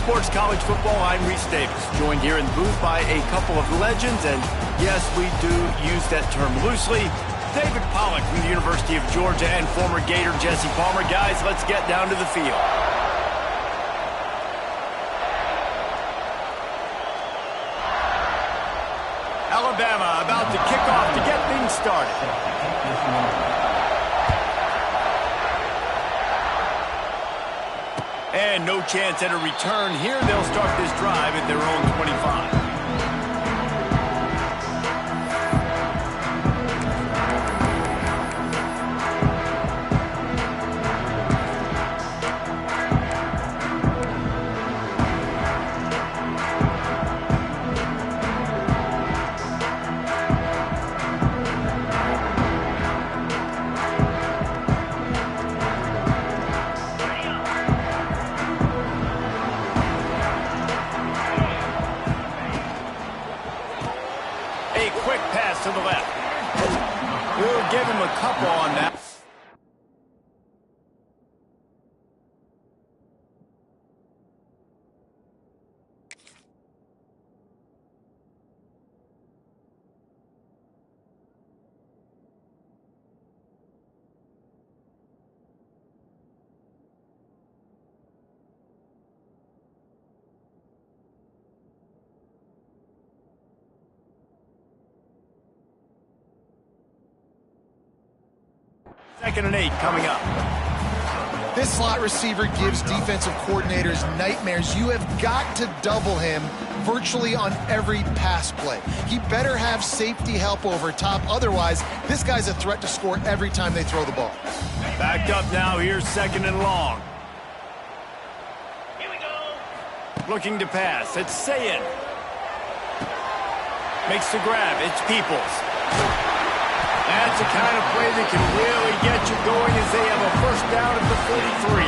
Sports College Football. I'm Reese Davis, joined here in the booth by a couple of legends, and yes, we do use that term loosely. David Pollack from the University of Georgia and former Gator Jesse Palmer. Guys, let's get down to the field. Alabama about to kick off to get things started. And no chance at a return here. They'll start this drive at their own 25. To the left. We'll give him a couple on that. Second and 8 coming up. This slot receiver gives defensive coordinators nightmares. You have got to double him virtually on every pass play. He better have safety help over top. Otherwise, this guy's a threat to score every time they throw the ball. Backed up now. Here's second and long. Here we go. Looking to pass. It's Sayin. Makes the grab. It's Peoples. That's the kind of play that can really get you going as they have a first down at the 43.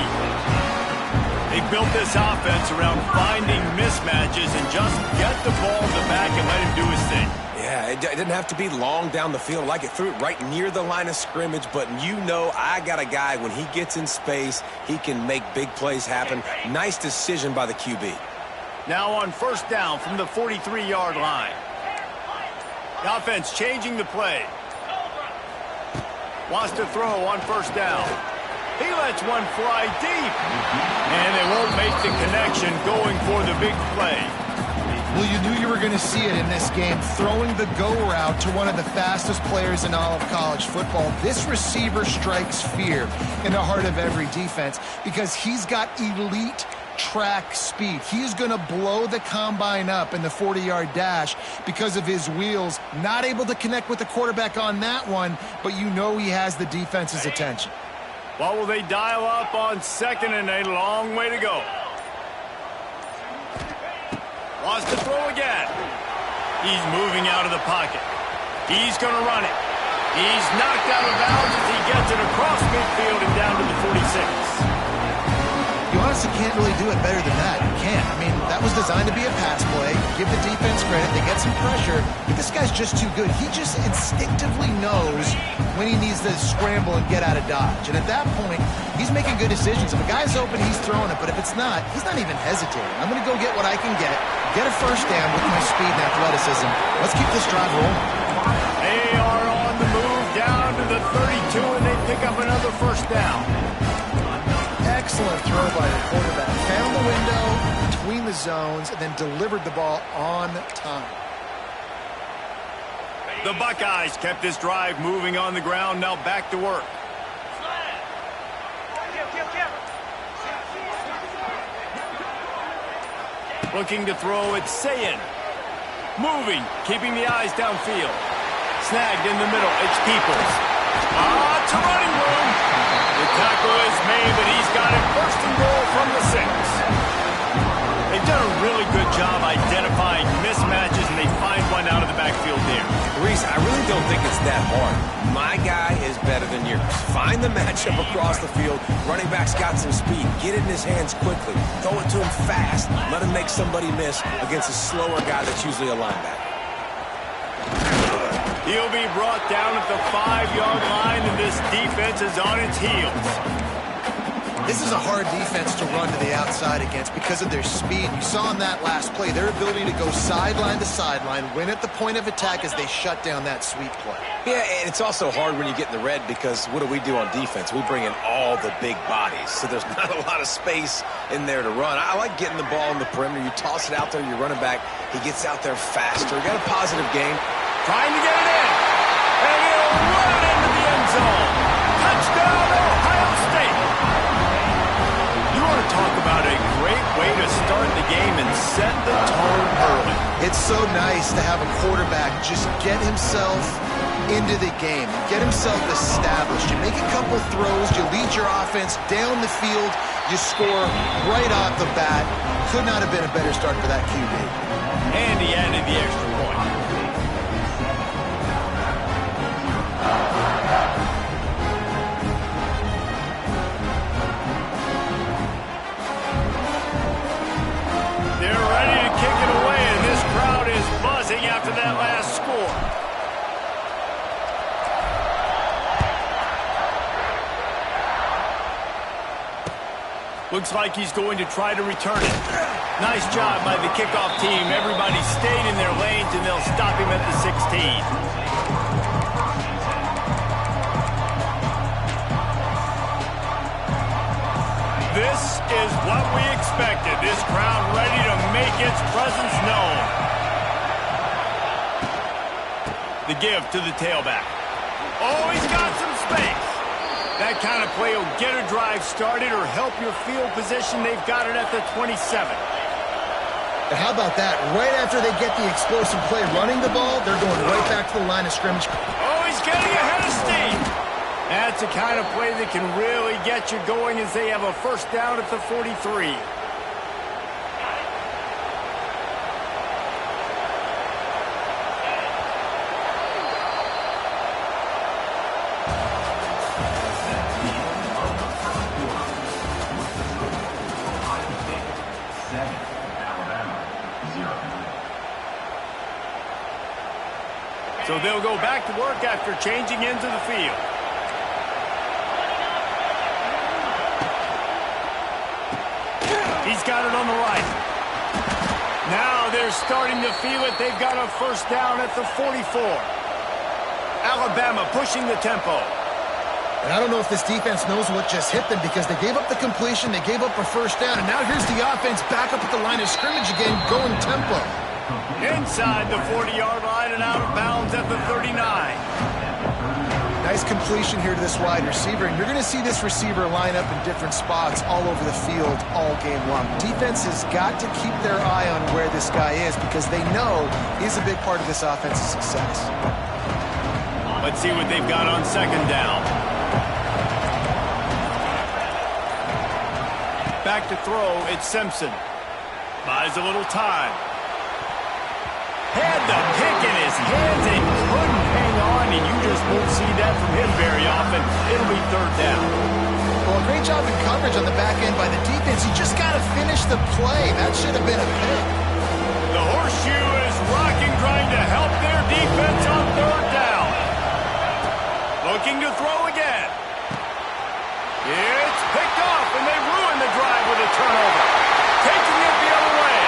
They built this offense around finding mismatches and just get the ball in the back and let him do his thing. Yeah, it didn't have to be long down the field. Like it threw it right near the line of scrimmage, but you know I got a guy, when he gets in space, he can make big plays happen. Nice decision by the QB. Now on first down from the 43-yard line. The offense changing the play. Wants to throw on first down. He lets one fly deep. And they won't make the connection going for the big play. Well, you knew you were going to see it in this game. Throwing the go route to one of the fastest players in all of college football. This receiver strikes fear in the heart of every defense because he's got elite track speed. He's going to blow the combine up in the 40-yard dash because of his wheels. Not able to connect with the quarterback on that one, but you know he has the defense's attention. What will they dial up on second and a long way to go? Wants to throw again. He's moving out of the pocket. He's going to run it. He's knocked out of bounds as he gets it across midfield and down to the 46. You honestly can't really do it better than that. You can't. I mean, that was designed to be a pass play. Give the defense credit. They get some pressure. But this guy's just too good. He just instinctively knows when he needs to scramble and get out of dodge. And at that point, he's making good decisions. If a guy's open, he's throwing it. But if it's not, he's not even hesitating. I'm going to go get what I can get a first down with my speed and athleticism. Let's keep this drive rolling. They are on the move down to the 32, and they pick up another first down. Excellent throw by the quarterback. Found the window between the zones and then delivered the ball on time. The Buckeyes kept this drive moving on the ground. Now back to work. Looking to throw, it's Sayin. Moving, keeping the eyes downfield. Snagged in the middle, it's Peoples. It's a running room. The tackle is made, but he's got it first and goal from the 6. They've done a really good job identifying mismatches, and they find one out of the backfield there. Reese, I really don't think it's that hard. My guy is better than yours. Find the matchup across the field. Running back's got some speed. Get it in his hands quickly. Throw it to him fast. Let him make somebody miss against a slower guy that's usually a linebacker. He'll be brought down at the 5-yard line, and this defense is on its heels. This is a hard defense to run to the outside against because of their speed. You saw in that last play, their ability to go sideline to sideline, win at the point of attack as they shut down that sweep play. Yeah, and it's also hard when you get in the red because what do on defense? We bring in all the big bodies, so there's not a lot of space in there to run. I like getting the ball in the perimeter. You toss it out there, your running back, he gets out there faster. Got a positive game. Trying to get it in. And he'll run it into the end zone. Touchdown, Ohio State. You want to talk about a great way to start the game and set the tone early. It's so nice to have a quarterback just get himself into the game, get himself established. You make a couple throws, you lead your offense down the field, you score right off the bat. Could not have been a better start for that QB. And he added the extra point. They're ready to kick it away, and this crowd is buzzing after that last score. Looks like he's going to try to return it. Nice job by the kickoff team. Everybody stayed in their lanes, and they'll stop him at the 16. This is what we expected. This crowd ready to make its presence known. The give to the tailback. Oh, he's got some space. That kind of play will get a drive started or help your field position. They've got it at the 27. And how about that? Right after they get the explosive play running the ball, they're going right back to the line of scrimmage. Oh, he's getting ahead of steam. That's the kind of play that can really get you going as they have a first down at the 43. So they'll go back to work after changing into the field. He's got it on the right. Now they're starting to feel it. They've got a first down at the 44. Alabama pushing the tempo. And I don't know if this defense knows what just hit them because they gave up the completion, they gave up a first down, and now here's the offense back up at the line of scrimmage again, going tempo. Inside the 40-yard line and out of bounds at the 39. Nice completion here to this wide receiver, and you're going to see this receiver line up in different spots all over the field all game long. Defense has got to keep their eye on where this guy is because they know he's a big part of this offense's success. Let's see what they've got on second down. Back to throw, it's Simpson. Buys a little time. Had the pick in his hands and couldn't hang on, and you just won't see that from him very often. It'll be third down. Well, great job in coverage on the back end by the defense. You just got to finish the play. That should have been a pick. The horseshoe is rocking, trying to help their defense on third down. Looking to throw again. It's picked off, and they ruin the drive with a turnover. Taking it the other way.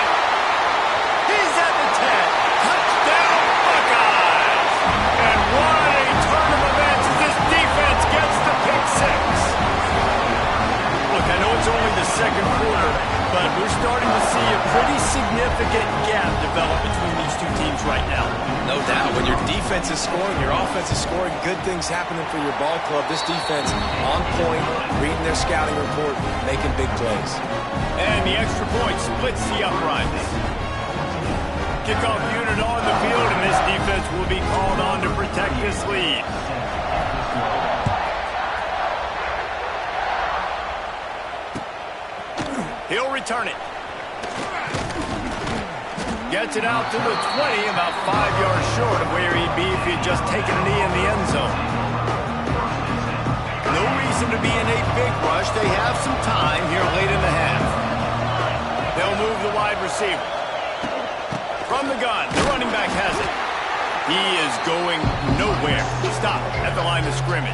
He's at the 10. Touchdown, Buckeyes! And what a turn of events as this defense gets the pick six. Look, I know it's only the second quarter, but we're starting to see a pretty significant gap develop between these two teams right now. No doubt. When your defense is scoring, your offense is scoring, good things happening for your ball club. This defense on point, reading their scouting report, making big plays. And the extra point splits the uprights. Kickoff unit on the field, and this defense will be called on to protect this lead. He'll return it. Gets it out to the 20, about 5 yards short of where he'd be if he had just taken a knee in the end zone. No reason to be in a big rush. They have some time here late in the half. They'll move the wide receiver. From the gun, the running back has it. He is going nowhere. Stop at the line of scrimmage.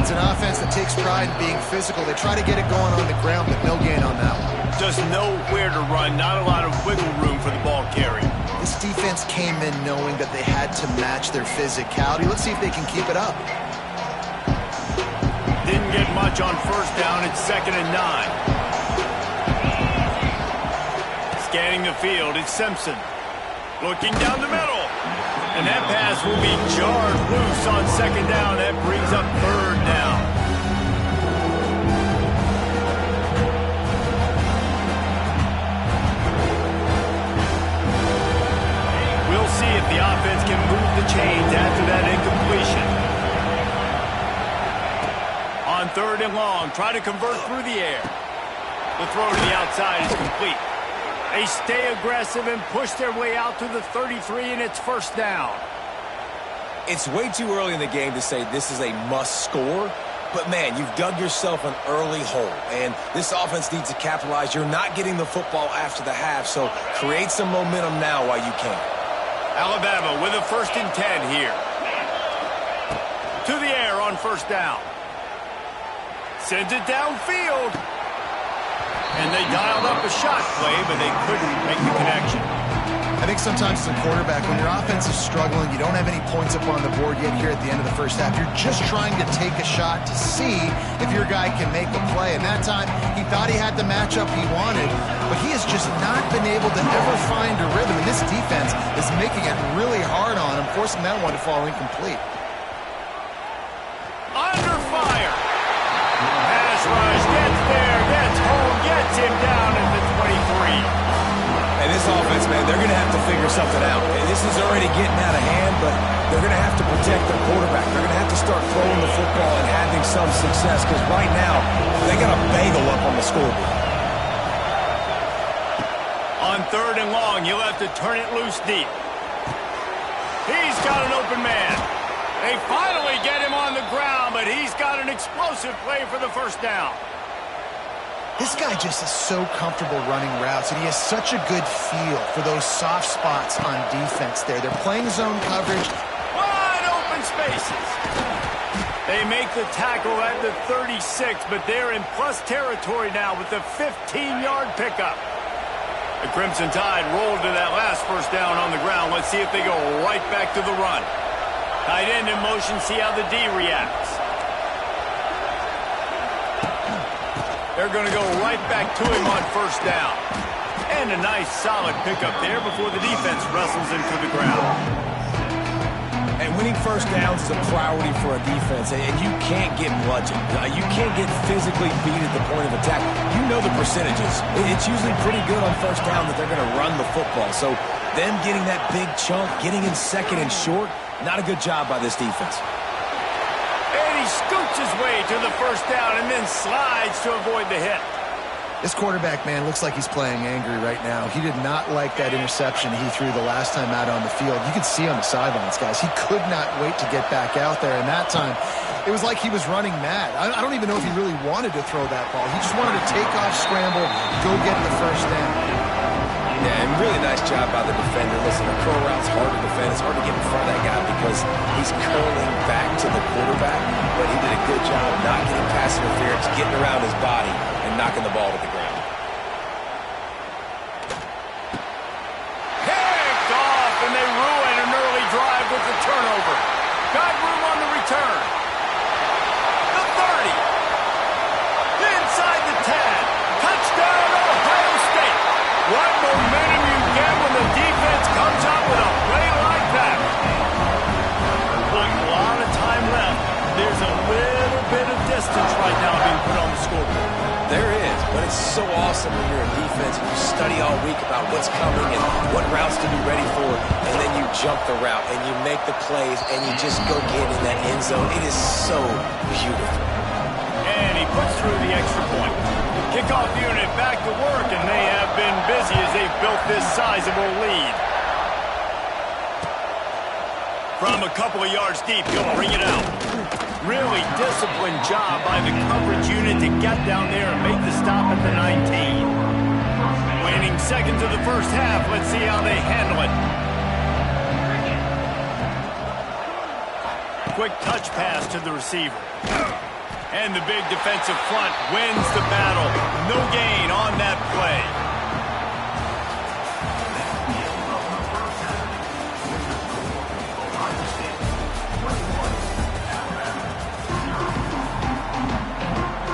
It's an offense that takes pride in being physical. They try to get it going on the ground, but no gain on that one. Just nowhere to run, not a lot of wiggle room for the ball carrier. This defense came in knowing that they had to match their physicality. Let's see if they can keep it up. Didn't get much on first down. It's 2nd and 9. Scanning the field, it's Simpson. Looking down the middle. And that pass will be jarred loose on 2nd down. That brings up 3rd down. We'll see if the offense can move the chains after that incompletion. On 3rd and long, try to convert through the air. The throw to the outside is complete. They stay aggressive and push their way out to the 33, and it's 1st down. It's way too early in the game to say this is a must score, but man, you've dug yourself an early hole, and this offense needs to capitalize. You're not getting the football after the half, so create some momentum now while you can. Alabama with a 1st and 10 here. To the air on 1st down. Sends it downfield. And they dialed up a shot play, but they couldn't make the connection. I think sometimes as a quarterback, when your offense is struggling, you don't have any points up on the board yet here at the end of the first half. You're just trying to take a shot to see if your guy can make a play. And that time, he thought he had the matchup he wanted, but he has just not been able to ever find a rhythm. And this defense is making it really hard on him, forcing that one to fall incomplete. Under fire. Pass rush gets there, gets home, gets him down at the 23. And this offense, man, they're going to have to figure something out. And this is already getting out of hand, but they're going to have to protect their quarterback. They're going to have to start throwing the football and having some success, because right now, they got a bagel up on the scoreboard. On 3rd and long, he'll have to turn it loose deep. He's got an open man. They finally get him on the ground, but he's got an explosive play for the 1st down. This guy just is so comfortable running routes, and he has such a good feel for those soft spots on defense there. They're playing zone coverage. Wide open spaces. They make the tackle at the 36, but they're in plus territory now with the 15-yard pickup. The Crimson Tide rolled to that last 1st down on the ground. Let's see if they go right back to the run. Tight end in motion, see how the D reacts. They're going to go right back to him on 1st down. And a nice solid pickup there before the defense wrestles him to the ground. And winning 1st downs is a priority for a defense, and you can't get bludgeoned. You can't get physically beat at the point of attack. You know the percentages. It's usually pretty good on 1st down that they're going to run the football. So them getting that big chunk, getting in 2nd and short, not a good job by this defense. And he scoots his way to the 1st down and then slides to avoid the hit. This quarterback, man, looks like he's playing angry right now. He did not like that interception he threw the last time out on the field. You could see on the sidelines, guys. He could not wait to get back out there. And that time, it was like he was running mad. I don't even know if he really wanted to throw that ball. He just wanted to take off, scramble, go get the 1st down. Yeah, and really nice job by the defender. Listen, a curl route's hard to defend. It's hard to get in front of that guy because he's curling back to the quarterback, but he did a good job not getting pass interference, getting around his body, and knocking the ball to the ground. Picked off, and they ruin an early drive with the turnover. Got room on the return. The 30. Inside the 10. Touchdown, Ohio State. What momentum you get when the defense comes out with a play like that. Like a lot of time left. There's a little bit of distance right now being put on the scoreboard. There is, but it's so awesome when you're in defense and you study all week about what's coming and what routes to be ready for, and then you jump the route and you make the plays and you just go get in that end zone. It is so beautiful. And he puts through the extra point. Kickoff unit back to work, and they have been busy as they've built this sizable lead. From a couple of yards deep, he'll bring it out. Really disciplined job by the coverage unit to get down there and make the stop at the 19. Waning seconds of the 1st half. Let's see how they handle it. Quick touch pass to the receiver. And the big defensive front wins the battle. No gain on that play.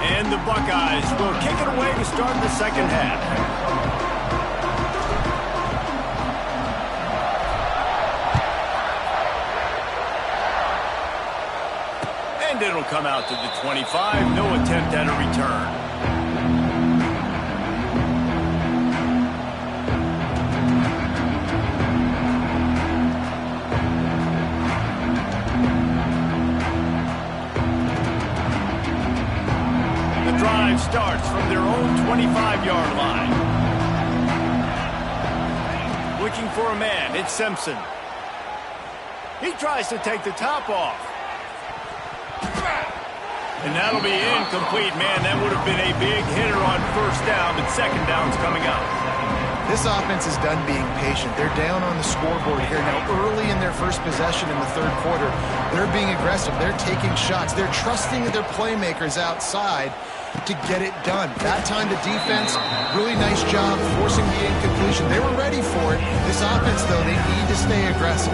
And the Buckeyes will kick it away to start the second half. And it'll come out to the 25. No attempt at a return. Starts from their own 25-yard line. Looking for a man, it's Simpson. He tries to take the top off. And that'll be incomplete, man. That would have been a big hitter on first down, but second down's coming up. This offense is done being patient. They're down on the scoreboard here. Now, early in their first possession in the third quarter, they're being aggressive. They're taking shots. They're trusting their playmakers outside to get it done. That time the defense, really nice job forcing the incompletion. They were ready for it. This offense, though, they need to stay aggressive.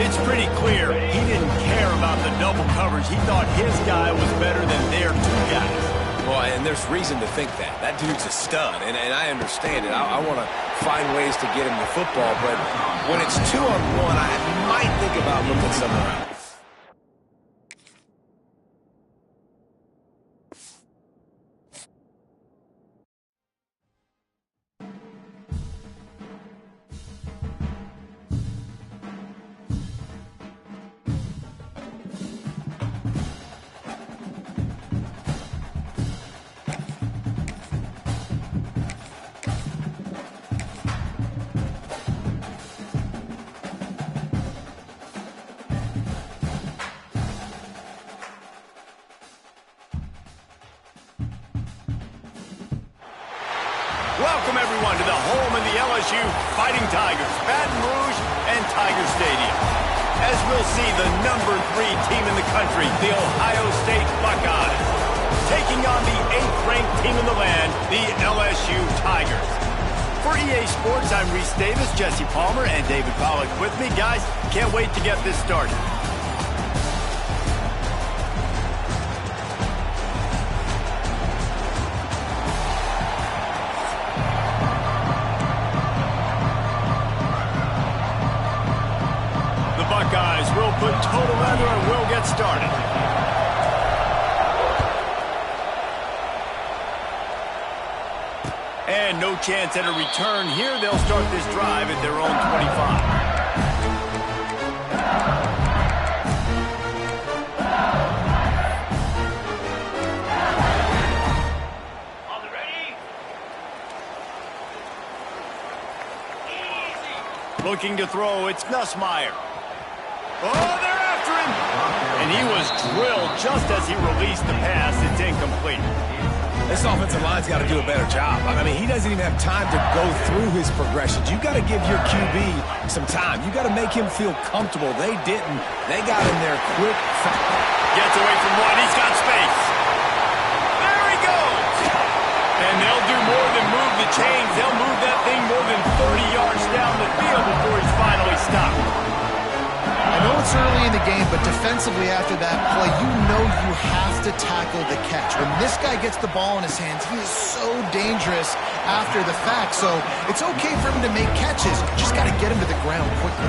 It's pretty clear he didn't care about the double coverage. He thought his guy was better than their two guys. Well, and there's reason to think that. That dude's a stud, and I understand it. I want to find ways to get him the football, but when it's 2-on-1, I might think about looking somewhere else. Welcome, everyone, to the home of the LSU Fighting Tigers, Baton Rouge and Tiger Stadium. As we'll see, the number 3 team in the country, the Ohio State Buckeyes, taking on the 8th-ranked team in the land, the LSU Tigers. For EA Sports, I'm Reese Davis, Jesse Palmer, and David Pollack with me. Guys, can't wait to get this started. We'll put total leather and we'll get started. And no chance at a return here. They'll start this drive at their own 25. On the ready? Easy. Looking to throw, it's Nussmeier. Oh, they're after him! And he was drilled just as he released the pass. It's incomplete. This offensive line's got to do a better job. I mean, he doesn't even have time to go through his progressions. You've got to give your QB some time. You've got to make him feel comfortable. They didn't. They got in there quick. Gets away from one. He's got space. There he goes! And they'll do more than move the chains. They'll move that thing more than 30 yards down the field before he's finally stopped. I know it's early in the game, but defensively after that play, you know you have to tackle the catch. When this guy gets the ball in his hands, he is so dangerous after the fact. So it's okay for him to make catches. Just got to get him to the ground quickly.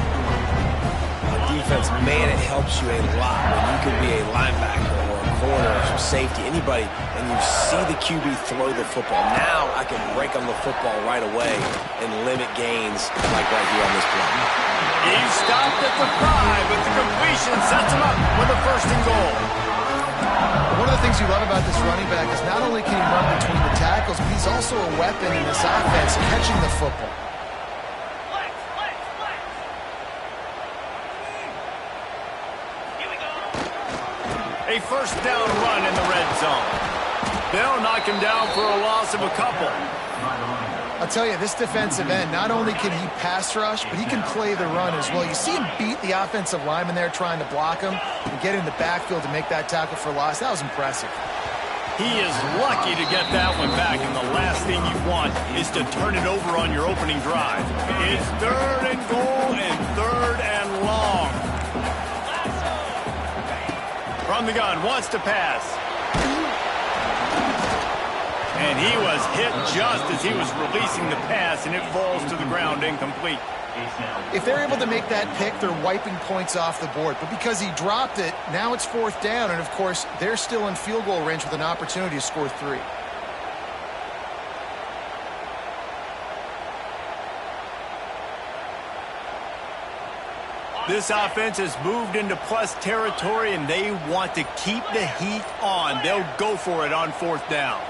Defense, man, it helps you a lot when you can be a linebacker or a corner or safety, anybody, and you see the QB throw the football. Now I can break on the football right away and limit gains like right here on this play. He stopped at the 5, but the completion sets him up with a 1st and goal. One of the things you love about this running back is not only can he run between the tackles, but he's also a weapon in this offense, catching the football. A 1st down run in the red zone. They'll knock him down for a loss of a couple. I'll tell you, this defensive end, not only can he pass rush, but he can play the run as well. You see him beat the offensive lineman there trying to block him and get in the backfield to make that tackle for loss. That was impressive. He is lucky to get that one back, and the last thing you want is to turn it over on your opening drive. It's 3rd and goal and 3rd and long. From the gun, wants to pass. And he was hit just as he was releasing the pass, and it falls to the ground incomplete. If they're able to make that pick, they're wiping points off the board. But because he dropped it, now it's 4th down, and of course, they're still in field goal range with an opportunity to score 3. This offense has moved into plus territory, and they want to keep the heat on. They'll go for it on 4th down.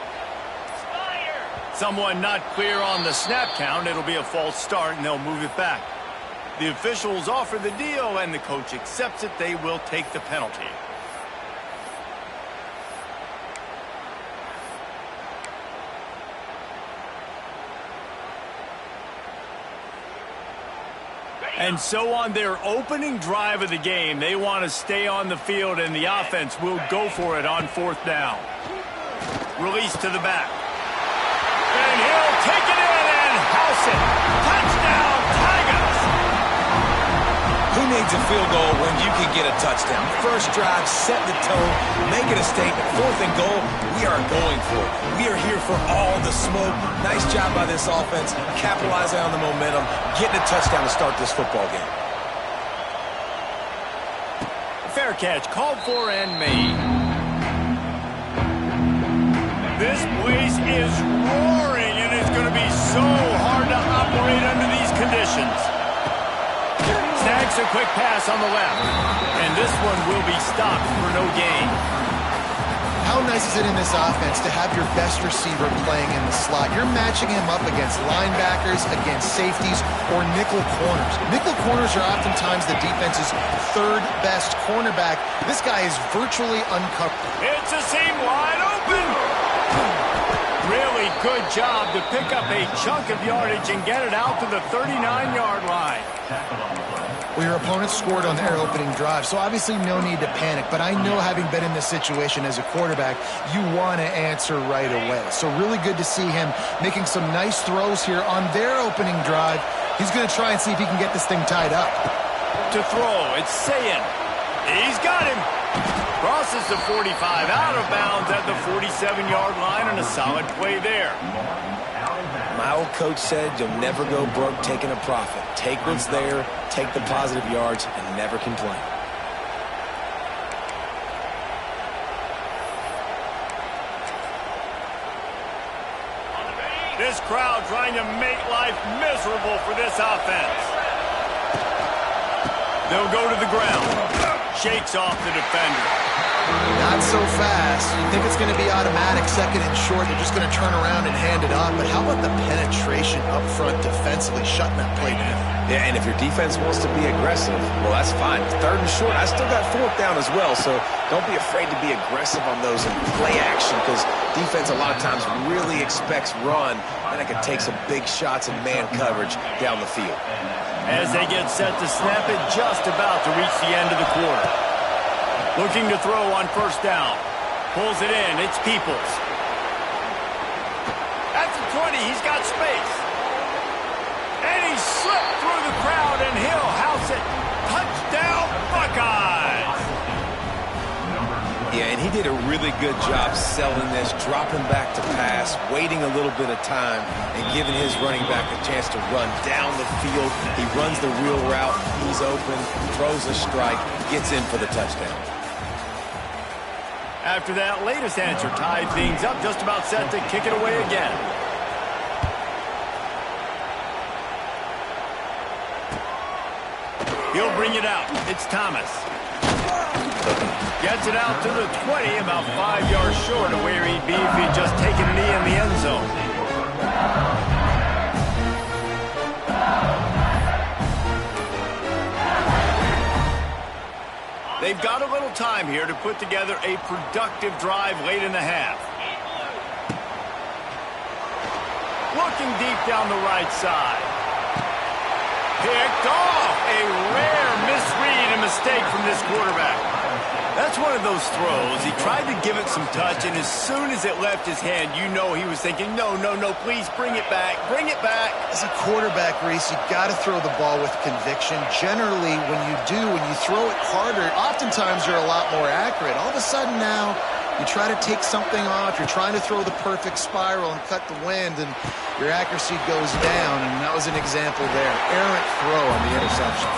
Someone not clear on the snap count. It'll be a false start, and they'll move it back. The officials offer the deal, and the coach accepts it. They will take the penalty. And so on their opening drive of the game, they want to stay on the field, and the offense will go for it on 4th down. Release to the back. And he'll take it in and house it. Touchdown, Tigers! Who needs a field goal when you can get a touchdown? First drive, set the tone, make it a statement. 4th and goal, we are going for it. We are here for all the smoke. Nice job by this offense, capitalizing on the momentum, getting a touchdown to start this football game. Fair catch, called for and made. This place is roaring, and it's going to be so hard to operate under these conditions. Snags a quick pass on the left, and this one will be stopped for no gain. How nice is it in this offense to have your best receiver playing in the slot? You're matching him up against linebackers, against safeties, or nickel corners. Nickel corners are oftentimes the defense's 3rd best cornerback. This guy is virtually uncovered. It's a seam wide open. Really good job to pick up a chunk of yardage and get it out to the 39-yard line. Well, your opponent scored on their opening drive, so obviously no need to panic. But I know, having been in this situation as a quarterback, you want to answer right away. So really good to see him making some nice throws here on their opening drive. He's going to try and see if he can get this thing tied up. To throw, it's Sayin. He's got him. Crosses the 45, out of bounds at the 47-yard line, and a solid play there. My old coach said you'll never go broke taking a profit. Take what's there, take the positive yards, and never complain. This crowd trying to make life miserable for this offense. They'll go to the ground. Shakes off the defender. Not so fast. You think it's going to be automatic, 2nd and short. They're just going to turn around and hand it off. But how about the penetration up front defensively, shutting that play down? Yeah, and if your defense wants to be aggressive, well, that's fine. 3rd and short, I still got 4th down as well. So don't be afraid to be aggressive on those and play action, because defense a lot of times really expects run, and it can take some big shots and man coverage down the field. As they get set to snap it, just about to reach the end of the quarter. Looking to throw on 1st down. Pulls it in. It's Peoples. At the 20, he's got space. And he slipped through the crowd, and he'll house it. Touchdown, Buckeyes! Yeah, and he did a really good job selling this, dropping back to pass, waiting a little bit of time, and giving his running back a chance to run down the field. He runs the real route. He's open, throws a strike, gets in for the touchdown. After that latest answer tied things up, just about set to kick it away again. He'll bring it out. It's Thomas. Gets it out to the 20, about 5 yards short of where he'd be if he'd just taken a knee in the end zone. They've got a little time here to put together a productive drive late in the half. Looking looking deep down the right side. Picked off. A rare misread and mistake from this quarterback. That's one of those throws. He tried to give it some touch, and as soon as it left his hand, you know he was thinking, no, no, no, please bring it back. Bring it back. As a quarterback, Reese, you got to throw the ball with conviction. Generally, when you throw it harder, oftentimes you're a lot more accurate. All of a sudden now, you try to take something off, you're trying to throw the perfect spiral and cut the wind, and your accuracy goes down, and that was an example there. Errant throw on the interception.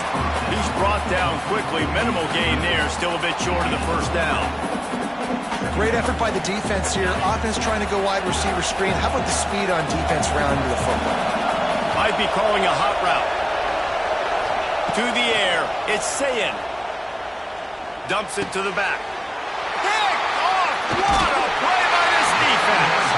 He's brought down quickly. Minimal gain there, still a bit short of the first down. Great effort by the defense here. Offense trying to go wide receiver screen. How about the speed on defense rounding the football? Might be calling a hot route. To the air, it's Sayin. Dumps it to the back. What a play by this defense.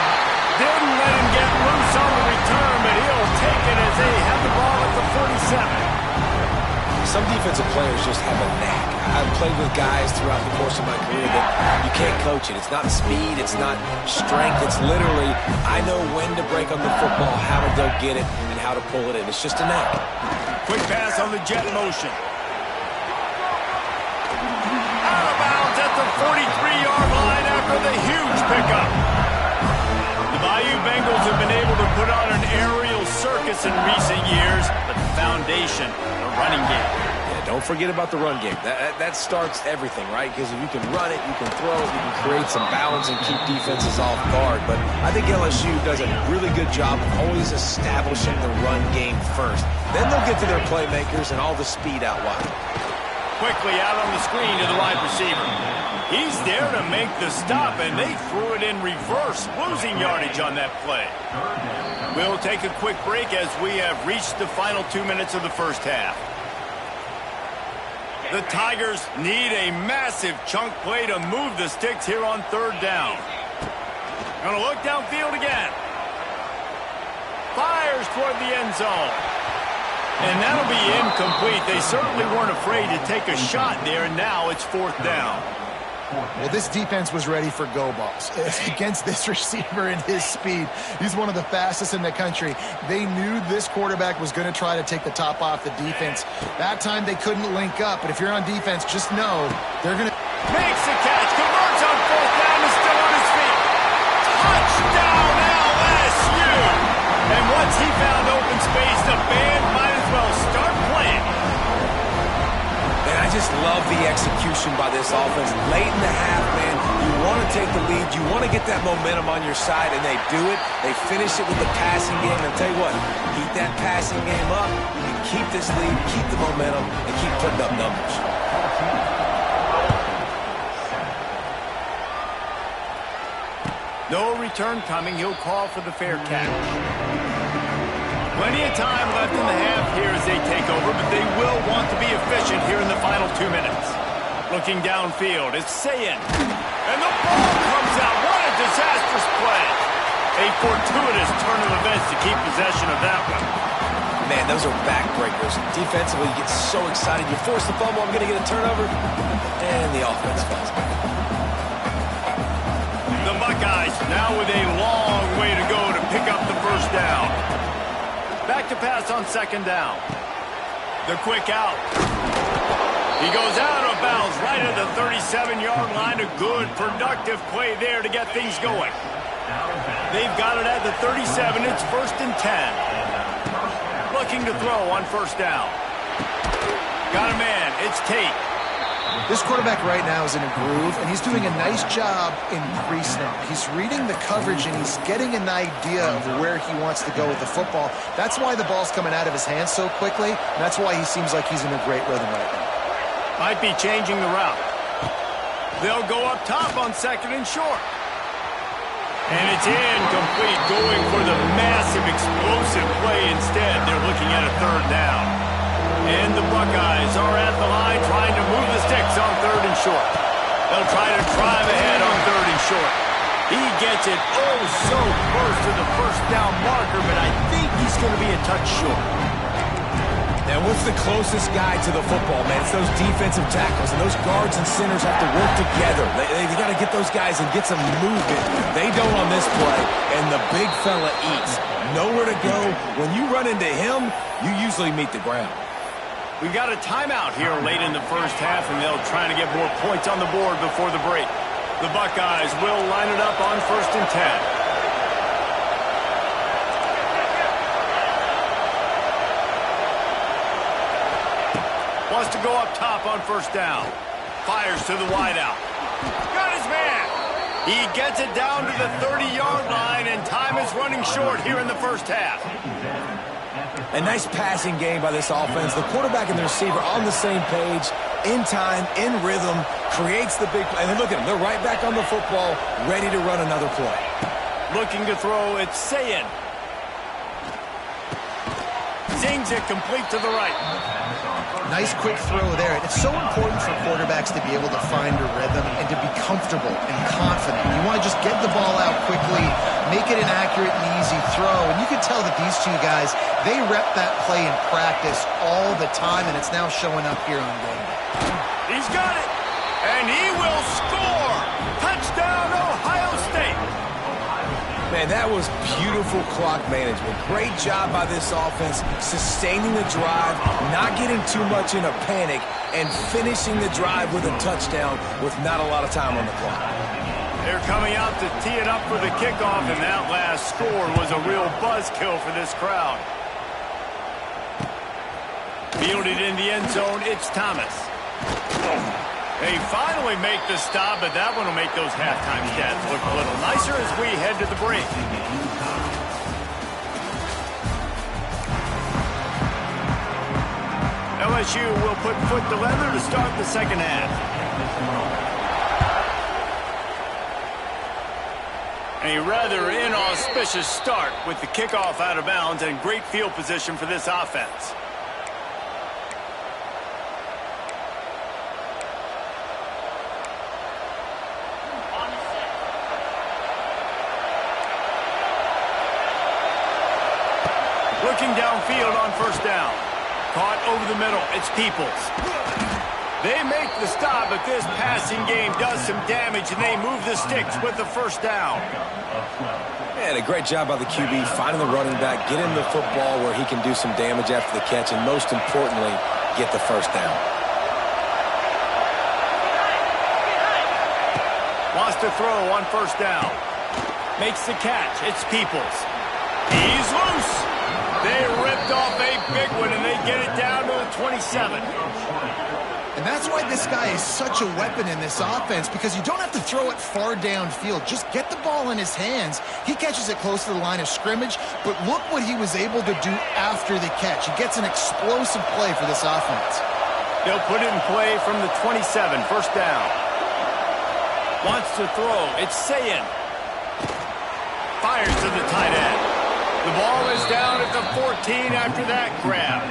Didn't let him get loose on the return, but he'll take it as they have the ball at the 47. Some defensive players just have a knack. I've played with guys throughout the course of my career that you can't coach it. It's not speed, it's not strength. It's literally, I know when to break on the football, how to go get it, and how to pull it in. It's just a knack. Quick pass on the jet motion. Out of bounds at the 43-yard line after the huge pickup. The Bayou Bengals have been able to put on an aerial circus in recent years, but the foundation, the running game. Yeah, don't forget about the run game. That starts everything, right? Because if you can run it, you can throw it, you can create some balance and keep defenses off guard. But I think LSU does a really good job of always establishing the run game first. Then they'll get to their playmakers and all the speed out wide. Quickly out on the screen to the wide receiver. He's there to make the stop, and they threw it in reverse, losing yardage on that play. We'll take a quick break as we have reached the final 2 minutes of the first half. The Tigers need a massive chunk play to move the sticks here on third down. Gonna look downfield again. Fires toward the end zone. And that'll be incomplete. They certainly weren't afraid to take a shot there, and now it's fourth down. Well, this defense was ready for go balls. Against this receiver and his speed, he's one of the fastest in the country. They knew this quarterback was going to try to take the top off the defense. That time they couldn't link up, but if you're on defense, just know they're going to... Makes the catch, converts on fourth down, is still on his feet. Touchdown, LSU! And once he found open space, the band might as well start playing. Man, I just love the execution by this offense. Late in the half, man, you want to take the lead. You want to get that momentum on your side, and they do it. They finish it with the passing game. And I'll tell you what, keep that passing game up. You can keep this lead, keep the momentum, and keep putting up numbers. No return coming. He'll call for the fair catch. Plenty of time left in the half here as they take over, but they will want to be efficient here in the final 2 minutes. Looking downfield, it's Sayin. And the ball comes out. What a disastrous play. A fortuitous turn of events to keep possession of that one. Man, those are backbreakers. Defensively, you get so excited. You force the fumble, I'm going to get a turnover, and the offense falls back. The Buckeyes now with a long way to go to pick up the first down. Back to pass on second down. The quick out. He goes out of bounds right at the 37-yard line. A good, productive play there to get things going. They've got it at the 37. It's 1st and 10. Looking to throw on first down. Got a man. It's Tate. This quarterback right now is in a groove, and he's doing a nice job in pre-snap. He's reading the coverage, and he's getting an idea of where he wants to go with the football. That's why the ball's coming out of his hands so quickly, and that's why he seems like he's in a great rhythm right now. Might be changing the route. They'll go up top on second and short. And it's incomplete, going for the massive, explosive play instead. They're looking at a third down. And the Buckeyes are at the line trying to move the sticks on third and short. They'll try to drive ahead on third and short. He gets it oh so close to the first down marker, but I think he's going to be a touch short. And what's the closest guy to the football, man? It's those defensive tackles, and those guards and centers have to work together. They got to get those guys and get some movement. They don't on this play, and the big fella eats. Nowhere to go. When you run into him, you usually meet the ground. We've got a timeout here late in the first half, and they'll try to get more points on the board before the break. The Buckeyes will line it up on 1st and 10. Wants to go up top on 1st down. Fires to the wideout. Got his man. He gets it down to the 30-yard line, and time is running short here in the first half. A nice passing game by this offense. The quarterback and the receiver on the same page, in time, in rhythm, creates the big play. And then look at them. They're right back on the football, ready to run another play. Looking to throw, it's Sayin. Zings it complete to the right. Nice quick throw there. It's so important for quarterbacks to be able to find a rhythm and to be comfortable and confident. You want to just get the ball out quickly, make it an accurate and easy throw. And you can tell that these two guys, they rep that play in practice all the time, and it's now showing up here on game day. He's got it, and he will score. Touchdown, Ohio State. Man, that was beautiful clock management. Great job by this offense, sustaining the drive, not getting too much in a panic, and finishing the drive with a touchdown with not a lot of time on the clock. They're coming out to tee it up for the kickoff, and that last score was a real buzzkill for this crowd. Fielded in the end zone, it's Thomas. They finally make the stop, but that one will make those halftime stats look a little nicer as we head to the break. LSU will put foot to leather to start the second half. A rather inauspicious start with the kickoff out of bounds and great field position for this offense. Looking downfield on 1st down. Caught over the middle. It's Peoples. They make the stop, but this passing game does some damage, and they move the sticks with the 1st down. Man, a great job by the QB, finding the running back, getting the football where he can do some damage after the catch, and most importantly, get the 1st down. Wants to throw on 1st down. Makes the catch. It's Peoples. He's loose. They ripped off a big one, and they get it down to the 27. And that's why this guy is such a weapon in this offense, because you don't have to throw it far downfield. Just get the ball in his hands. He catches it close to the line of scrimmage, but look what he was able to do after the catch. He gets an explosive play for this offense. They'll put it in play from the 27, 1st down. Wants to throw. It's Sayin. Fires to the tight end. The ball is down at the 14 after that grab.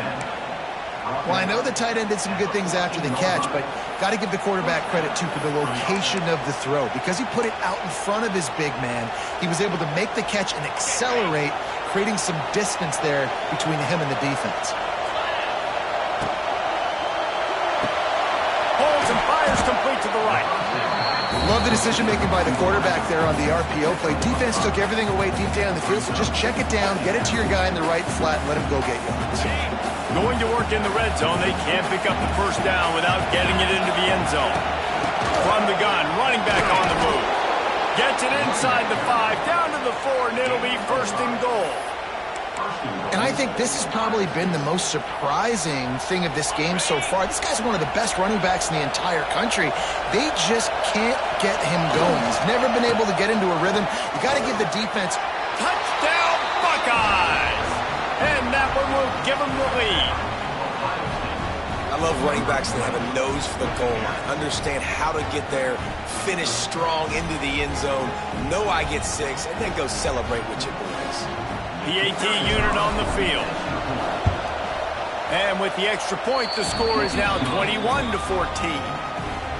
Well, I know the tight end did some good things after the catch, but got to give the quarterback credit, too, for the location of the throw. Because he put it out in front of his big man, he was able to make the catch and accelerate, creating some distance there between him and the defense. Holds and fires complete to the right. Love the decision-making by the quarterback there on the RPO play. Defense took everything away deep down the field, so just check it down, get it to your guy in the right flat, and let him go get yards. Going to work in the red zone, they can't pick up the 1st down without getting it into the end zone. From the gun, running back on the move. Gets it inside the 5, down to the 4, and it'll be 1st and goal. And I think this has probably been the most surprising thing of this game so far. This guy's one of the best running backs in the entire country. They just can't get him going. He's never been able to get into a rhythm. You got to give the defense. Touchdown, Buckeyes! And that one will give them the lead. I love running backs that have a nose for the goal line, understand how to get there, finish strong into the end zone, know I get 6, and then go celebrate with your boys. PAT unit on the field. And with the extra point, the score is now 21-14.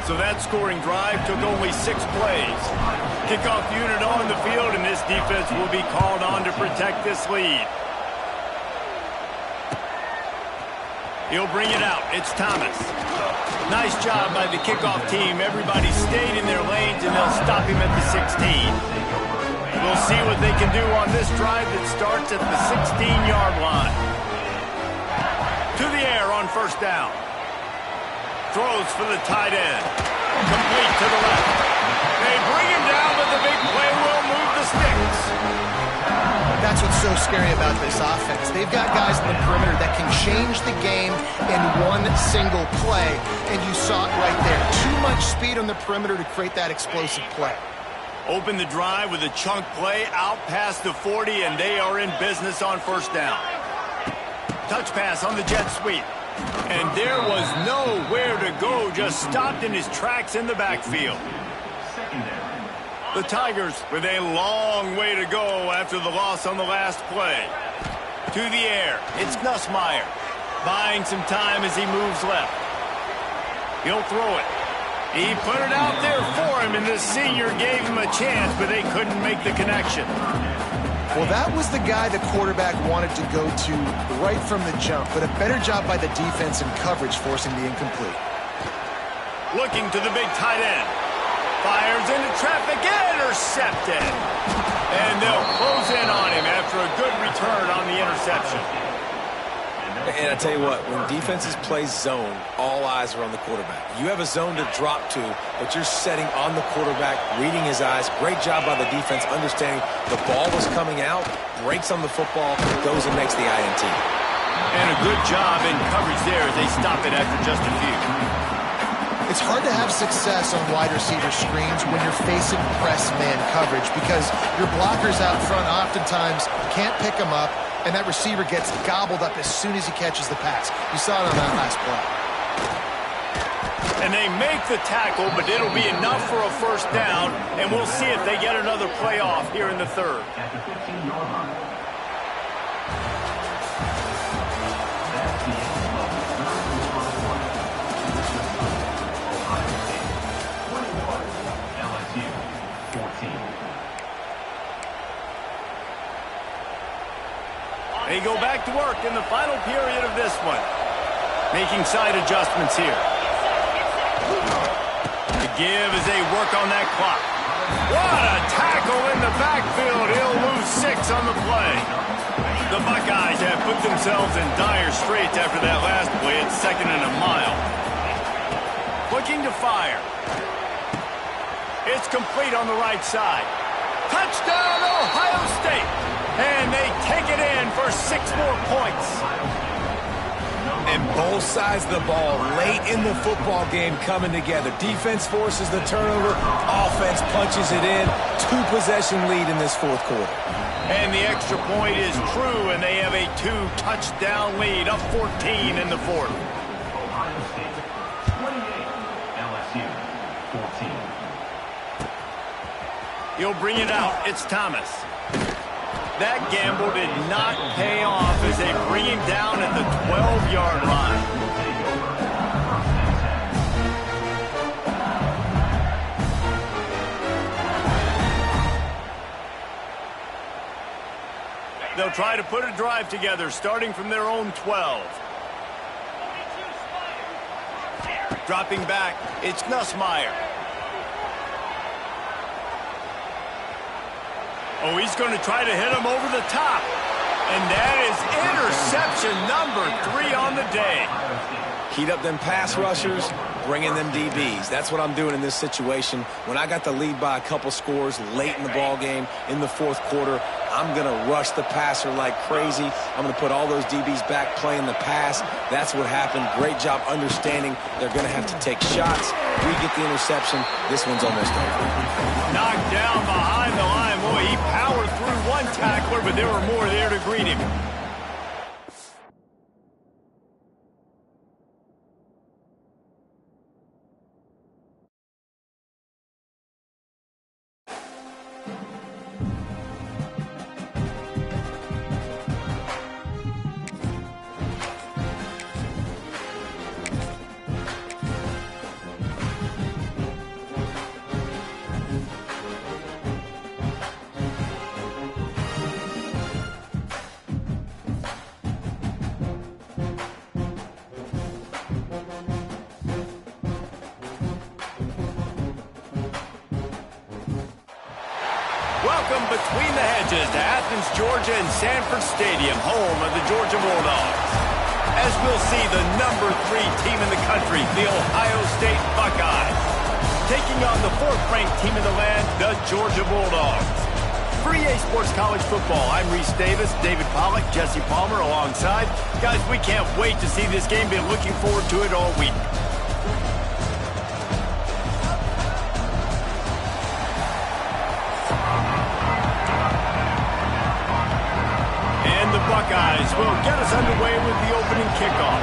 So that scoring drive took only 6 plays. Kickoff unit on the field, and this defense will be called on to protect this lead. He'll bring it out. It's Thomas. Nice job by the kickoff team. Everybody stayed in their lanes, and they'll stop him at the 16. We'll see what they can do on this drive that starts at the 16-yard line. To the air on first down. Throws for the tight end. Complete to the left. They bring him down, but the big play will move the sticks. That's what's so scary about this offense. They've got guys in the perimeter that can change the game in one single play, and you saw it right there. Too much speed on the perimeter to create that explosive play. Open the drive with a chunk play out past the 40, and they are in business on first down. Touch pass on the jet sweep. And there was nowhere to go, just stopped in his tracks in the backfield. The Tigers with a long way to go after the loss on the last play. To the air, it's Nussmeier. Buying some time as he moves left. He'll throw it. He put it out there for him, and the senior gave him a chance, but they couldn't make the connection. Well, that was the guy the quarterback wanted to go to right from the jump, but a better job by the defense and coverage forcing the incomplete. Looking to the big tight end. Fires into traffic, intercepted. And they'll close in on him after a good return on the interception. And I tell you what, when defenses play zone, all eyes are on the quarterback. You have a zone to drop to, but you're setting on the quarterback, reading his eyes. Great job by the defense, understanding the ball was coming out, breaks on the football, goes and makes the INT. And a good job in coverage there as they stop it after just a few. It's hard to have success on wide receiver screens when you're facing press man coverage because your blockers out front oftentimes can't pick them up, and that receiver gets gobbled up as soon as he catches the pass. You saw it on that last play. And they make the tackle, but it'll be enough for a first down, and we'll see if they get another play off here in the third. At the 15-yard line. That's the end of the third quarter. Ohio State 21, LSU 14. They go back to work in the final period of this one. Making side adjustments here. The give as they work on that clock. What a tackle in the backfield. He'll lose 6 on the play. The Buckeyes have put themselves in dire straits after that last play. It's 2nd and a mile. Looking to fire. It's complete on the right side. Touchdown, Ohio State. And they take it in for 6 more points. And both sides of the ball late in the football game coming together. Defense forces the turnover. Offense punches it in. 2-possession lead in this fourth quarter. And the extra point is true, and they have a 2-touchdown lead, up 14 in the fourth. Ohio State 28, LSU 14. He'll bring it out. It's Thomas. That gamble did not pay off as they bring him down at the 12-yard line. They'll try to put a drive together, starting from their own 12. Dropping back, it's Nussmeier. Oh, he's going to try to hit him over the top. And that is interception number 3 on the day. Heat up them pass rushers, bring in them DBs. That's what I'm doing in this situation. When I got the lead by a couple scores late in the ball game, in the fourth quarter, I'm going to rush the passer like crazy. I'm going to put all those DBs back playing the pass. That's what happened. Great job understanding they're going to have to take shots. We get the interception. This one's almost over. Knocked down behind the line. Boy, he powered through one tackler, but there were more there to greet him. welcome between the hedges to Athens, Georgia and Sanford Stadium, home of the Georgia Bulldogs. As we'll see the number 3 team in the country, the Ohio State Buckeyes, taking on the 4th-ranked team in the land, the Georgia Bulldogs. For EA Sports College Football, I'm Reese Davis, David Pollack, Jesse Palmer alongside. Guys, we can't wait to see this game. Been looking forward to it all week. And the Buckeyes will get us underway with the opening kickoff.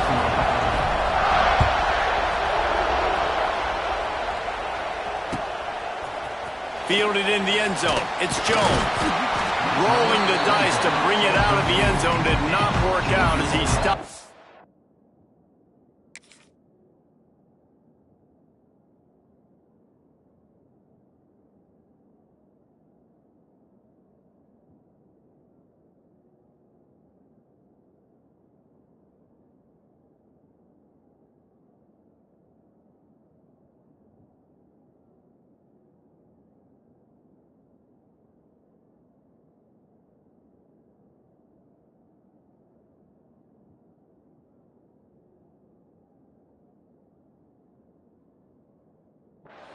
Fielded in the end zone. It's Jones. Rolling the dice to bring it out of the end zone did not work out as he stopped.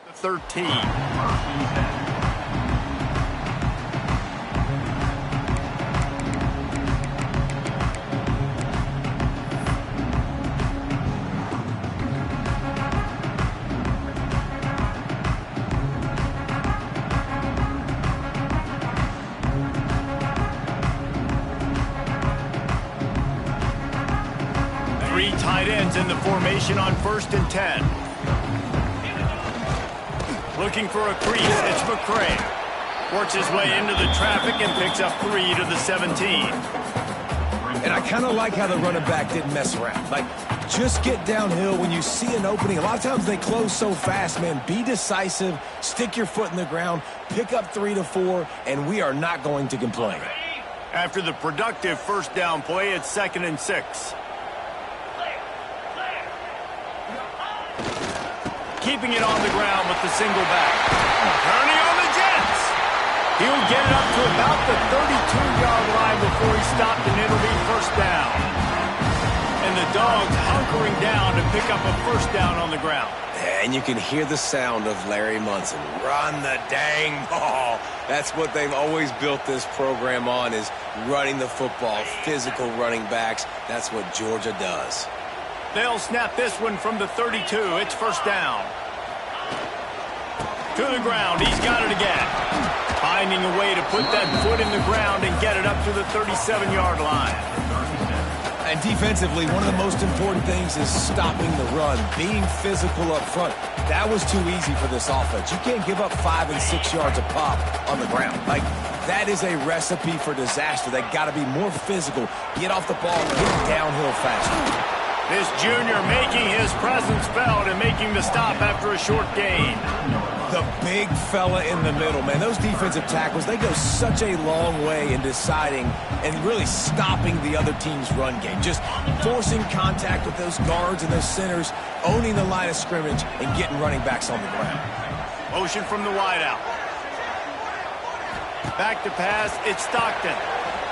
The 13. Three tight ends in the formation on 1st and 10. Looking for a crease, it's McCray. Works his way into the traffic and picks up 3 to the 17. And I kind of like how the running back didn't mess around. Like, just get downhill when you see an opening. A lot of times they close so fast, man. Be decisive, stick your foot in the ground, pick up 3 to 4, and we are not going to complain. After the productive first down play, it's 2nd and 6. Keeping it on the ground with the single back. Turning on the Jets. He'll get it up to about the 32-yard line before he stopped, and it'll be 1st down. And the Dogs hunkering down to pick up a 1st down on the ground. And you can hear the sound of Larry Munson. Run the dang ball. That's what they've always built this program on, is running the football, physical running backs. That's what Georgia does. They'll snap this one from the 32. It's 1st down. To the ground. He's got it again. Finding a way to put that foot in the ground and get it up to the 37-yard line. And defensively, one of the most important things is stopping the run, being physical up front. That was too easy for this offense. You can't give up 5 and 6 yards a pop on the ground. Like, that is a recipe for disaster. They got to be more physical, get off the ball, get downhill faster. This junior making his presence felt and making the stop after a short gain. The big fella in the middle, man. Those defensive tackles, they go such a long way in deciding and really stopping the other team's run game. Just forcing contact with those guards and those centers, owning the line of scrimmage, and getting running backs on the ground. Motion from the wideout. Back to pass, it's Stockton.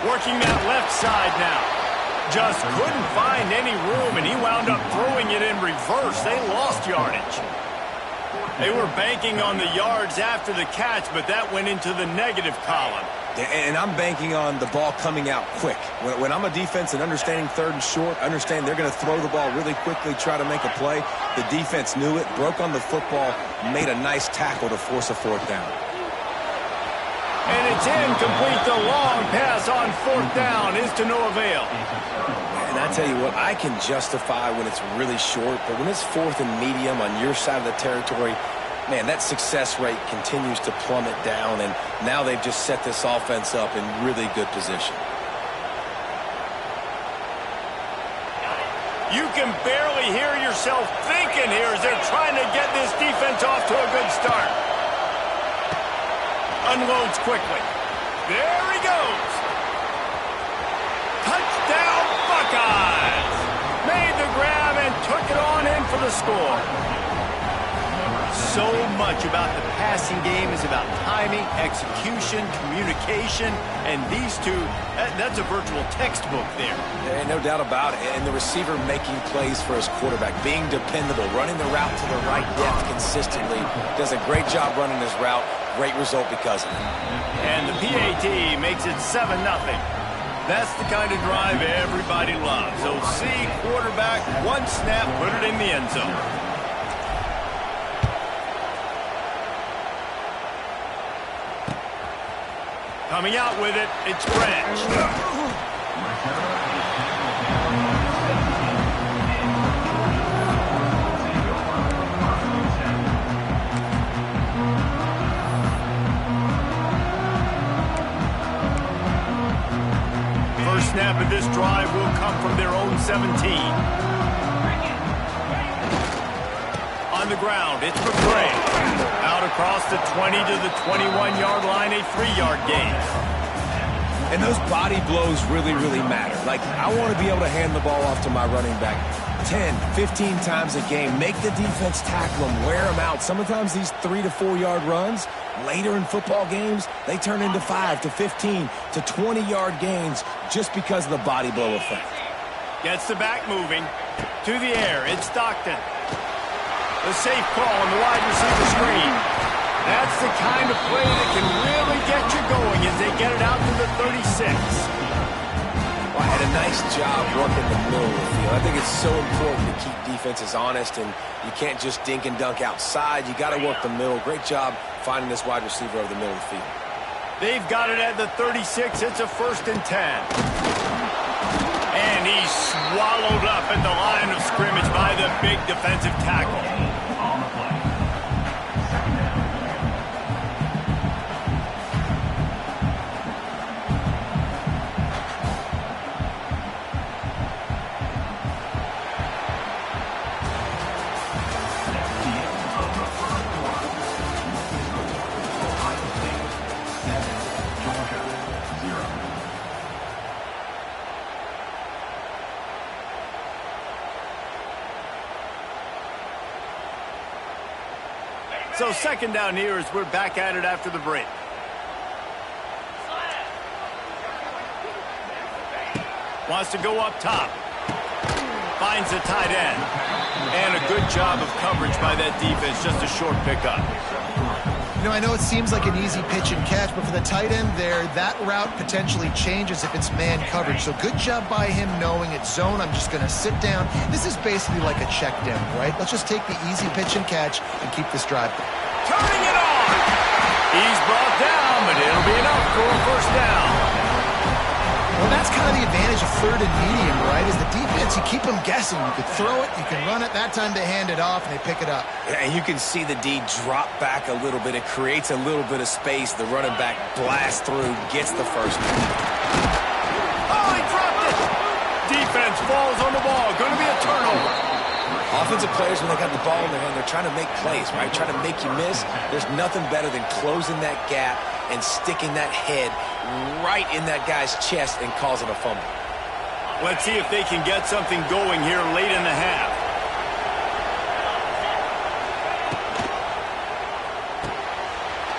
Working that left side now. Just couldn't find any room, and he wound up throwing it in reverse. They lost yardage. They were banking on the yards after the catch, but that went into the negative column. And I'm banking on the ball coming out quick. When I'm a defense and understanding 3rd and short, understand they're going to throw the ball really quickly, try to make a play. The defense knew it, broke on the football, made a nice tackle to force a 4th down. And it's incomplete. The long pass on 4th down is to no avail. And I tell you what, I can justify when it's really short, but when it's 4th and medium on your side of the territory, man, that success rate continues to plummet down, and now they've just set this offense up in really good position. You can barely hear yourself thinking here as they're trying to get this defense off to a good start. Unloads quickly. There he goes. Touchdown, Buckeyes. Made the grab and took it on in for the score. So much about the passing game is about timing, execution, communication, and these two, that's a virtual textbook there. Yeah, no doubt about it. And the receiver making plays for his quarterback, being dependable, running the route to the right depth consistently. Does a great job running his route. Great result because of it. And the PAT makes it 7-0. That's the kind of drive everybody loves. OC, quarterback, one snap, put it in the end zone. Coming out with it, it's Branch. First snap of this drive will come from their own 17. On the ground, it's McCray. Out across the 20 to the 21-yard line, a 3-yard gain. And those body blows really, really matter. Like, I want to be able to hand the ball off to my running back 10, 15 times a game. Make the defense tackle them, wear them out. Sometimes these 3 to 4-yard runs, later in football games, they turn into 5 to 15 to 20-yard gains just because of the body blow effect. Gets the back moving. To the air, it's Stockton. The safe call on the wide receiver screen. That's the kind of play that can really get you going as they get it out to the 36. Well, had a nice job working the middle of the field. I think it's so important to keep defenses honest, and you can't just dink and dunk outside. You got to work the middle. Great job finding this wide receiver over the middle of the field. They've got it at the 36. It's a 1st and 10. And he's swallowed up at the line of scrimmage by the big defensive tackle. On the play. Second down. So 2nd down here as we're back at it after the break. Wants to go up top. Finds the tight end. And a good job of coverage by that defense. Just a short pickup. You know, I know it seems like an easy pitch and catch, but for the tight end there, that route potentially changes if it's man coverage. So good job by him knowing it's zone. I'm just going to sit down. This is basically like a check down, right? Let's just take the easy pitch and catch and keep this drive going. Turning it on. He's brought down, but it'll be enough for a 1st down. Well, that's kind of the advantage of 3rd and medium, right? Is the defense, you keep them guessing. You could throw it, you can run it. That time they hand it off and they pick it up. Yeah, and you can see the D drop back a little bit. It creates a little bit of space. The running back blasts through, gets the 1st down. Oh, he dropped it. Defense falls on the ball. Going to be a turnover. Offensive players, when they got the ball in their hand, they're trying to make plays, right? Trying to make you miss. There's nothing better than closing that gap and sticking that head right in that guy's chest and causing a fumble. Let's see if they can get something going here late in the half.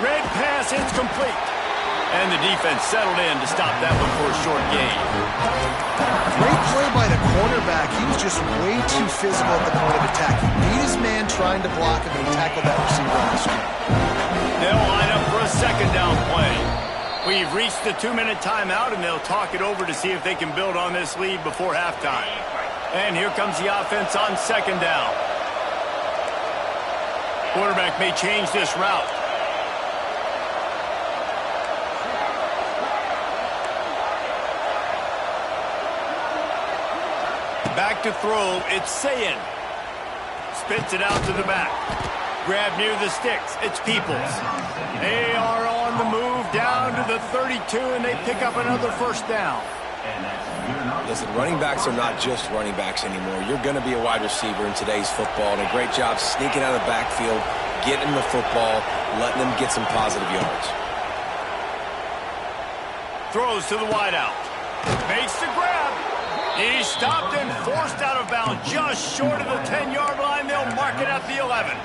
Red pass, it's complete. And the defense settled in to stop that one for a short gain. Great play by the cornerback. He was just way too physical at the point of attack. He beat his man trying to block him, and he tackled that receiver on the street. They'll line up for a 2nd down play. We've reached the 2-minute timeout, and they'll talk it over to see if they can build on this lead before halftime. And here comes the offense on 2nd down. Quarterback may change this route. Back to throw, it's Sayin. Spits it out to the back. Grab near the sticks, it's Peoples. They are on the move down to the 32, and they pick up another 1st down. Listen, running backs are not just running backs anymore. You're going to be a wide receiver in today's football, and a great job sneaking out of the backfield, getting the football, letting them get some positive yards. Throws to the wideout. Makes the grab. He's stopped and forced out of bounds just short of the 10-yard line. They'll mark it at the 11.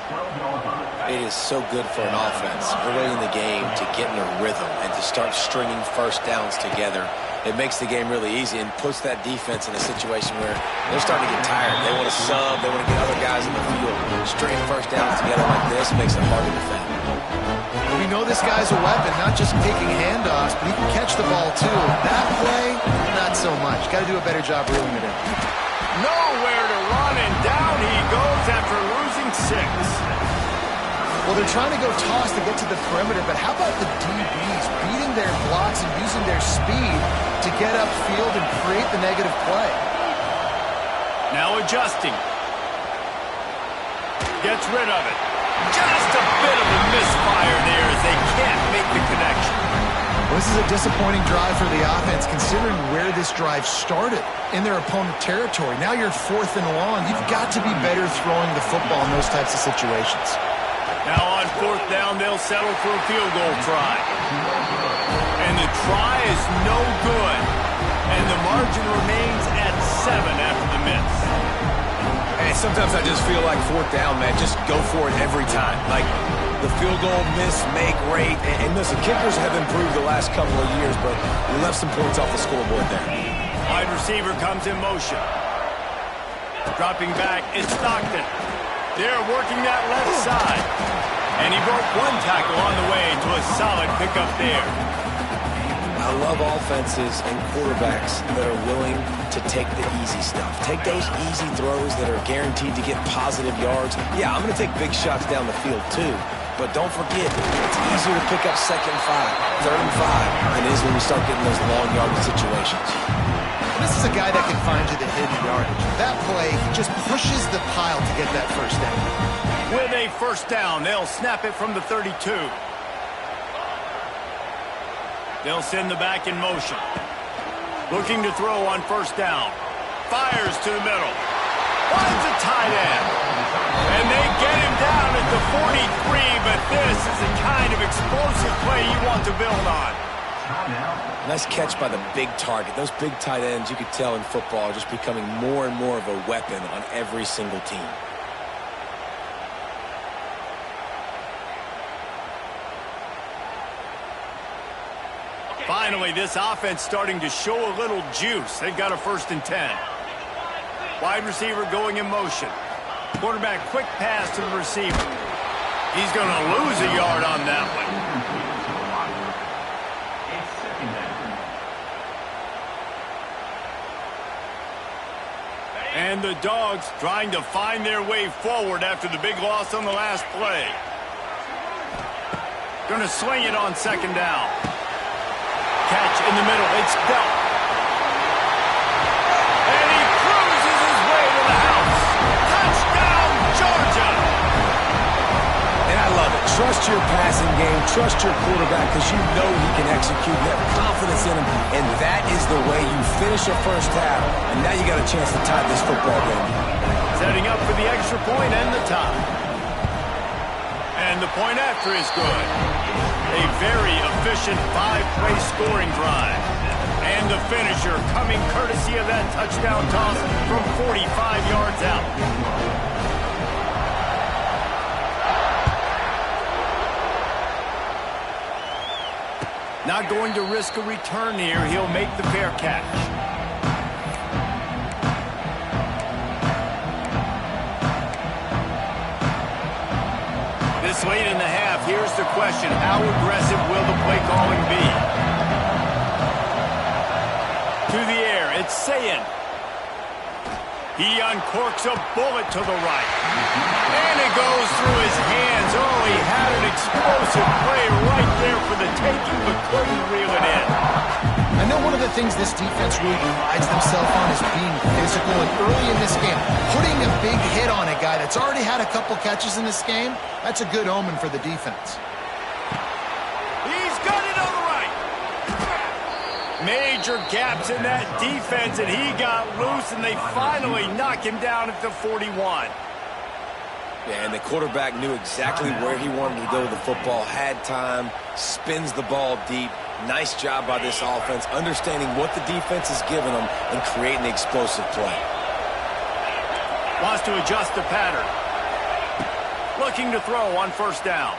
It is so good for an offense early in the game to get in a rhythm and to start stringing first downs together. It makes the game really easy and puts that defense in a situation where they're starting to get tired. They want to sub. They want to get other guys in the field. Stringing first downs together like this makes it hard to defend. We know this guy's a weapon, not just taking handoffs, but he can catch the ball too. That play, not so much. Got to do a better job reeling it in. Nowhere to run, and down he goes after losing 6. Well, they're trying to go toss to get to the perimeter, but how about the DBs beating their blocks and using their speed to get upfield and create the negative play? Now adjusting. Gets rid of it. Just a bit of a misfire there as they can't make the connection. Well, this is a disappointing drive for the offense, considering where this drive started, in their opponent territory. Now you're 4th and long. You've got to be better throwing the football in those types of situations. Now on 4th down, they'll settle for a field goal try. And the try is no good. And the margin remains at 7 after the miss. Hey, sometimes I just feel like 4th down, man. Just go for it every time. Like the field goal, miss, make, rate. And listen, kickers have improved the last couple of years, but we left some points off the scoreboard there. Wide receiver comes in motion. Dropping back is Stockton. They're working that left side. And he broke one tackle on the way to a solid pickup there. I love offenses and quarterbacks that are willing to take the easy stuff. Take those easy throws that are guaranteed to get positive yards. Yeah, I'm going to take big shots down the field too. But don't forget, it's easier to pick up 2nd and 5, 3rd and 5 than it is when we start getting those long yardage situations. This is a guy that can find you the hidden yardage. That play, he just pushes the pile to get that first down. With a first down, they'll snap it from the 32. They'll send the back in motion. Looking to throw on first down. Fires to the middle. Finds a tight end. And they get him down at the 43, but this is the kind of explosive play you want to build on. Nice catch by the big target. Those big tight ends, you could tell in football, are just becoming more and more of a weapon on every single team. Finally, this offense starting to show a little juice. They've got a 1st and 10. Wide receiver going in motion. Quarterback quick pass to the receiver. He's going to lose a yard on that one. And the Dogs trying to find their way forward after the big loss on the last play. Going to sling it on 2nd down. Catch in the middle. It's Belt. And he cruises his way to the house. Touchdown, Georgia. And I love it. Trust your passing game. Trust your quarterback because you know he can execute. You have confidence in him. And that is the way you finish a first half. And now you got a chance to tie this football game. Setting up for the extra point and the tie. And the point after is good. A very efficient 5-play scoring drive. And the finisher coming courtesy of that touchdown toss from 45 yards out. Not going to risk a return here. He'll make the fair catch. This late in the half, here's the question. How aggressive will the play calling be? To the air, it's Sayin. He uncorks a bullet to the right. And it goes through his hands. Oh, he had an explosive play right there for the taking, but couldn't reel it in. I know one of the things this defense really prides themselves on is being physical, and early in this game, putting a big hit on a guy that's already had a couple catches in this game, that's a good omen for the defense. He's got it on the right. Major gaps in that defense, and he got loose, and they finally knock him down at the 41. Yeah, and the quarterback knew exactly where he wanted to go with the football, had time, spins the ball deep, Nice job by this offense, understanding what the defense is giving them and creating the explosive play. Wants to adjust the pattern. Looking to throw on first down.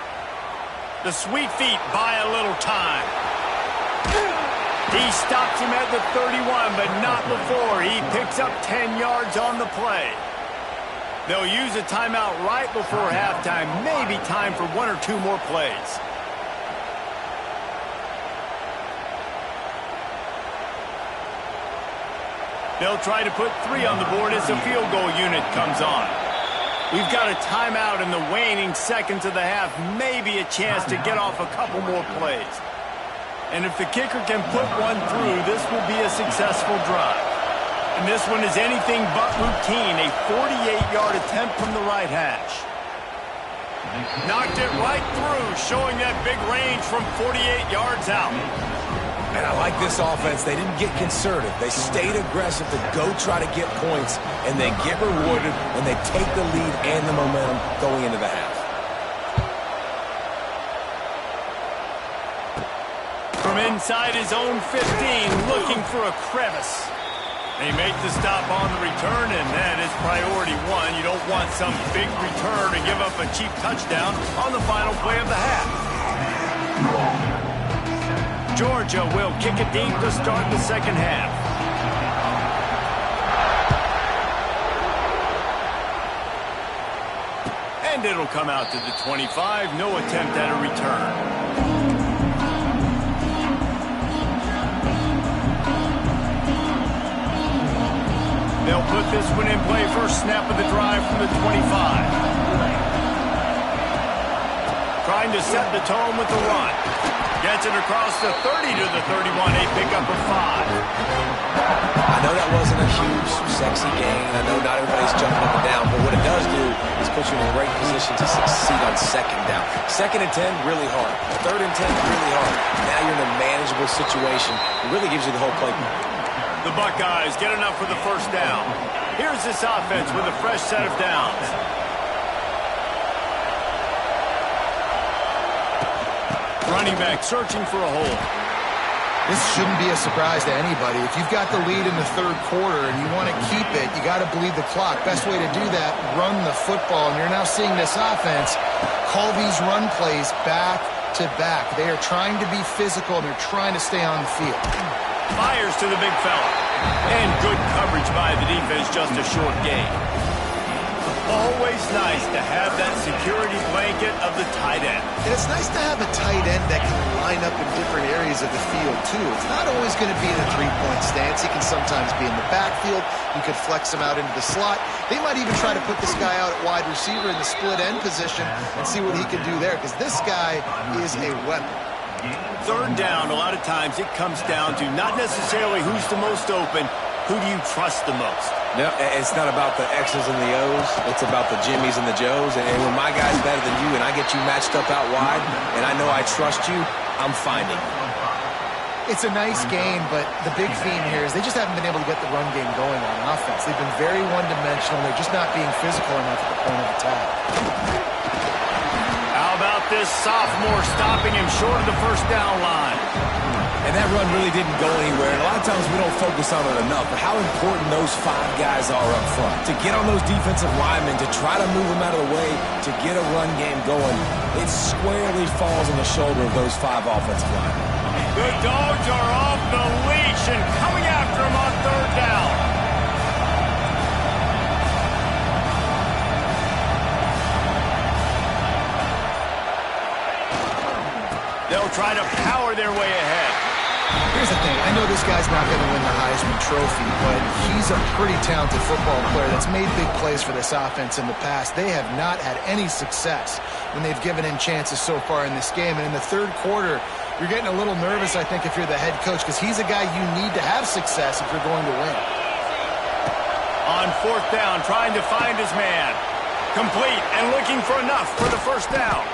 The sweet feet buy a little time. He stops him at the 31, but not before. He picks up 10 yards on the play. They'll use a timeout right before halftime. Maybe time for one or two more plays. They'll try to put 3 on the board as the field goal unit comes on. We've got a timeout in the waning seconds of the half. Maybe a chance to get off a couple more plays. And if the kicker can put one through, this will be a successful drive. And this one is anything but routine. A 48-yard attempt from the right hash. Knocked it right through, showing that big range from 48 yards out. And I like this offense. They didn't get conservative. They stayed aggressive to go try to get points, and they get rewarded when they take the lead and the momentum going into the half. From inside his own 15, looking for a crevice. They make the stop on the return, and that is priority one. You don't want some big return to give up a cheap touchdown on the final play of the half. Georgia will kick it deep to start the second half. And it'll come out to the 25. No attempt at a return. They'll put this one in play first snap of the drive from the 25. Trying to set the tone with the run. Gets it across the 30 to the 31, a pickup of 5. I know that wasn't a huge, sexy gain. I know not everybody's jumping up and down, but what it does do is put you in a great position to succeed on second down. 2nd and 10, really hard. 3rd and 10, really hard. Now you're in a manageable situation. It really gives you the whole playbook. The Buckeyes get enough for the first down. Here's this offense with a fresh set of downs. Running back searching for a hole. This shouldn't be a surprise to anybody. If you've got the lead in the 3rd quarter and you want to keep it, you got to bleed the clock. Best way to do that, run the football. And you're now seeing this offense call these run plays back to back. They are trying to be physical and they're trying to stay on the field. Fires to the big fella. And good coverage by the defense, just a short gain. Always nice to have that security blanket of the tight end. And it's nice to have a tight end that can line up in different areas of the field, too. It's not always going to be in a three-point stance. He can sometimes be in the backfield. You could flex him out into the slot. They might even try to put this guy out at wide receiver in the split end position and see what he can do there, because this guy is a weapon. 3rd down, a lot of times it comes down to not necessarily who's the most open, who do you trust the most? No, it's not about the X's and the O's. It's about the Jimmys and the Joes. And when my guy's better than you and I get you matched up out wide and I know I trust you, I'm finding you. It's a nice game, but the big theme here is they just haven't been able to get the run game going on offense. They've been very one-dimensional. They're just not being physical enough at the point of attack. How about this sophomore stopping him short of the first down line? And that run really didn't go anywhere. And a lot of times we don't focus on it enough, but how important those 5 guys are up front. To get on those defensive linemen, to try to move them out of the way, to get a run game going, it squarely falls on the shoulder of those 5 offensive linemen. The Dogs are off the leash and coming after him on 3rd down. They'll try to power their way ahead. Here's the thing. I know this guy's not going to win the Heisman Trophy, but he's a pretty talented football player that's made big plays for this offense in the past. They have not had any success when they've given him chances so far in this game. And in the 3rd quarter, you're getting a little nervous, I think, if you're the head coach, because he's a guy you need to have success if you're going to win. On 4th down, trying to find his man. Complete and looking for enough for the first down.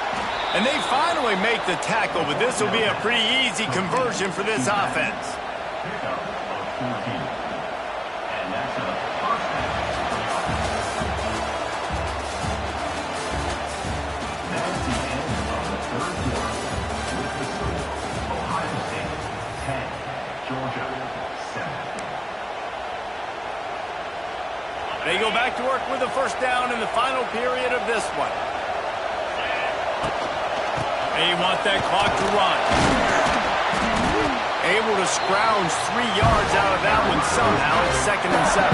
And they finally make the tackle, but this will be a pretty easy conversion for this offense. Pickup of 14. And that's a first down. That's the end of the 3rd quarter. With the score, Ohio State They go back to work with a first down in the final period of this one. They want that clock to run. Able to scrounge 3 yards out of that one somehow. It's 2nd and 7.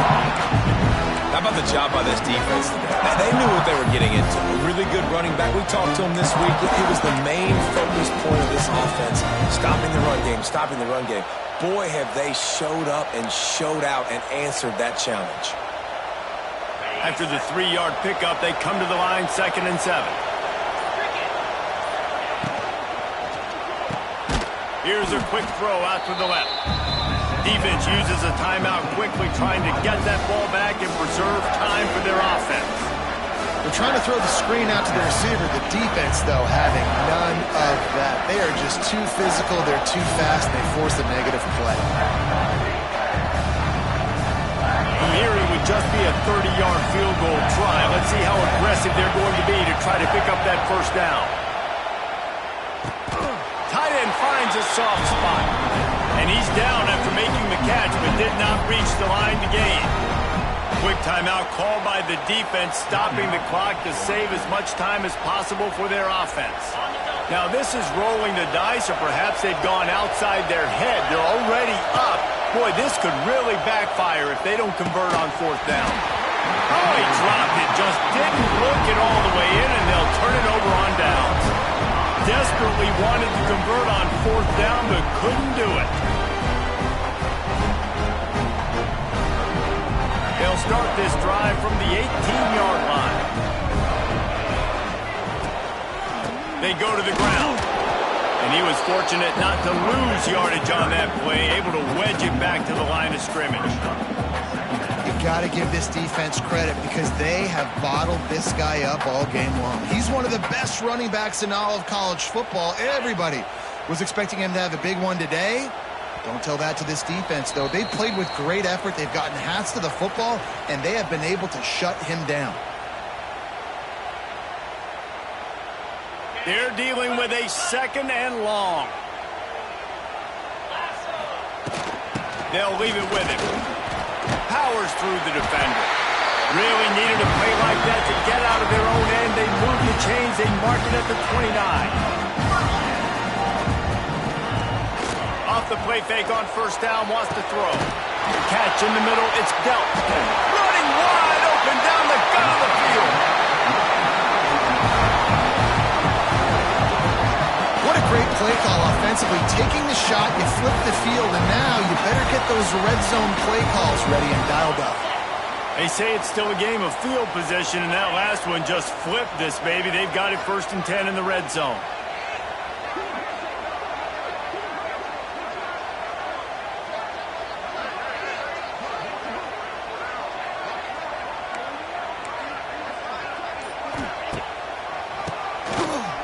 How about the job by this defense today? They knew what they were getting into. A really good running back. We talked to him this week. It was the main focus point of this offense. Stopping the run game, stopping the run game. Boy, have they showed up and showed out and answered that challenge. After the 3-yard pickup, they come to the line, 2nd and 7. Here's a quick throw out to the left. Defense uses a timeout quickly, trying to get that ball back and preserve time for their offense. They're trying to throw the screen out to the receiver. The defense, though, having none of that. They are just too physical. They're too fast. And they force a negative play. From here, it would just be a 30-yard field goal try. Let's see how aggressive they're going to be to try to pick up that first down. Tight end finds a soft spot. And he's down after making the catch, but did not reach the line to gain. Quick timeout called by the defense, stopping the clock to save as much time as possible for their offense. Now, this is rolling the dice, or perhaps they've gone outside their head. They're already up. Boy, this could really backfire if they don't convert on 4th down. Oh, he dropped it. Just didn't look it all the way in, and they'll turn it over on downs. Desperately wanted to convert on 4th down, but couldn't do it. They'll start this drive from the 18-yard line. They go to the ground. And he was fortunate not to lose yardage on that play, able to wedge it back to the line of scrimmage. You got to give this defense credit because they have bottled this guy up all game long. He's one of the best running backs in all of college football. Everybody was expecting him to have a big one today. Don't tell that to this defense, though. They played with great effort. They've gotten hats to the football, and they have been able to shut him down. They're dealing with a 2nd and long. They'll leave it with him. Powers through the defender. Really needed a play like that to get out of their own end. They move the chains. They mark it at the 29. Off the play fake on 1st down, wants to throw. Catch in the middle, it's dealt. Running wide open down the gut of the field. What a great play call offensively. Taking the shot, you flip the field, and now you better get those red zone play calls ready and dialed up. They say it's still a game of field position, and that last one just flipped this baby. They've got it 1st and 10 in the red zone.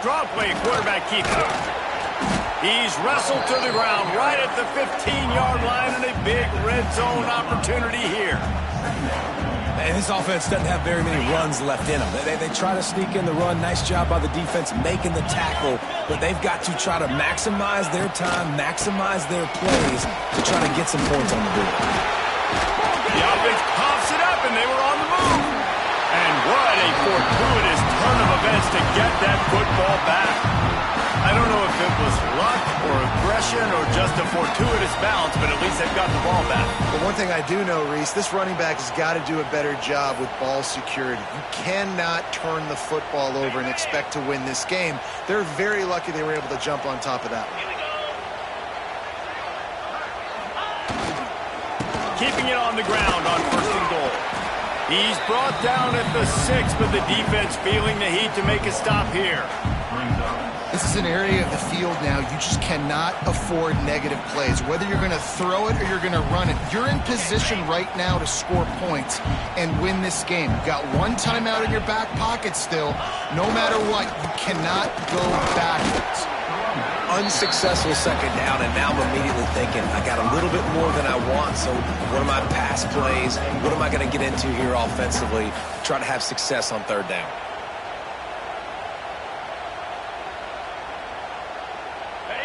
Draw play, quarterback keeper. He's wrestled to the ground right at the 15-yard line, and a big red zone opportunity here. And this offense doesn't have very many runs left in them. They try to sneak in the run. Nice job by the defense making the tackle, but they've got to try to maximize their time, maximize their plays to try to get some points on the board. The offense pops it up, and they were on the move. And what a fortuitous turn of events to get that football back. I don't know if it was luck or aggression or just a fortuitous bounce, but at least they've got the ball back. But one thing I do know, Reese, this running back has got to do a better job with ball security. You cannot turn the football over and expect to win this game. They're very lucky they were able to jump on top of that one. Keeping it on the ground on 1st and goal. He's brought down at the 6, but the defense feeling the heat to make a stop here. This is an area of the field now you just cannot afford negative plays. Whether you're going to throw it or you're going to run it, you're in position right now to score points and win this game. You've got one timeout in your back pocket still. No matter what, you cannot go backwards. Unsuccessful 2nd down, and now I'm immediately thinking, I got a little bit more than I want, so what are my pass plays? What am I going to get into here offensively? Try to have success on 3rd down.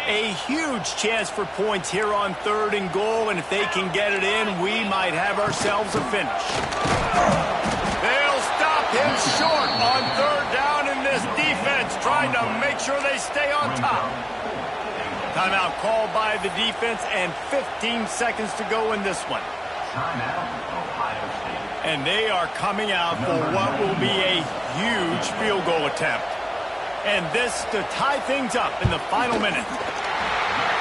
A huge chance for points here on 3rd and goal, and if they can get it in, we might have ourselves a finish. They'll stop him short on 3rd down in this defense, trying to make sure they stay on top. Timeout called by the defense, and 15 seconds to go in this one. Timeout, Ohio State. And they are coming out for what will be a huge field goal attempt. And this to tie things up in the final minute.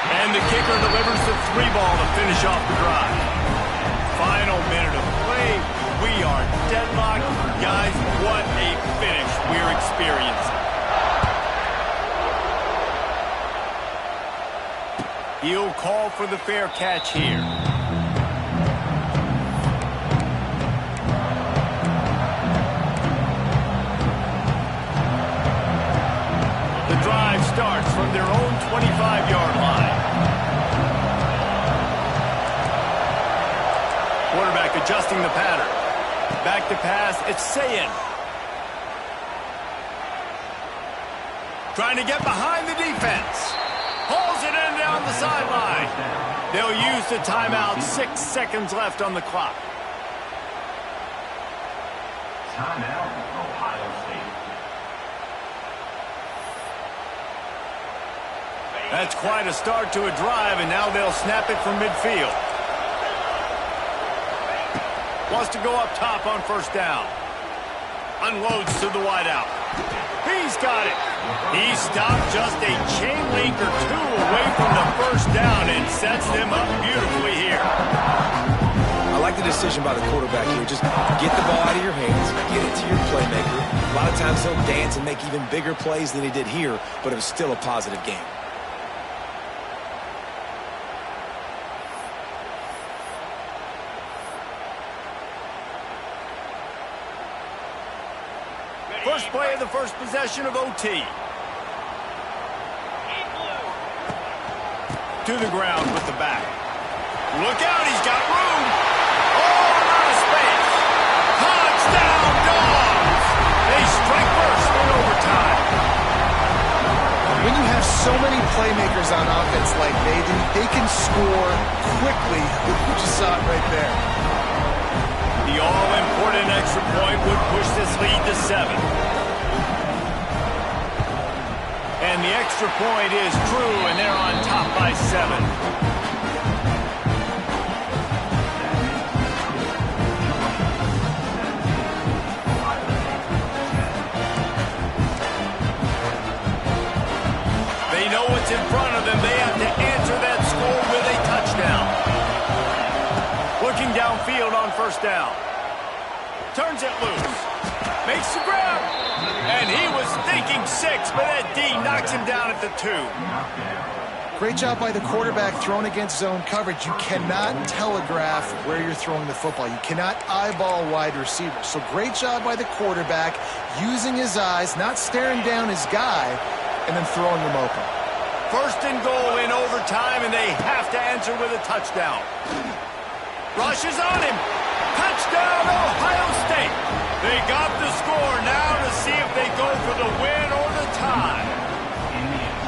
And the kicker delivers the 3 ball to finish off the drive. Final minute of play. We are deadlocked. Guys, what a finish we're experiencing. He'll call for the fair catch here. The drive starts from their own 25-yard line. Quarterback adjusting the pattern. Back to pass, it's Sayin. Trying to get behind the defense. Pulls it in down the sideline. They'll use the timeout. 6 seconds left on the clock. Timeout, Ohio State. That's quite a start to a drive, and now they'll snap it from midfield. Wants to go up top on 1st down. Unloads to the wideout. He's got it. He stopped just a chain link or 2 away from the 1st down and sets them up beautifully here. I like the decision by the quarterback here. Just get the ball out of your hands, get it to your playmaker. A lot of times he'll dance and make even bigger plays than he did here, but it was still a positive game. First play of the first possession of OT. To the ground with the back. Look out, he's got room. Oh, out of space. Touchdown, Dogs. They strike first in overtime. When you have so many playmakers on offense like they do, they can score quickly. You just saw it right there. The all-important extra point would push this lead to 7. And the extra point is true, and they're on top by 7. They know what's in front of them. They have to answer that score with a touchdown. Looking downfield on 1st down. Turns it loose. Makes the grab. And he was thinking 6, but that D knocks him down at the 2. Great job by the quarterback thrown against zone coverage. You cannot telegraph where you're throwing the football. You cannot eyeball wide receivers. So great job by the quarterback using his eyes, not staring down his guy, and then throwing them open. 1st and goal in overtime, and they have to answer with a touchdown. Rushes on him. Touchdown, Ohio State. They got the score now to see if they go for the win or the tie.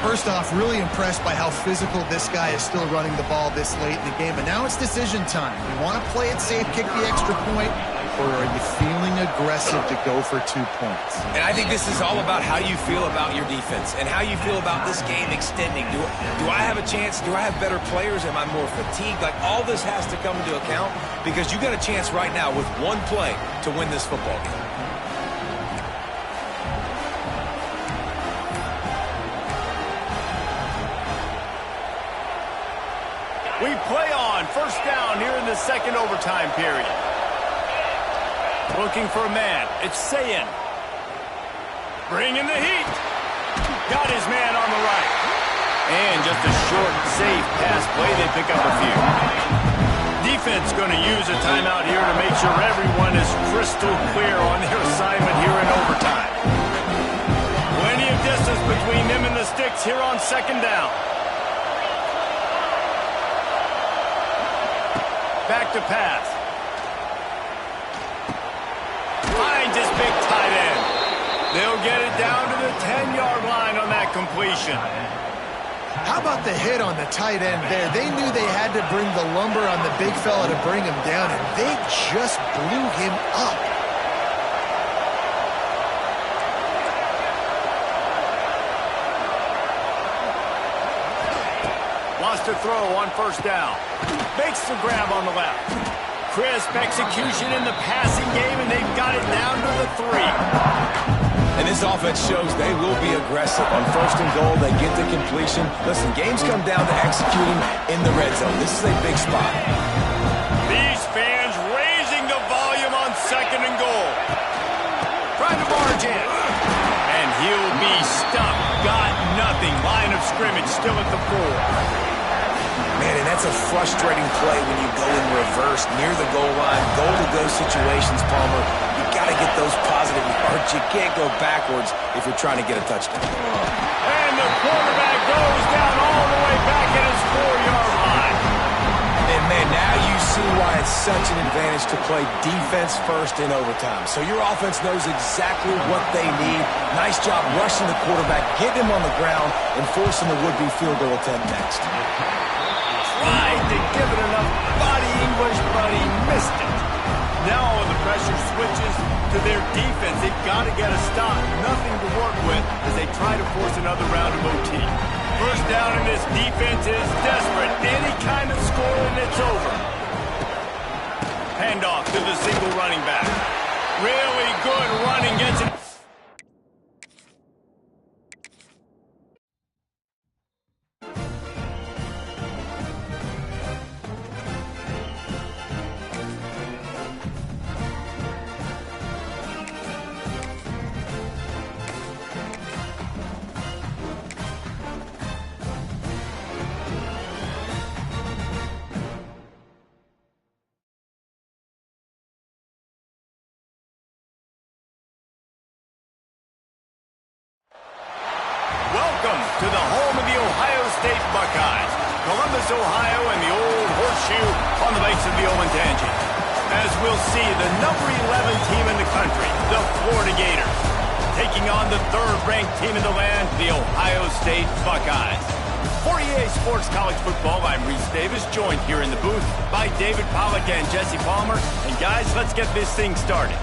First off, really impressed by how physical this guy is still running the ball this late in the game. But now it's decision time. You want to play it safe, kick the extra point, or are you feeling aggressive to go for 2 points? And I think this is all about how you feel about your defense and how you feel about this game extending. Do I have a chance? Do I have better players? Am I more fatigued? Like, all this has to come into account because you got a chance right now with 1 play to win this football game. We play on 1st down here in the 2nd overtime period. Looking for a man. It's Sayin. Bringing the heat. Got his man on the right. And just a short, safe pass play. They pick up a few. Defense going to use a timeout here to make sure everyone is crystal clear on their assignment here in overtime. Plenty of distance between them and the sticks here on 2nd down. Back to pass. Finds his big tight end. They'll get it down to the 10-yard line on that completion. How about the hit on the tight end there? They knew they had to bring the lumber on the big fella to bring him down, and they just blew him up. Wants to throw on first down. Makes the grab on the left. Crisp execution in the passing game, and they've got it down to the 3. And this offense shows they will be aggressive. On first and goal, they get the completion. Listen, games come down to executing in the red zone. This is a big spot. These fans raising the volume on second and goal. Trying to barge in. And he'll be stuck. Got nothing. Line of scrimmage still at the 4. Man, and that's a frustrating play when you go in reverse near the goal line. Goal-to-go situations, Palmer. You got to get those positive yards. You can't go backwards if you're trying to get a touchdown. And the quarterback goes down all the way back at his 4-yard line. And, man, now you see why it's such an advantage to play defense first in overtime. So your offense knows exactly what they need. Nice job rushing the quarterback, getting him on the ground, and forcing the would-be field goal attempt next. Tried to give it enough body English, but he missed it. Now when the pressure switches to their defense, they've got to get a stop. Nothing to work with as they try to force another round of OT. First down, and this defense is desperate. Any kind of score and it's over. Handoff to the single running back. Really good running, gets it. Welcome to the home of the Ohio State Buckeyes. Columbus, Ohio, and the old horseshoe on the banks of the Olentangy. As we'll see, the number 11 team in the country, the Florida Gators, taking on the third-ranked team in the land, the Ohio State Buckeyes. For EA Sports College Football, I'm Reese Davis, joined here in the booth by David Pollack and Jesse Palmer. And guys, let's get this thing started.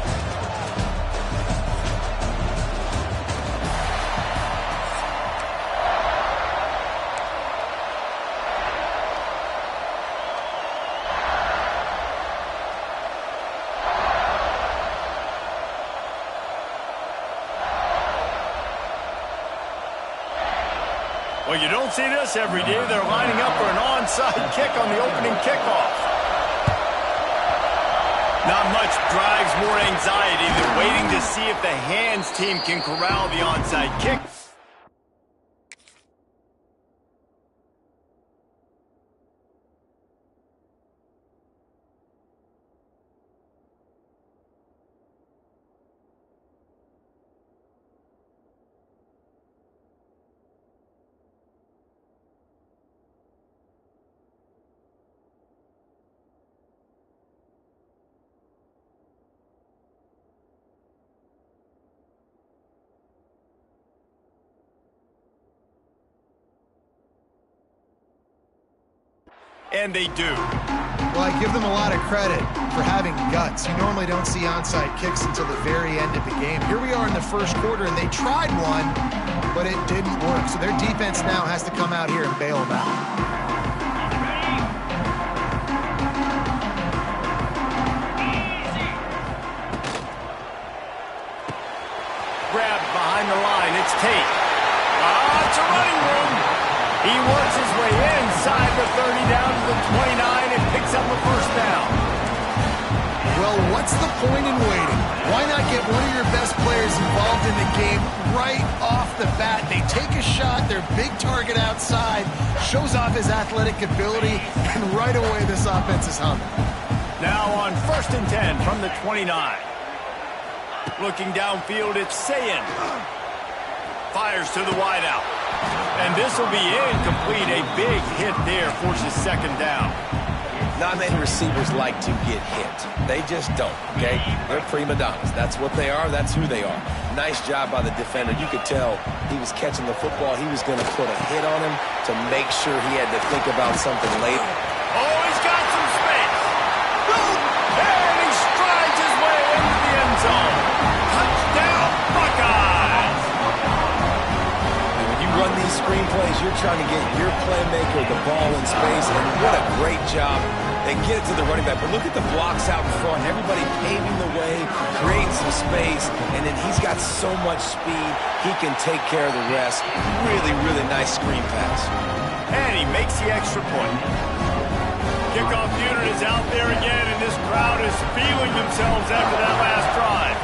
Well, you don't see this every day. They're lining up for an onside kick on the opening kickoff. Not much drives more anxiety than waiting to see if the hands team can corral the onside kick. And they do. Well, I give them a lot of credit for having guts. You normally don't see onside kicks until the very end of the game. Here we are in the first quarter, and they tried one, but it didn't work. So their defense now has to come out here and bail them out. Grabbed behind the line. It's Tate. It's a running room. He works his way inside the 30 down to the 29 and picks up a first down. Well, what's the point in waiting? Why not get one of your best players involved in the game right off the bat? They take a shot, their big target outside, shows off his athletic ability, and right away this offense is humming. Now on 1st and 10 from the 29. Looking downfield, it's Sayin. Fires to the wideout. And this will be incomplete. A big hit there forces second down. Not many receivers like to get hit. They just don't, okay? They're prima donnas. That's what they are. That's who they are. Nice job by the defender. You could tell he was catching the football. He was going to put a hit on him to make sure he had to think about something later. Oh, he's got some space. And he strides his way into the end zone. Touchdown, Buckeyes. And when you run these screenplays, you're trying to get your playmaker the ball in space, and what a great job. They get it to the running back, but look at the blocks out in front. Everybody paving the way, creating some space, and then he's got so much speed, he can take care of the rest. Really, really nice screen pass. And he makes the extra point. Kickoff unit is out there again, and this crowd is feeling themselves after that last drive.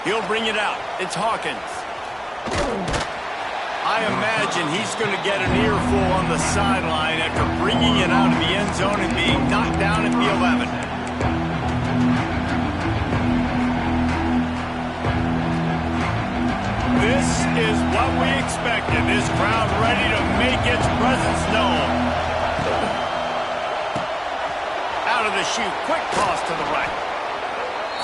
He'll bring it out. It's Hawkins. I imagine he's going to get an earful on the sideline after bringing it out of the end zone and being knocked down at the 11. This is what we expected. This crowd ready to make its presence known. Out of the chute, quick toss to the right.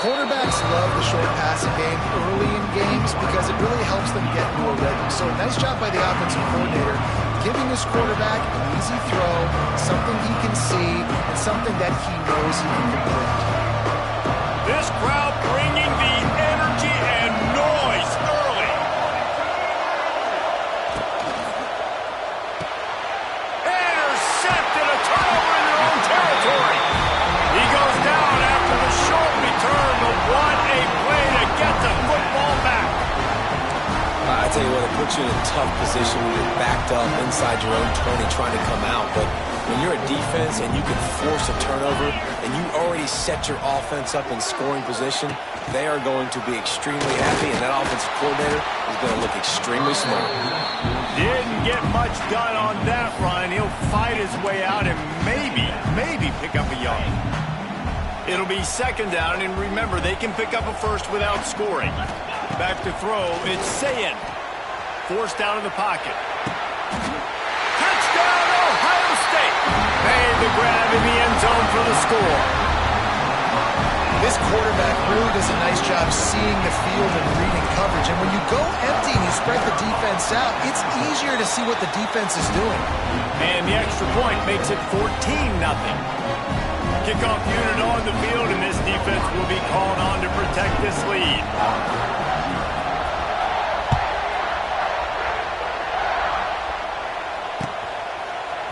Quarterbacks love the short passing game early in games because it really helps them get into a rhythm. So nice job by the offensive coordinator, giving his quarterback an easy throw, something he can see, and something that he knows he can complete. This crowd bringing the energy and noise early. Intercepted, a turnover in their own territory. He goes down after the short return, but what a play to get the football back. I tell you what, it puts you in a tough position when you're backed up inside your own 20 trying to come out. But when you're a defense and you can force a turnover and you already set your offense up in scoring position, they are going to be extremely happy, and that offensive coordinator is going to look extremely smart. Didn't get much done on that run. He'll fight his way out and maybe pick up a yard. It'll be second down, and remember, they can pick up a first without scoring. Back to throw, it's Sayin. Forced out of the pocket. Touchdown, Ohio State. Made the grab in the end zone for the score. This quarterback really does a nice job seeing the field and reading coverage. And when you go empty and you spread the defense out, it's easier to see what the defense is doing. And the extra point makes it 14-0. Kickoff unit on the field, and this defense will be called on to protect this lead.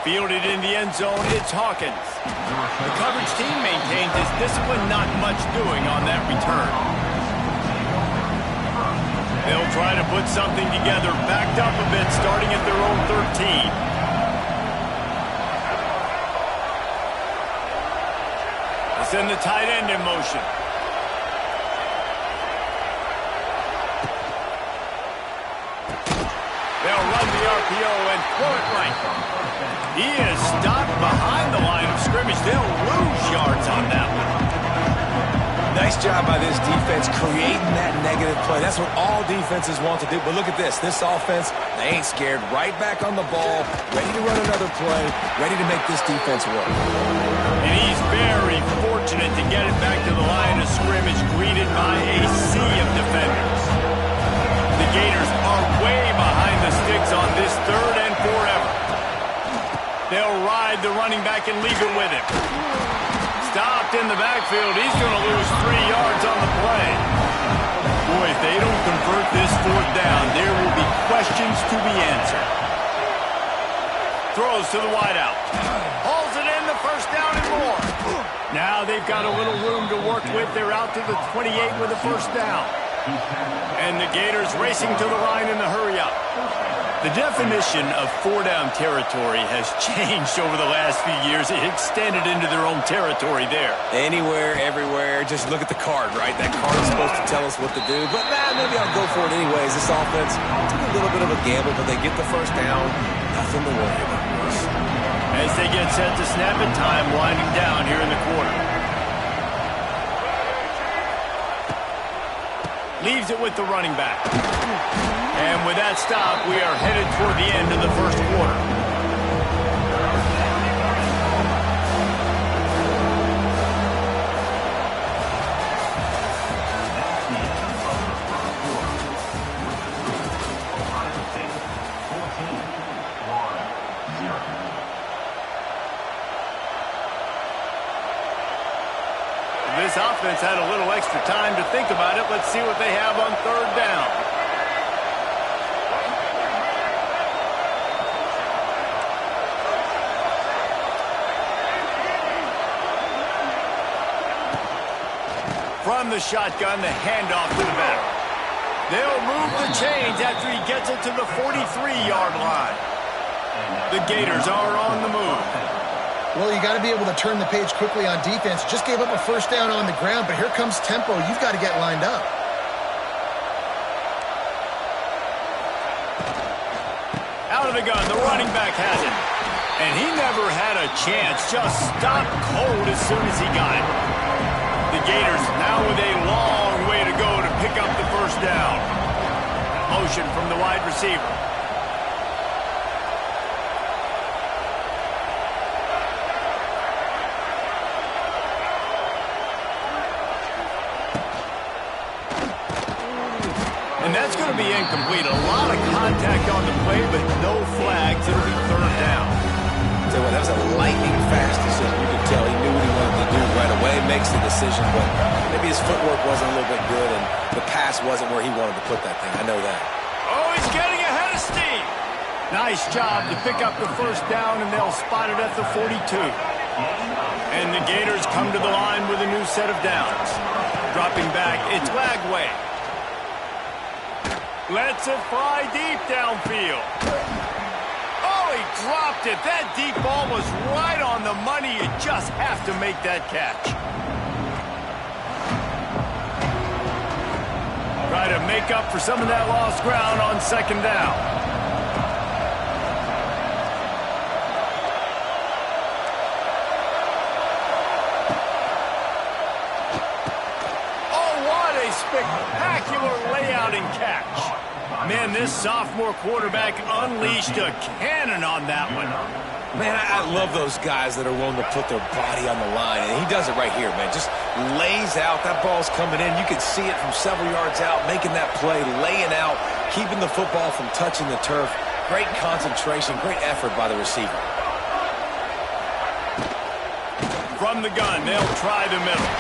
Fielded in the end zone, it's Hawkins. The coverage team maintains its discipline, not much doing on that return. They'll try to put something together, backed up a bit, starting at their own 13. Send the tight end in motion. They'll run the RPO and throw it right. He is stopped behind the line of scrimmage. They'll lose yards on that one. Nice job by this defense creating that negative play. That's what all defenses want to do. But look at this. This offense, they ain't scared. Right back on the ball, ready to run another play, ready to make this defense work. And he's very fortunate to get it back to the line of scrimmage, greeted by a sea of defenders. The Gators are way behind the sticks on this third and forever. They'll ride the running back and leave it with him. Stopped in the backfield. He's going to lose 3 yards on the play. Boy, if they don't convert this fourth down, there will be questions to be answered. Throws to the wideout. Hauls it in, the first down and more. Now they've got a little room to work with. They're out to the 28 with a first down. And the Gators racing to the line in the hurry-up. The definition of four-down territory has changed over the last few years. It extended into their own territory there. Anywhere, everywhere, just look at the card, right? That card is supposed to tell us what to do. But maybe I'll go for it anyways. This offense took a little bit of a gamble, but they get the first down. Nothing to worry about. As they get set to snap it, time winding down here in the quarter. Leaves it with the running back. And with that stop, we are headed toward the end of the first quarter. This offense had a little extra time to think about it. Let's see what they have on third down. From the shotgun, the handoff to the back. They'll move the chains after he gets it to the 43-yard line. The Gators are on the move. Well, you got to be able to turn the page quickly on defense. Just gave up a first down on the ground, but here comes tempo. You've got to get lined up. Out of the gun, the running back has it. And he never had a chance. Just stopped cold as soon as he got it. The Gators now with a long way to go to pick up the first down. Motion from the wide receiver. And that's going to be incomplete. A lot of contact on the play, but no flags. It'll be third down. So that was a lightning-fast decision. You could tell he knew what he wanted to do right away. Makes the decision, but maybe his footwork wasn't a little bit good, and the pass wasn't where he wanted to put that thing. I know that. Oh, he's getting ahead of steam. Nice job to pick up the first down, and they'll spot it at the 42. And the Gators come to the line with a new set of downs. Dropping back, it's Lagway. Lets it fly deep downfield. Oh, he dropped it. That deep ball was right on the money. You just have to make that catch. Try to make up for some of that lost ground on second down. Oh, what a spectacular layout and catch. Man, this sophomore quarterback unleashed a cannon on that one. Man, I love those guys that are willing to put their body on the line, and he does it right here, man. Just lays out. That ball's coming in. You can see it from several yards out, making that play, laying out, keeping the football from touching the turf. Great concentration, great effort by the receiver. From the gun, they'll try the middle.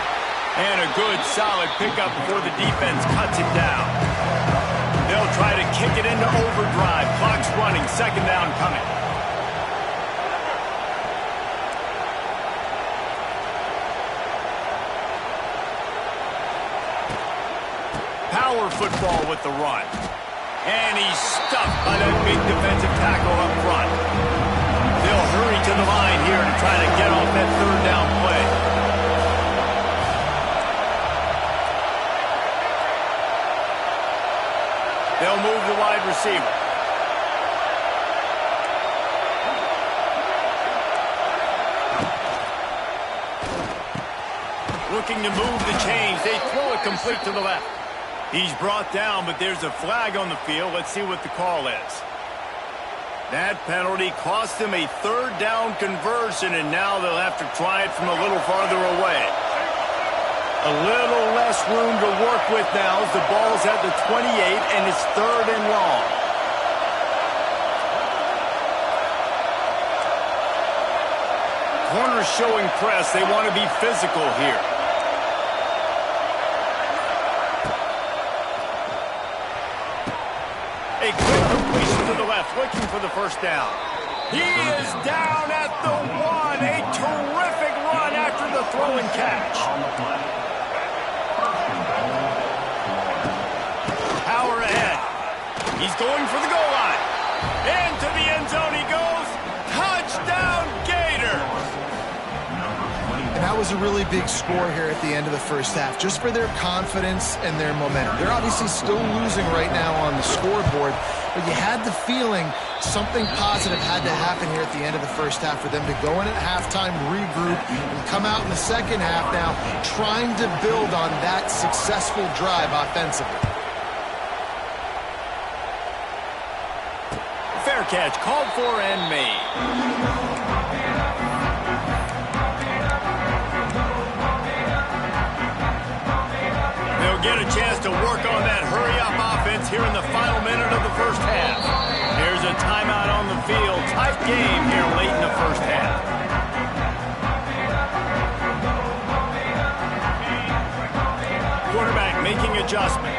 And a good, solid pickup before the defense cuts him down. They'll try to kick it into overdrive. Clock's running. Second down coming. Power football with the run. And he's stuffed by that big defensive tackle up front. They'll hurry to the line here to try to get off that third down play. They'll move the wide receiver. Looking to move the chains. They throw it complete to the left. He's brought down, but there's a flag on the field. Let's see what the call is. That penalty cost them a third down conversion, and now they'll have to try it from a little farther away. A little less room to work with now as the ball's at the 28, and it's third and long. Corners showing press. They want to be physical here. A quick completion to the left, looking for the first down. He is down at the 1. A terrific run after the throw and catch. Power ahead. He's going for the goal line. Into the end zone he goes. Touchdown, Gators. And that was a really big score here at the end of the first half, just for their confidence and their momentum. They're obviously still losing right now on the scoreboard, but you had the feeling something positive had to happen here at the end of the first half for them to go in at halftime, regroup, and come out in the second half now trying to build on that successful drive offensively. catch, called for and made. They'll get a chance to work on that hurry-up offense here in the final minute of the first half. Here's a timeout on the field. Tight game here late in the first half. Quarterback making adjustments.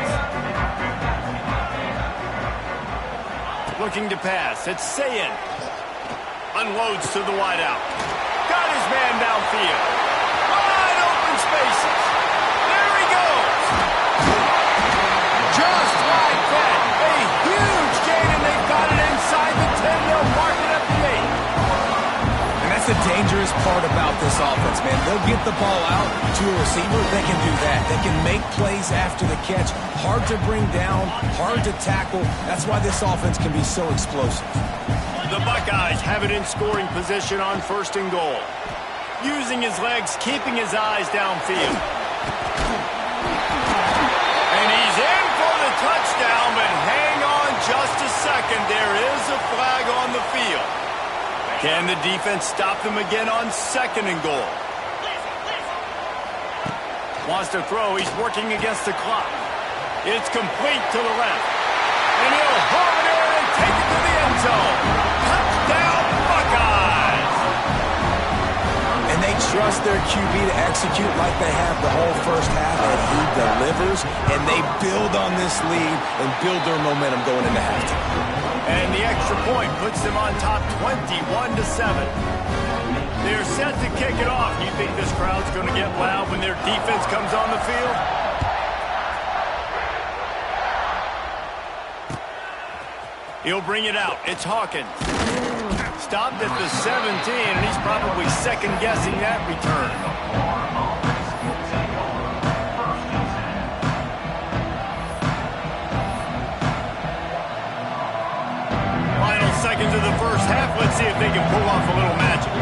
Looking to pass. It's Sayin. Unloads to the wideout. Got his man downfield. Wide open spaces. There he goes. Just like that. A huge gain, and they've got it inside the 10. They'll mark it at the 8. And that's the dangerous part about this offense, man. They'll get the ball out to a receiver. They can do that. They can make plays after the catch. Hard to bring down, hard to tackle. That's why this offense can be so explosive. The Buckeyes have it in scoring position on 1st and goal. Using his legs, keeping his eyes downfield. And he's in for the touchdown, but hang on just a second. There is a flag on the field. Can the defense stop them again on 2nd and goal? Wants to throw. He's working against the clock. It's complete to the left. And he'll home it in and take it to the end zone. Touchdown, Buckeyes! And they trust their QB to execute like they have the whole first half, and he delivers, and they build on this lead and build their momentum going into halftime. And the extra point puts them on top 21-7. They're set to kick it off. You think this crowd's going to get loud when their defense comes on the field? He'll bring it out. It's Hawkins. Stopped at the 17, and he's probably second-guessing that return. Final seconds of the first half. Let's see if they can pull off a little magic.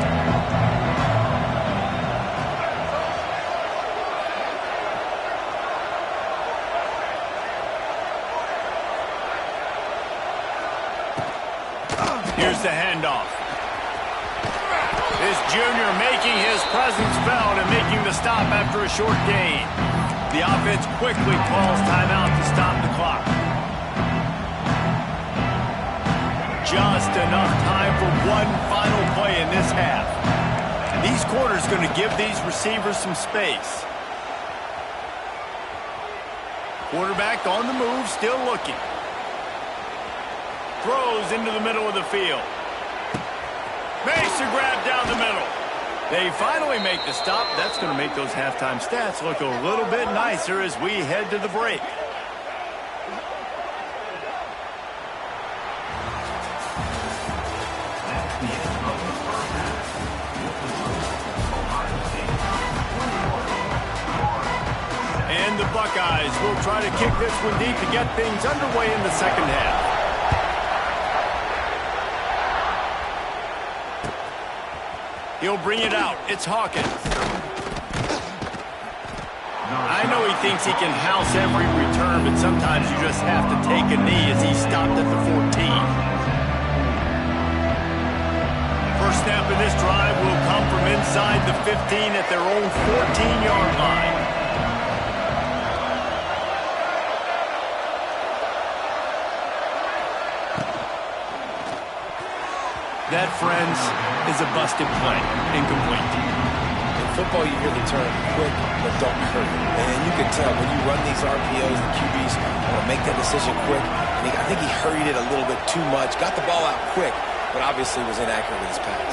Here's the handoff. This junior making his presence felt and making the stop after a short gain. The offense quickly calls timeout to stop the clock. Just enough time for one final play in this half. These quarters going to give these receivers some space. Quarterback on the move, still looking. Throws into the middle of the field. Makes a grab down the middle. They finally make the stop. That's going to make those halftime stats look a little bit nicer as we head to the break. And the Buckeyes will try to kick this one deep to get things underway in the second half. He'll bring it out. It's Hawkins. I know he thinks he can house every return, but sometimes you just have to take a knee as he stopped at the 14. First snap of this drive will come from inside the 15 at their own 14-yard line. That, friends, is a busted play. Incomplete. In football, you hear the term quick, but don't hurt. And you can tell when you run these RPOs, the QBs want to make that decision quick. And I think he hurried it a little bit too much. Got the ball out quick, but obviously was inaccurate with his pass.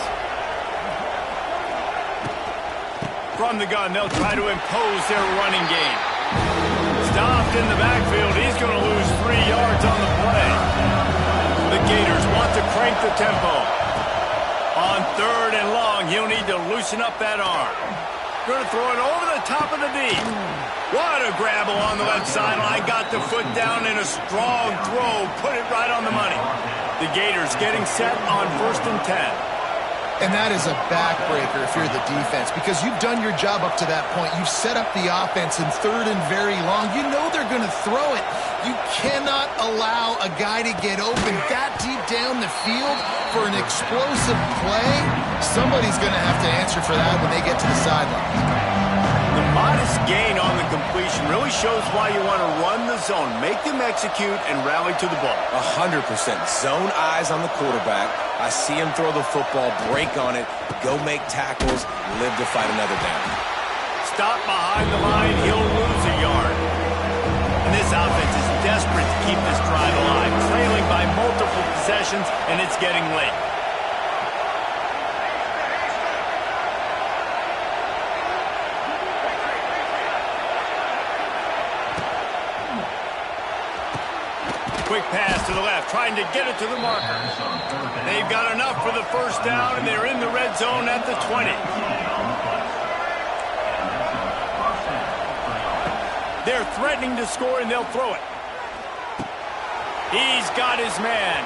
From the gun, they'll try to impose their running game. Stopped in the backfield. He's going to lose 3 yards on the play. The Gators want to crank the tempo. On 3rd and long, he'll need to loosen up that arm. Going to throw it over the top of the D. What a grab along the left sideline. Got the foot down in a strong throw. Put it right on the money. The Gators getting set on 1st and 10. And that is a backbreaker if you're the defense, because you've done your job up to that point. You've set up the offense in third and very long. You know they're going to throw it. You cannot allow a guy to get open that deep down the field for an explosive play. Somebody's going to have to answer for that when they get to the sideline. The modest gain on the completion really shows why you want to run the zone, make them execute, and rally to the ball. 100%. Zone eyes on the quarterback. I see him throw the football, break on it, go make tackles, live to fight another down. Stop behind the line, he'll lose a yard. And this offense is desperate to keep this drive alive, trailing by multiple possessions, and it's getting late. Quick pass to the left, trying to get it to the marker. They've got enough for the first down, and they're in the red zone at the 20. They're threatening to score, and they'll throw it. He's got his man.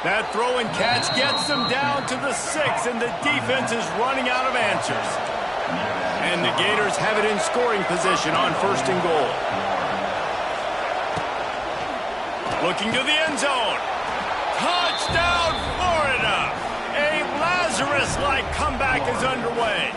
That throw and catch gets them down to the 6, and the defense is running out of answers. And the Gators have it in scoring position on first and goal. Looking to the end zone. Touchdown, Florida! A Lazarus-like comeback is underway.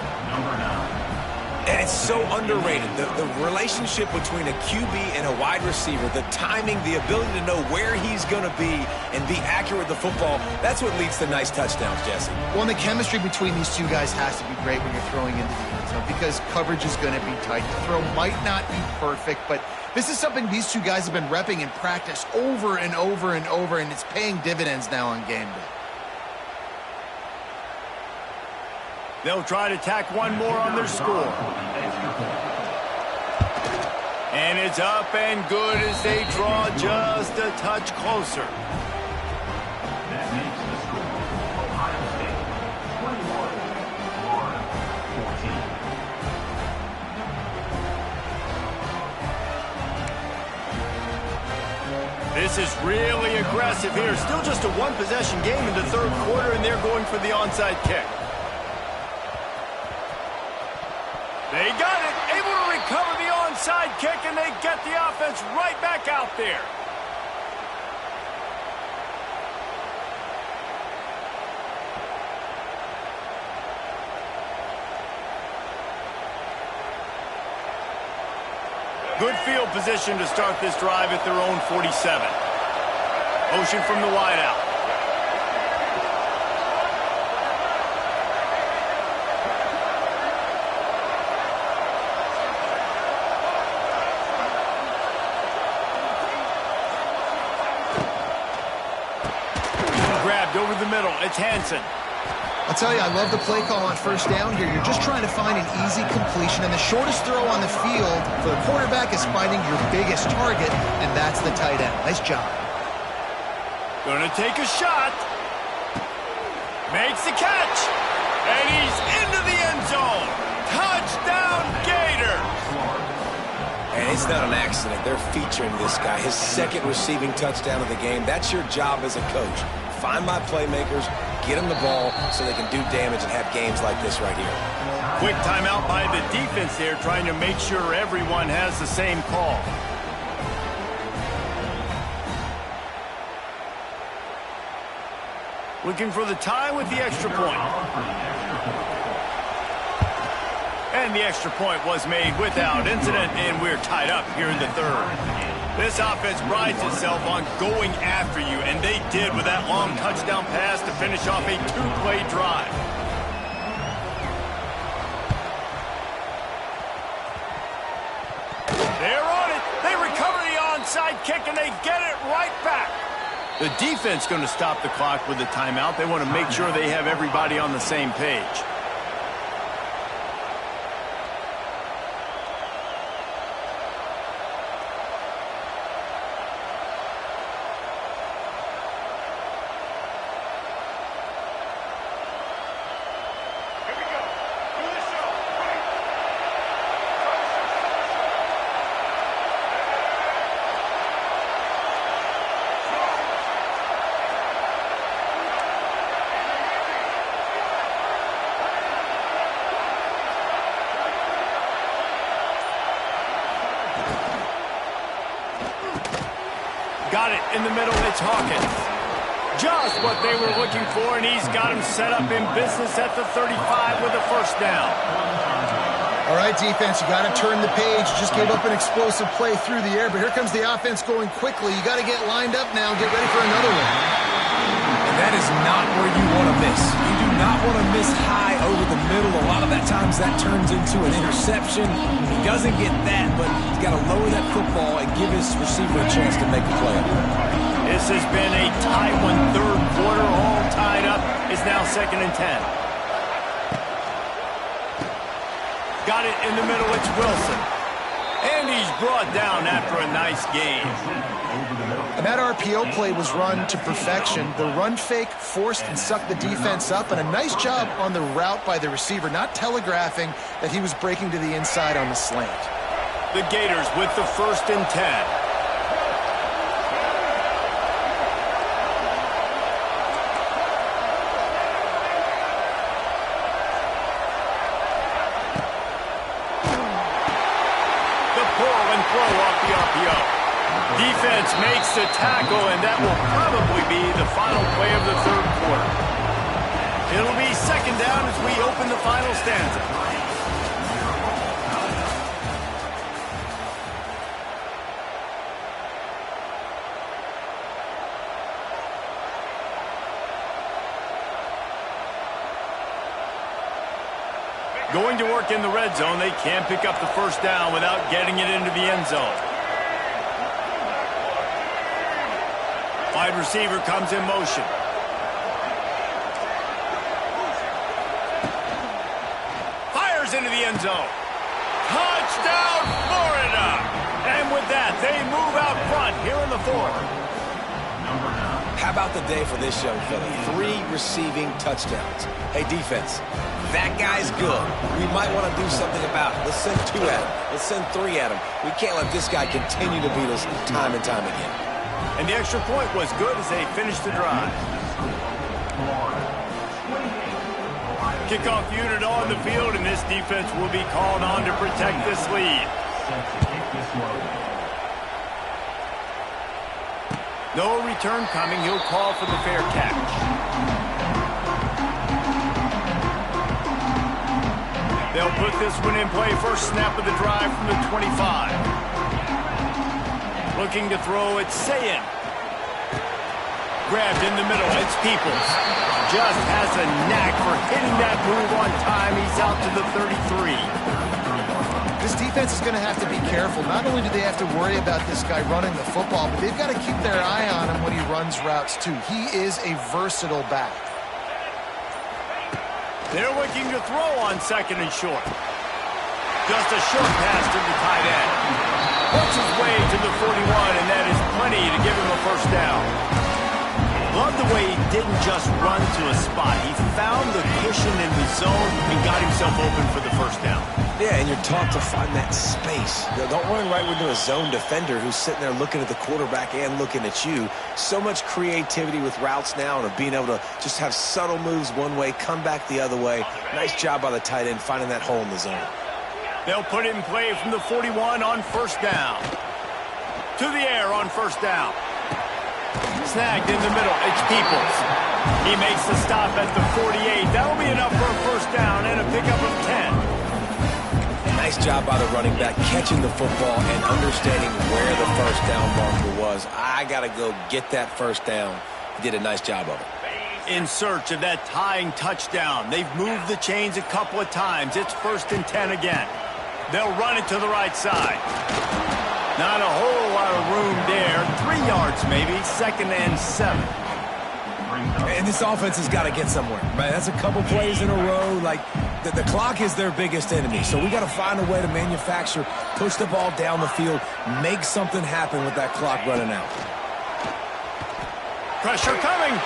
And it's so underrated. The relationship between a QB and a wide receiver, the timing, the ability to know where he's going to be and be accurate with the football, that's what leads to nice touchdowns, Jesse. Well, and the chemistry between these two guys has to be great when you're throwing into the end zone, because coverage is going to be tight. The throw might not be perfect, but this is something these two guys have been repping in practice over and over and over, and it's paying dividends now on game day. They'll try to tack one more on their score. And it's up and good as they draw just a touch closer. That makes the score Ohio State 21, Florida 14. This is really aggressive here. Still just a one-possession game in the third quarter, and they're going for the onside kick. They got it, able to recover the onside kick, and they get the offense right back out there. Good field position to start this drive at their own 47. Motion from the wideout. Grabbed over the middle. It's Hansen. I'll tell you, I love the play call on first down here. You're just trying to find an easy completion, and the shortest throw on the field for the quarterback is finding your biggest target, and that's the tight end. Nice job. Gonna take a shot. Makes the catch. And he's into the end zone. Touchdown, Gators. And it's not an accident. They're featuring this guy. His second receiving touchdown of the game. That's your job as a coach. Find my playmakers, get them the ball so they can do damage and have games like this right here. Quick timeout by the defense there, trying to make sure everyone has the same call. Looking for the tie with the extra point. And the extra point was made without incident, and we're tied up here in the third. This offense prides itself on going after you, and they did with that long touchdown pass to finish off a two-play drive. They're on it. They recover the onside kick, and they get it right back. The defense going to stop the clock with the timeout. They want to make sure they have everybody on the same page. Got it in the middle. It's Hawkins. Just what they were looking for, and he's got him set up in business at the 35 with a first down. All right, defense, you got to turn the page. You just gave up an explosive play through the air, but here comes the offense going quickly. You got to get lined up now and get ready for another one. And that is not where you want to miss. You do not want to miss high over the middle. A lot of that times that turns into an interception. He doesn't get that, but he's got to lower that football and give his receiver a chance to make a play. This has been a tight one, third quarter, all tied up. It's now 2nd and 10. Got it in the middle, it's Wilson. And he's brought down after a nice game. And that RPO play was run to perfection. The run fake forced and sucked the defense up, and a nice job on the route by the receiver, not telegraphing that he was breaking to the inside on the slant. The Gators with the 1st and 10. Defense makes the tackle, and that will probably be the final play of the third quarter. It'll be 2nd down as we open the final stanza. Going to work in the red zone, they can't pick up the first down without getting it into the end zone. Wide receiver comes in motion. Fires into the end zone. Touchdown, Florida! And with that, they move out front here in the 4th. How about the day for this young fella? 3 receiving touchdowns. Hey, defense, that guy's good. We might want to do something about it. Let's send 2 at him. Let's send 3 at him. We can't let this guy continue to beat us time and time again. And the extra point was good as they finished the drive. Kickoff unit on the field, and this defense will be called on to protect this lead. No return coming. He'll call for the fair catch. They'll put this one in play. First snap of the drive from the 25. Looking to throw, it's Sayin. Grabbed in the middle, it's Peoples. Just has a knack for hitting that move on time. He's out to the 33. This defense is going to have to be careful. Not only do they have to worry about this guy running the football, but they've got to keep their eye on him when he runs routes too. He is a versatile back. They're looking to throw on 2nd and short. Just a short pass to the tight end. Puts his way to the 41, and that is plenty to give him a first down. Love the way he didn't just run to a spot. He found the cushion in the zone and got himself open for the first down. Yeah, and you're taught to find that space. Don't run right into a zone defender who's sitting there looking at the quarterback and looking at you. So much creativity with routes now and of being able to just have subtle moves one way, come back the other way. Nice job by the tight end finding that hole in the zone. They'll put it in play from the 41 on first down. To the air on first down. Snagged in the middle. It's Peoples. He makes the stop at the 48. That'll be enough for a first down and a pickup of 10. Nice job by the running back catching the football and understanding where the first down marker was. I got to go get that first down. He did a nice job of it. In search of that tying touchdown. They've moved the chains a couple of times. It's 1st and 10 again. They'll run it to the right side. Not a whole lot of room there. 3 yards maybe. 2nd and 7. And this offense has got to get somewhere, right? That's a couple plays in a row. Like, the clock is their biggest enemy. So we got to find a way to manufacture, push the ball down the field, make something happen with that clock running out. Pressure coming.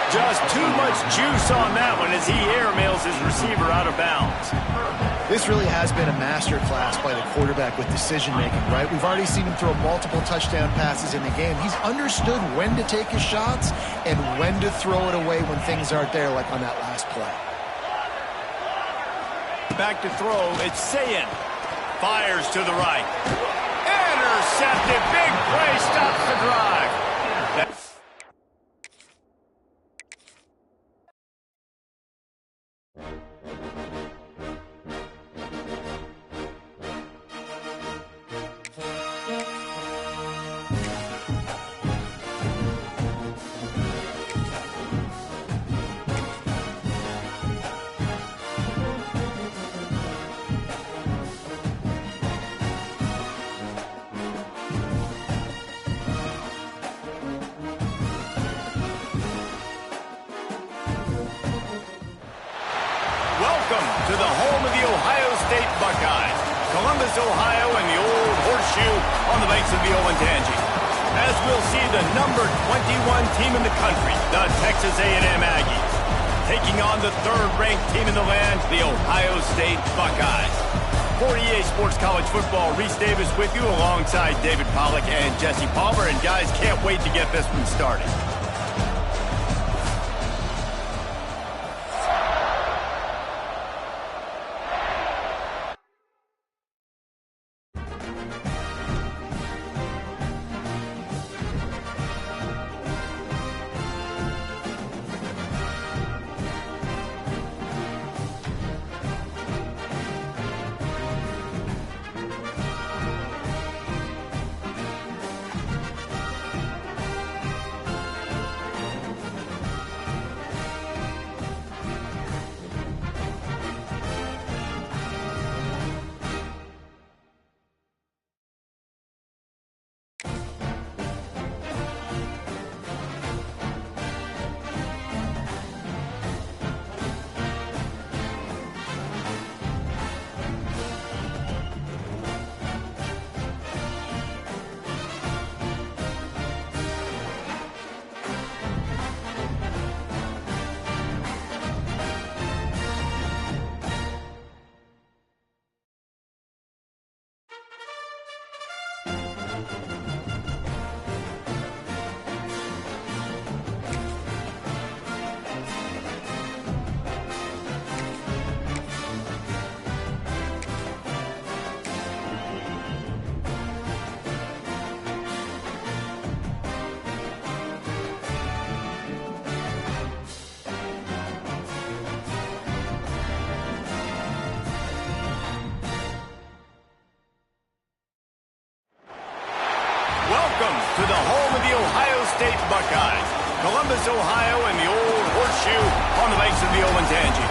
Just too much juice on that one as he airmails his receiver out of bounds. This really has been a masterclass by the quarterback with decision-making, right? We've already seen him throw multiple touchdown passes in the game. He's understood when to take his shots and when to throw it away when things aren't there, like on that last play. Back to throw, it's Sayin. Fires to the right. Intercepted, big play, stops the drive. Welcome to the home of the Ohio State Buckeyes, Columbus, Ohio, and the old horseshoe on the banks of the Olentangy. As we'll see the number 21 team in the country, the Texas A&M Aggies, taking on the third-ranked team in the land, the Ohio State Buckeyes. For EA Sports College Football, Reese Davis with you alongside David Pollack and Jesse Palmer. And guys, can't wait to get this one started. Welcome to the home of the Ohio State Buckeyes, Columbus, Ohio, and the old horseshoe on the banks of the Olentangy.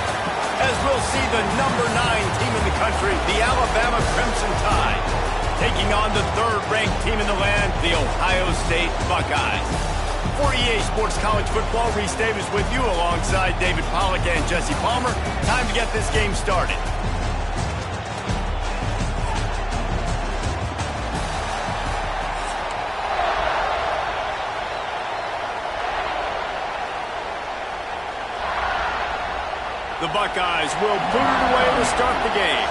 As we'll see the number 9 team in the country, the Alabama Crimson Tide, taking on the third-ranked team in the land, the Ohio State Buckeyes. For EA Sports College Football, Reese Davis with you alongside David Pollack and Jesse Palmer. Time to get this game started. The Buckeyes will boot it away to start the game.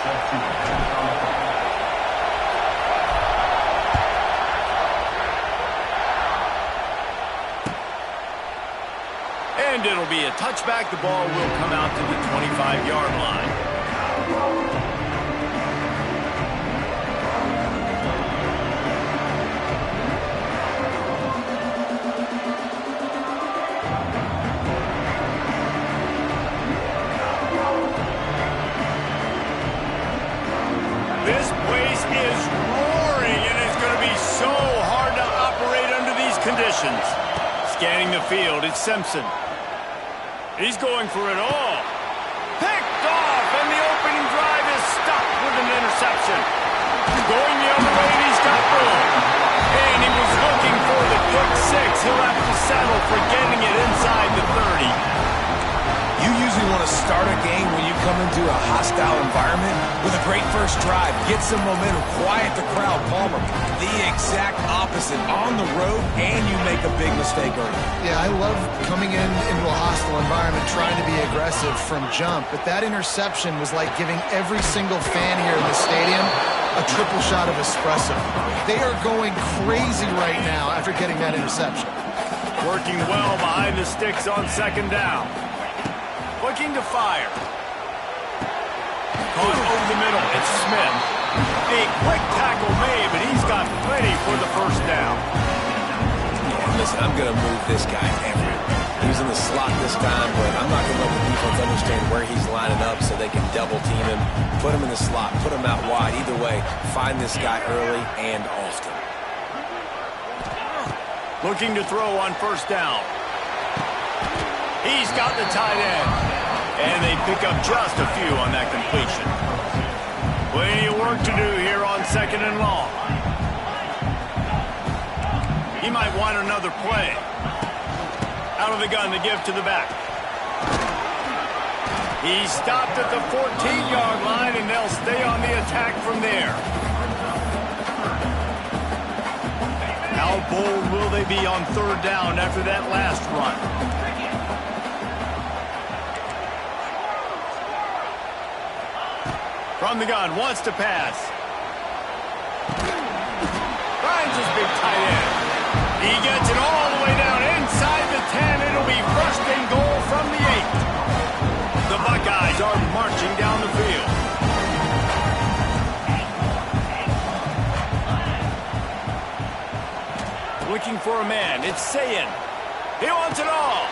And it'll be a touchback. The ball will come out to the 25-yard line. This place is roaring, and it's going to be so hard to operate under these conditions. Scanning the field, it's Simpson. He's going for it all. Picked off, and the opening drive is stopped with an interception. Going the other way, and he's got room. And he was looking for the quick 6. He'll have to settle for getting it inside the 30. You usually want to start a game when you come into a hostile environment with a great first drive. Get some momentum, quiet the crowd. Palmer, the exact opposite. On the road, and you make a big mistake early. Yeah, I love coming into a hostile environment, trying to be aggressive from jump. But that interception was like giving every single fan here in the stadium a triple shot of espresso. They are going crazy right now after getting that interception. Working well behind the sticks on second down. Looking to fire. Caught over the middle. It's Smith. A quick tackle made, but he's got plenty for the first down. Yeah, listen, I'm going to move this guy everywhere. He's in the slot this time, but I'm not going to let the defense understand where he's lining up so they can double team him. Put him in the slot, put him out wide. Either way, find this guy early and often. Looking to throw on first down. He's got the tight end. And they pick up just a few on that completion. Plenty of work to do here on 2nd and long. He might want another play. Out of the gun, the give to the back. He stopped at the 14-yard line, and they'll stay on the attack from there. How bold will they be on 3rd down after that last run? From the gun, wants to pass. Finds his big tight end. He gets it all the way down inside the 10. It'll be 1st and goal from the 8. The Buckeyes are marching down the field. Looking for a man. It's Sayin. He wants it all.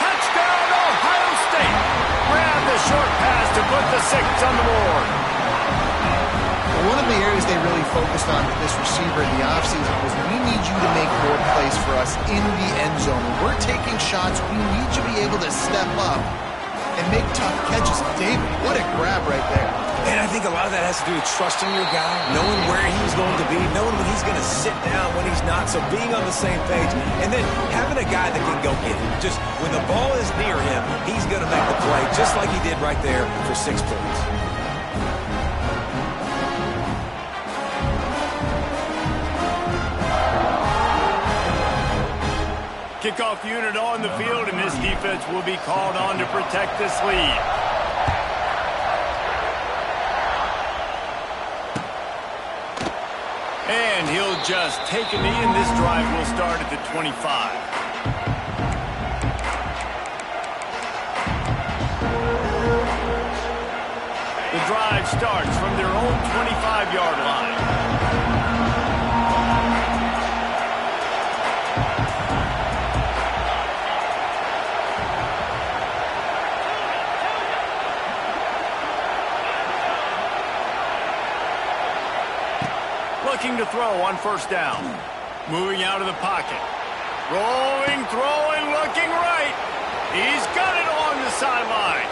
Touchdown, Ohio State. Grab the short pass to put the 6 on the board. One of the areas they really focused on with this receiver in the offseason was we need you to make more plays for us in the end zone. When we're taking shots, we need you to be able to step up and make tough catches. David, what a grab right there. And I think a lot of that has to do with trusting your guy, knowing where he's going to be, knowing when he's going to sit down, when he's not, so being on the same page, and then having a guy that can go get it. Just when the ball is near him, he's going to make the play, just like he did right there for 6 points. Kickoff unit on the field, and this defense will be called on to protect this lead. And he'll just take a knee, and this drive will start at the 25. The drive starts from their own 25-yard line. Looking to throw on first down. Moving out of the pocket. Rolling, throwing, looking right. He's got it along the sideline.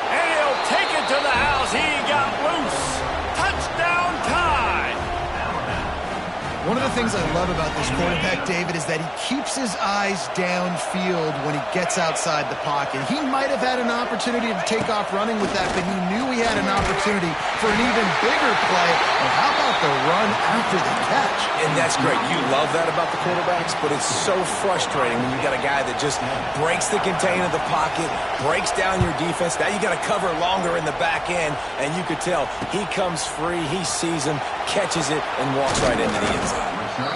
And he'll take it to the house. He got loose. Touchdown tie. One of the things I love about this quarterback, David, is that he keeps his eyes downfield when he gets outside the pocket. He might have had an opportunity to take off running with that, but he knew he had an opportunity for an even bigger play. And how about the run after the catch? And that's great. You love that about the quarterbacks, but it's so frustrating when you got a guy that just breaks the contain of the pocket, breaks down your defense. Now you got to cover longer in the back end, and you could tell he comes free, he sees him, catches it, and walks right into the end zone.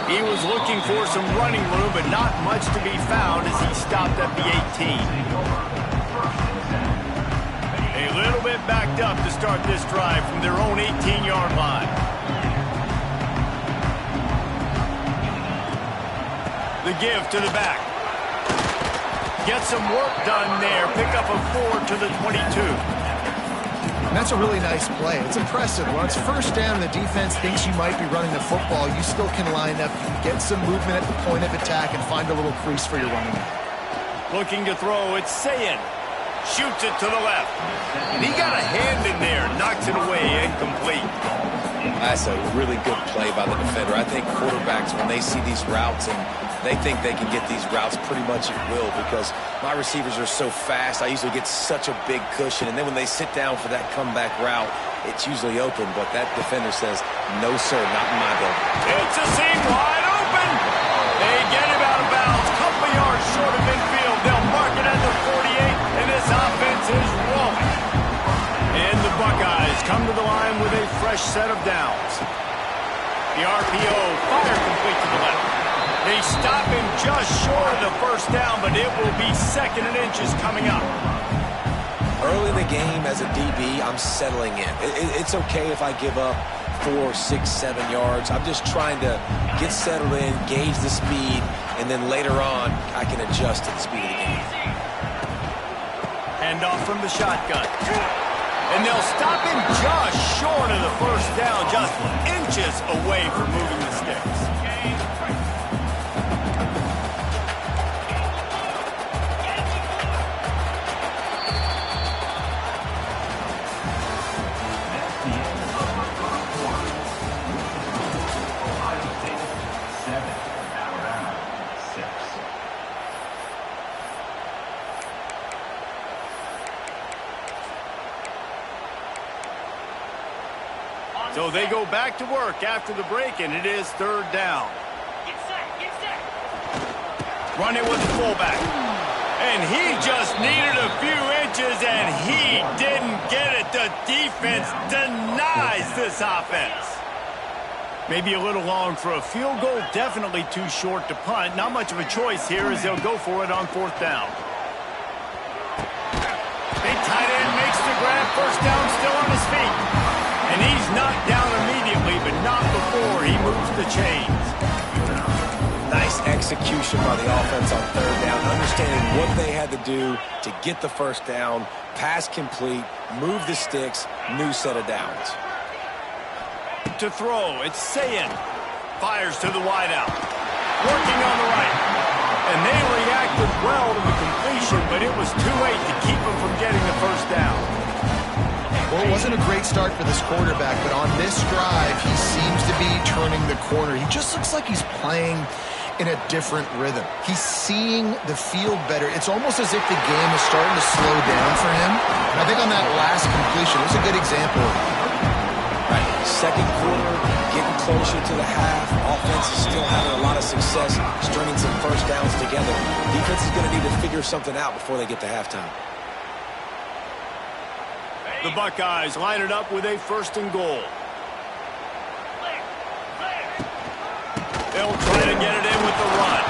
He was looking for some running room, but not much to be found as he stopped at the 18. A little bit backed up to start this drive from their own 18-yard line. The give to the back. Get some work done there. Pick up a 4 to the 22. And that's a really nice play. It's impressive. When it's first down and the defense thinks you might be running the football, you still can line up, you can get some movement at the point of attack, and find a little crease for your running back. Looking to throw, it's Sayin. Shoots it to the left. And he got a hand in there, knocks it away, incomplete. That's a really good play by the defender. I think quarterbacks, when they see these routes and they think they can get these routes pretty much at will, because my receivers are so fast, I usually get such a big cushion. And then when they sit down for that comeback route, it's usually open. But that defender says, no, sir, not in my building. It's a seam wide open. They get him out of bounds. Couple yards short of midfield. They'll mark it at the 48, and this offense is rolling. And the Buckeyes come to the line with a fresh set of downs. The RPO, fire complete to the left. They stop him just short of the first down, but it will be 2nd and inches coming up. Early in the game, as a DB, I'm settling in. It's okay if I give up 4, 6, 7 yards. I'm just trying to get settled in, gauge the speed, and then later on, I can adjust to the speed of the game. Handoff from the shotgun. And they'll stop him just short of the first down, just inches away from moving the sticks. At the end of the first quarter, Ohio State 7, Alabama 6. So they go back to work after the break, and it is third down. Get set, get set. Run it with the fullback. And he just needed a few inches, and he didn't get it. The defense denies this offense. Maybe a little long for a field goal. Definitely too short to punt. Not much of a choice here as they'll go for it on fourth down. Big tight end makes the grab. First down, still on his feet. And he's knocked down immediately, but not before he moves the chains. Nice execution by the offense on third down, understanding what they had to do to get the first down, pass complete, move the sticks, new set of downs. To throw, it's Sayin. Fires to the wideout. Working on the right. And they reacted well to the completion, but it was too late to keep them from getting the first down. Well, it wasn't a great start for this quarterback, but on this drive, he seems to be turning the corner. He just looks like he's playing in a different rhythm. He's seeing the field better. It's almost as if the game is starting to slow down for him. And I think on that last completion, it was a good example of it. Right. Second quarter, getting closer to the half. Offense is still having a lot of success stringing some first downs together. Defense is going to need to figure something out before they get to halftime. The Buckeyes line it up with a first and goal. They'll try to get it in with the run.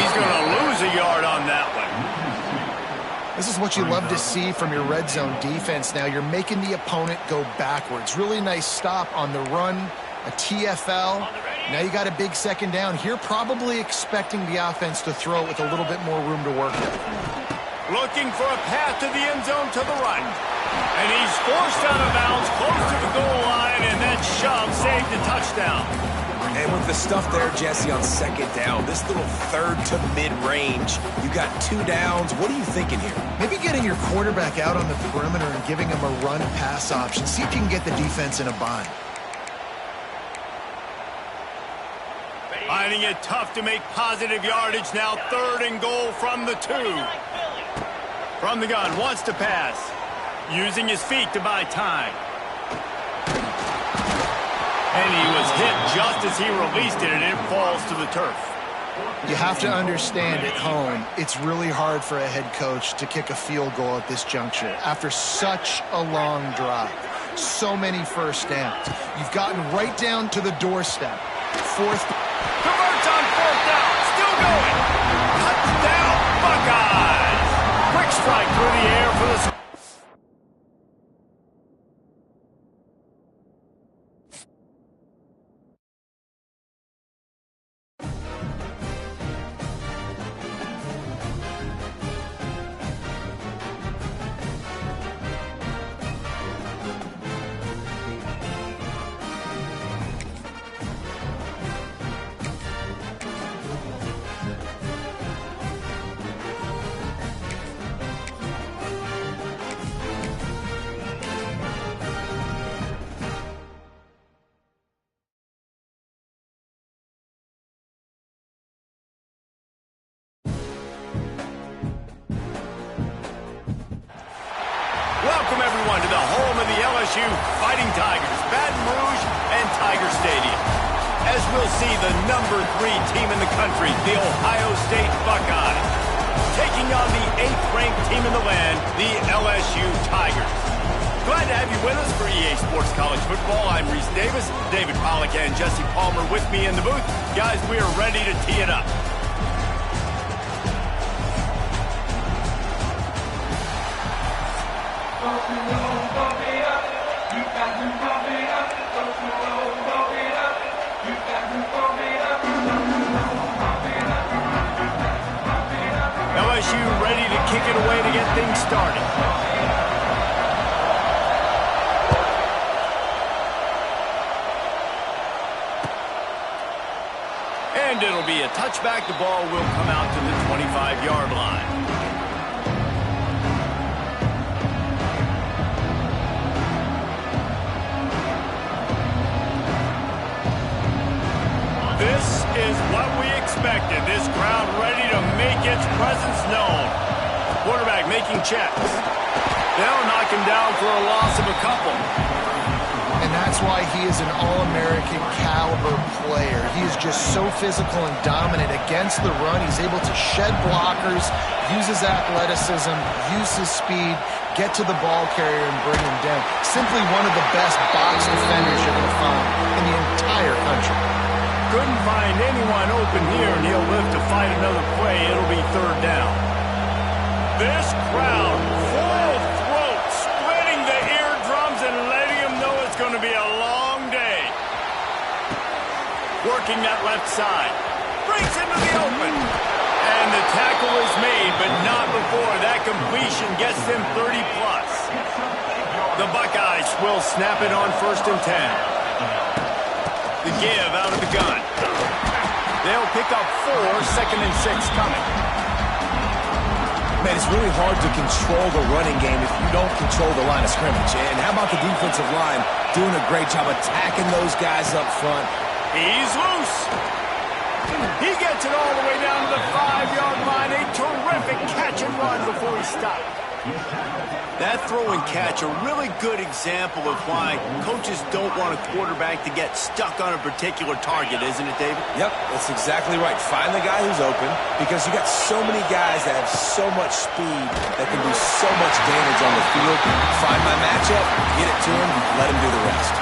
He's going to lose a yard on that one. This is what you love to see from your red zone defense now. You're making the opponent go backwards. Really nice stop on the run, a TFL. Now you got a big second down. Here probably expecting the offense to throw it with a little bit more room to work with. Looking for a path to the end zone to the right. And he's forced out of bounds, close to the goal line, and that shove saved the touchdown. And with the stuff there, Jesse, on second down, this little third to mid-range, you got 2 downs. What are you thinking here? Maybe getting your quarterback out on the perimeter and giving him a run-pass option. See if you can get the defense in a bind. Finding it tough to make positive yardage now. Third and goal from the 2. From the gun, wants to pass. Using his feet to buy time. And he was hit just as he released it, and it falls to the turf. You have to understand at home, it's really hard for a head coach to kick a field goal at this juncture after such a long drive. So many first downs. You've gotten right down to the doorstep. Fourth. Converts on fourth down. Still going. Touchdown, Buckeyes. Quick strike through the air for the... Welcome, everyone, to the home of the LSU Fighting Tigers, Baton Rouge and Tiger Stadium. As we'll see, the number 3 team in the country, the Ohio State Buckeyes, taking on the 8th-ranked team in the land, the LSU Tigers. Glad to have you with us for EA Sports College Football. I'm Reese Davis, David Pollack and Jesse Palmer with me in the booth. Guys, we are ready to tee it up. Don't you know, pump it up. You got to pump it up. Don't you know? kick it away to get things started. And it'll be a touchback. The ball will come out to the 25-yard line. This is what we expected. This crowd ready to make its presence known. Quarterback making checks. They'll knock him down for a loss of a couple. And that's why he is an All-American caliber player. He is just so physical and dominant against the run. He's able to shed blockers, use his athleticism, use his speed, get to the ball carrier and bring him down. Simply one of the best box defenders you're going to find in the entire country. Couldn't find anyone open here, and he'll live to fight another play. It'll be third down. This crowd, full throat, splitting the eardrums and letting him know it's going to be a long day. Working that left side. Breaks into the open. And the tackle is made, but not before that completion gets them 30-plus. The Buckeyes will snap it on 1st and 10. The give out of the gun. They'll pick up 4, 2nd and 6 coming. Man, it's really hard to control the running game if you don't control the line of scrimmage. And how about the defensive line doing a great job attacking those guys up front? He's loose. He gets it all the way down to the 5-yard line. A terrific catch and run before he stopped. That throw and catch, a really good example of why coaches don't want a quarterback to get stuck on a particular target, isn't it, David? Yep, that's exactly right. Find the guy who's open, because you got so many guys that have so much speed that can do so much damage on the field. Find my matchup, get it to him, let him do the rest.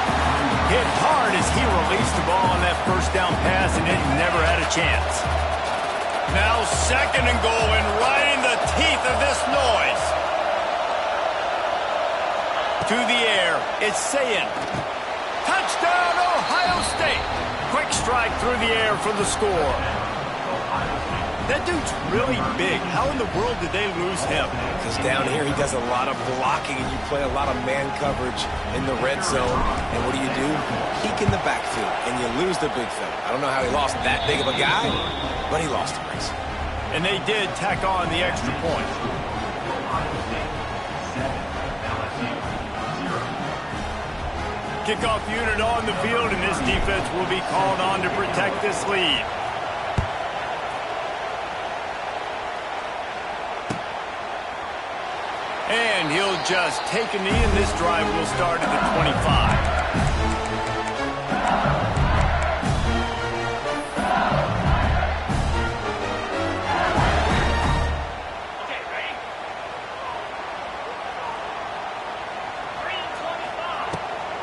Hit hard as he released the ball on that first down pass, and it never had a chance. Now 2nd and goal, and right in the teeth of this noise. To the air, it's Sayin. Touchdown, Ohio State. Quick strike through the air for the score. That dude's really big. How in the world did they lose him? Because down here he does a lot of blocking, and you play a lot of man coverage in the red zone. And what do? Peek in the backfield, and you lose the big fella. I don't know how he lost that big of a guy, but he lost a race. And they did tack on the extra point. Kickoff unit on the field, and this defense will be called on to protect this lead. And he'll just take a knee, and this drive will start at the 25.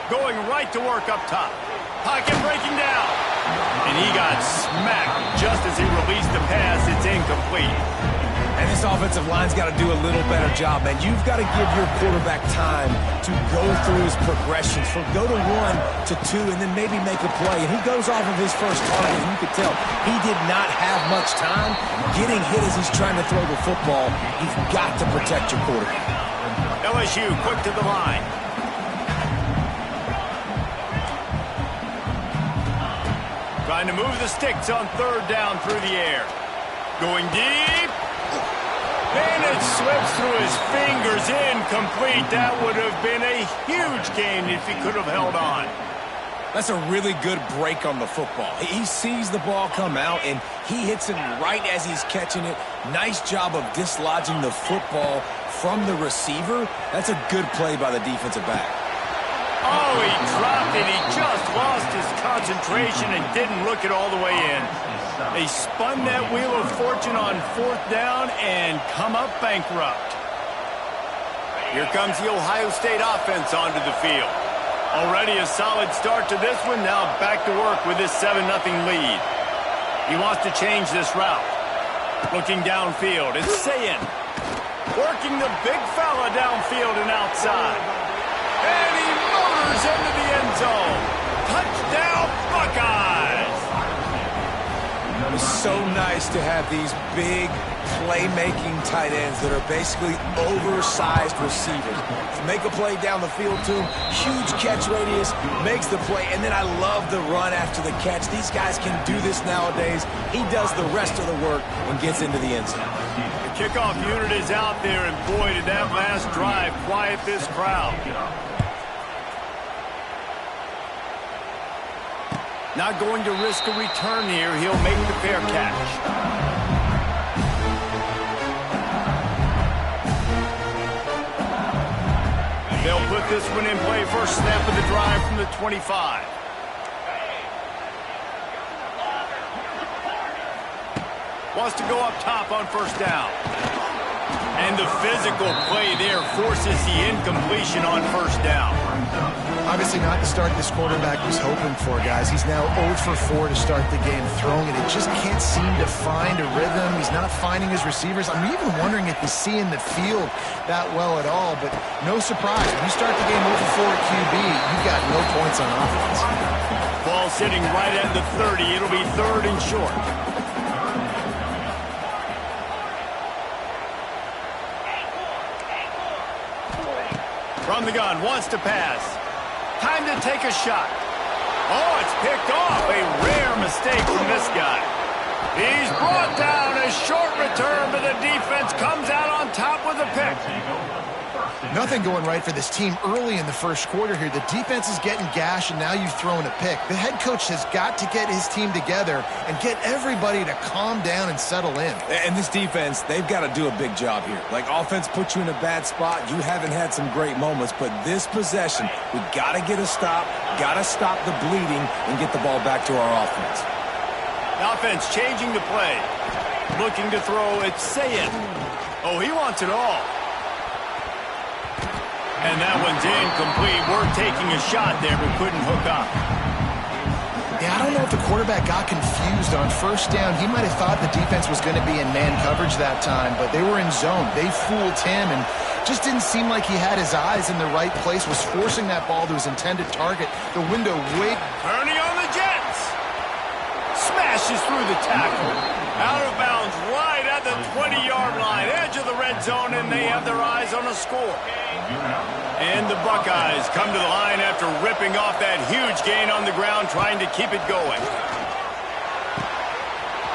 Going right to work up top. Pocket breaking down. And he got smacked just as he released the pass. It's incomplete. And this offensive line's got to do a little better job, man. You've got to give your quarterback time to go through his progressions from go to 1 to 2 and then maybe make a play. And he goes off of his first target, and you could tell he did not have much time getting hit as he's trying to throw the football. You've got to protect your quarterback. LSU quick to the line. Trying to move the sticks on 3rd down through the air. Going deep. And it slips through his fingers. Incomplete. That would have been a huge gain if he could have held on. That's a really good break on the football. He sees the ball come out, and he hits it right as he's catching it. Nice job of dislodging the football from the receiver. That's a good play by the defensive back. Oh, he dropped it. He just lost his concentration and didn't look it all the way in. They spun that wheel of fortune on 4th down and come up bankrupt. Here comes the Ohio State offense onto the field. Already a solid start to this one. Now back to work with this 7-0 lead. He wants to change this route. Looking downfield, it's Sayin. Working the big fella downfield and outside. And he motors into the end zone. Touchdown, Buckeyes! It's so nice to have these big playmaking tight ends that are basically oversized receivers. Make a play down the field to him, huge catch radius, makes the play, and then I love the run after the catch. These guys can do this nowadays. He does the rest of the work and gets into the end zone. The kickoff unit is out there, and boy, did that last drive quiet this crowd. Not going to risk a return here. He'll make the fair catch. They'll put this one in play. First snap of the drive from the 25. Wants to go up top on first down. And the physical play there forces the incompletion on first down. Obviously not the start this quarterback was hoping for, guys. He's now 0 for 4 to start the game throwing it. He just can't seem to find a rhythm. He's not finding his receivers. I'm even wondering if he's seeing the field that well at all. But no surprise. When you start the game 0 for 4 at QB, you've got no points on offense. Ball sitting right at the 30. It'll be third and short. From the gun, wants to pass. Time to take a shot. Oh, it's picked off. A rare mistake from this guy. He's brought down. A short return, but the defense comes out on top with a pick. Nothing going right for this team early in the first quarter here. The defense is getting gashed, and now you've thrown a pick. The head coach has got to get his team together and get everybody to calm down and settle in. And this defense, they've got to do a big job here. Like, offense puts you in a bad spot. You haven't had some great moments, but this possession, we got to get a stop, got to stop the bleeding, and get the ball back to our offense. The offense changing the play. Looking to throw, it's Sayin. Oh, he wants it all. And that one's incomplete. We're taking a shot there, but couldn't hook up. Yeah, I don't know if the quarterback got confused on first down. He might have thought the defense was going to be in man coverage that time, but they were in zone. They fooled him and just didn't seem like he had his eyes in the right place, was forcing that ball to his intended target. The window way... Turning on the Jets. Smashes through the tackle. Out of bounds right at the 20-yard line. Edge of the red zone, and they have their eyes on a score. And the Buckeyes come to the line after ripping off that huge gain on the ground, trying to keep it going.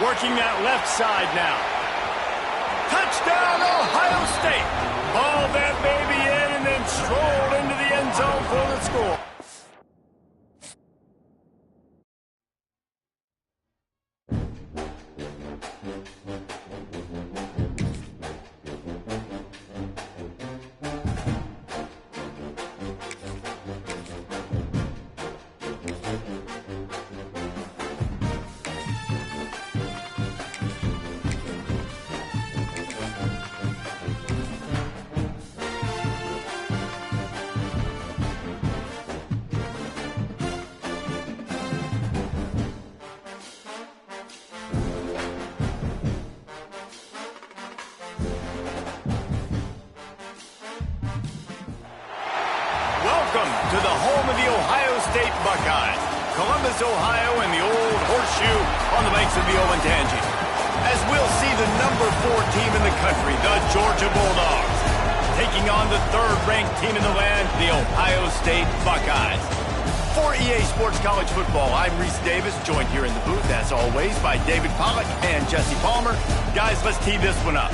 Working that left side now. Touchdown, Ohio State. Ball that baby in and then strolled into the end zone for the score. Welcome to the home of the Ohio State Buckeyes, Columbus, Ohio, and the old horseshoe on the banks of the Olentangy. As we'll see the number 4 team in the country, the Georgia Bulldogs, taking on the third-ranked team in the land, the Ohio State Buckeyes. For EA Sports College Football, I'm Reese Davis, joined here in the booth, as always, by David Pollack and Jesse Palmer. Guys, let's tee this one up.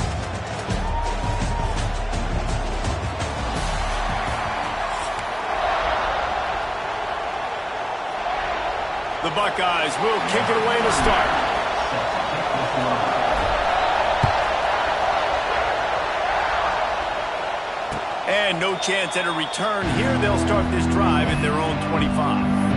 The Buckeyes will kick it away to start. And no chance at a return here. They'll start this drive at their own 25.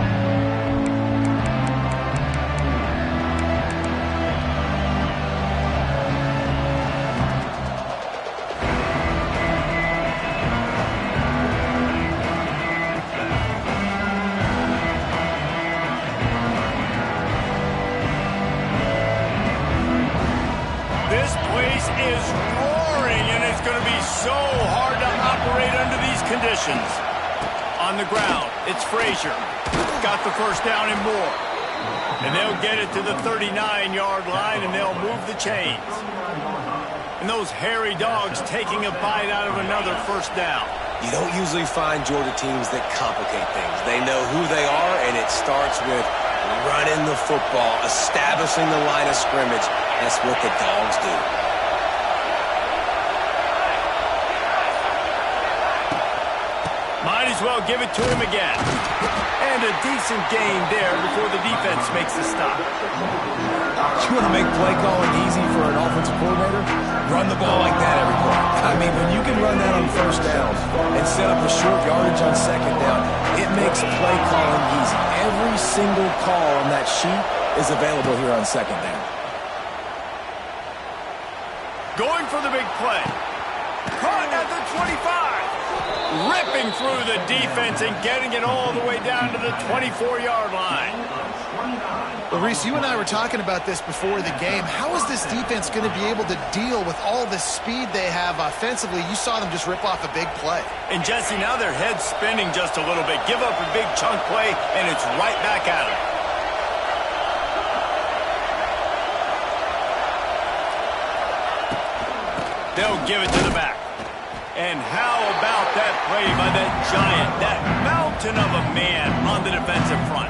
This place is roaring, and it's going to be so hard to operate under these conditions. On the ground, it's Frazier. Got the first down and more. And they'll get it to the 39-yard line, and they'll move the chains. And those hairy dogs taking a bite out of another first down. You don't usually find Georgia teams that complicate things. They know who they are, and it starts with running the football, establishing the line of scrimmage. That's what the Dogs do. Might as well give it to him again. And a decent gain there before the defense makes the stop. You want to make play calling easy for an offensive coordinator? Run the ball like that every play. I mean, when you can run that on first down and set up a short yardage on second down, it makes play calling easy. Every single call on that sheet is available here on second down. Going for the big play. Caught at the 25. Ripping through the defense and getting it all the way down to the 24-yard line. Well, Reese, you and I were talking about this before the game. How is this defense going to be able to deal with all the speed they have offensively? You saw them just rip off a big play. And, Jesse, now their head's spinning just a little bit. Give up a big chunk play, and it's right back at them. They'll give it to the back. And how about that play by that giant, that mountain of a man on the defensive front?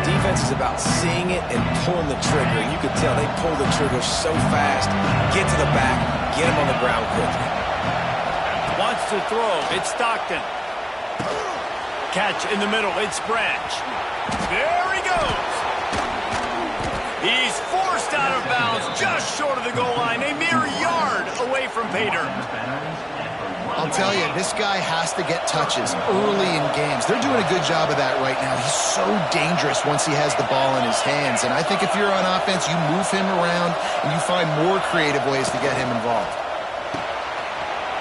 Defense is about seeing it and pulling the trigger. And you can tell they pull the trigger so fast. Get to the back, get him on the ground quickly. Wants to throw. It's Stockton. Catch in the middle. It's Branch. There he goes. He's forced out of bounds just short of the goal line. A mere yard away from Pater. I'll tell you, this guy has to get touches early in games. They're doing a good job of that right now. He's so dangerous once he has the ball in his hands. And I think if you're on offense, you move him around and you find more creative ways to get him involved.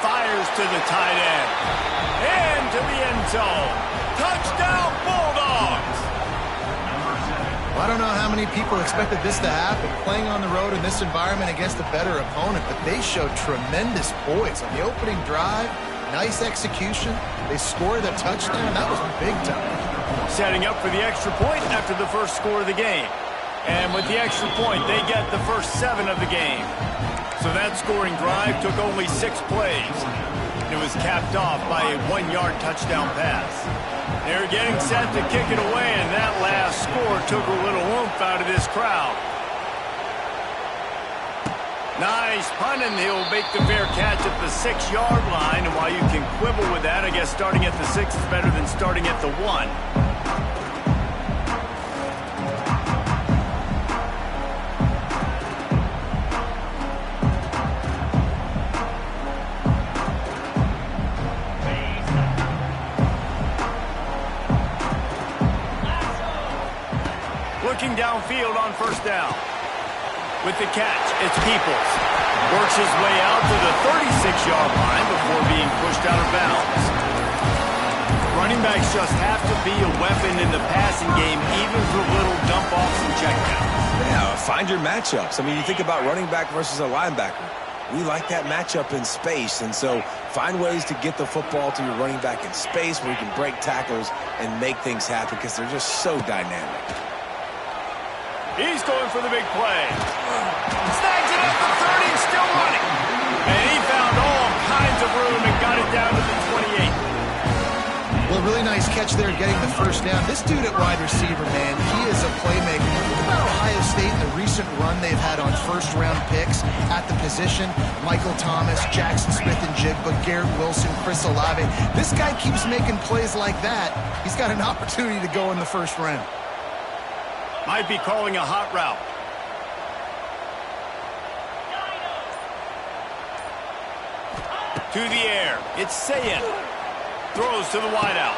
Fires to the tight end. And to the end zone. Touchdown, Bulldogs! I don't know how many people expected this to happen, playing on the road in this environment against a better opponent, but they showed tremendous poise on the opening drive. Nice execution. They scored a touchdown. That was big time. Setting up for the extra point after the first score of the game. And with the extra point, they get the first 7 of the game. So that scoring drive took only 6 plays. It was capped off by a 1-yard touchdown pass. They're getting set to kick it away, and that last score took a little oomph out of this crowd. Nice punt, and he'll make the fair catch at the 6-yard line. And while you can quibble with that, I guess starting at the 6 is better than starting at the 1. Looking downfield on first down. With the catch, it's Peoples. Works his way out to the 36-yard line before being pushed out of bounds. Running backs just have to be a weapon in the passing game, even for little dump-offs and checkdowns. Yeah, find your matchups. I mean, you think about running back versus a linebacker. We like that matchup in space, and so find ways to get the football to your running back in space where you can break tackles and make things happen because they're just so dynamic. He's going for the big play. Snags it at the 30, still running. And he found all kinds of room and got it down to the 28. Well, really nice catch there getting the first down. This dude at wide receiver, man, he is a playmaker. Think about Ohio State, the recent run they've had on first-round picks at the position. Michael Thomas, Jackson Smith-Njigba, Garrett Wilson, Chris Olave. This guy keeps making plays like that. He's got an opportunity to go in the first round. Might be calling a hot route. To the air. It's Sayin. Throws to the wideout.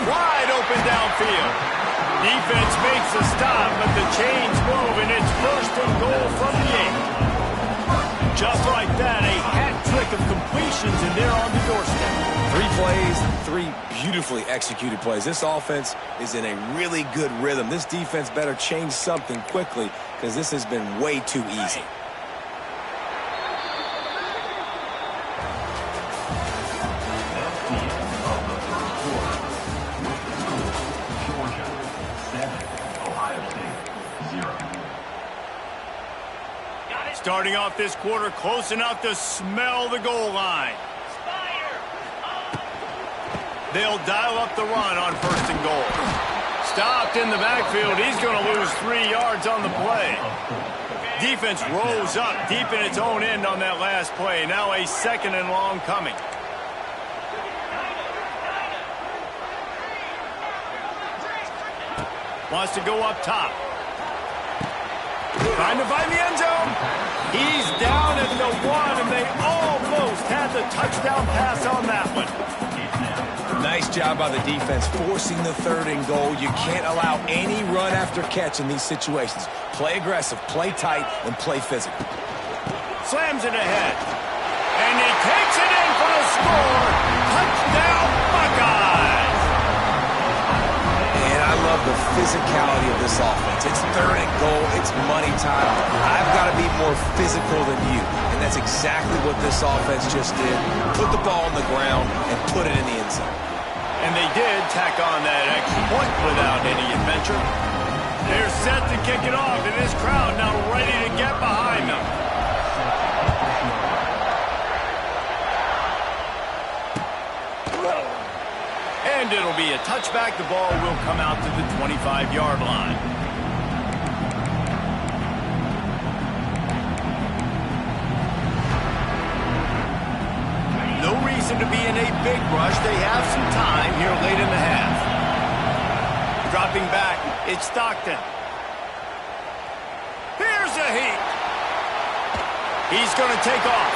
Wide open downfield. Defense makes a stop, but the chains move, and it's first and goal from the 8. Just like that, a hat trick of completions, and they're on the doorstep. 3 plays, 3 beautifully executed plays. This offense is in a really good rhythm. This defense better change something quickly because this has been way too easy. That's the end of the first quarter. Georgia 7, Starting off this quarter close enough to smell the goal line. They'll dial up the run on 1st and goal. Stopped in the backfield. He's going to lose 3 yards on the play. Defense rose up deep in its own end on that last play. Now a 2nd and long coming. Wants to go up top. Trying to find the end zone. He's down at the 1, and they almost had the touchdown pass on that one. Nice job by the defense forcing the 3rd and goal. You can't allow any run after catch in these situations. Play aggressive, play tight, and play physical. Slams it ahead. And he takes it in for the score. Touchdown, Buckeyes. And I love the physicality of this offense. It's 3rd and goal. It's money time. I've got to be more physical than you. And that's exactly what this offense just did. Put the ball on the ground and put it in the end zone. And they did tack on that extra point without any adventure. They're set to kick it off, and this crowd now ready to get behind them. And it'll be a touchback. The ball will come out to the 25-yard line. No reason to be in a big rush. They have some time here late in the half. Dropping back, it's Stockton. Here's a heat. He's going to take off.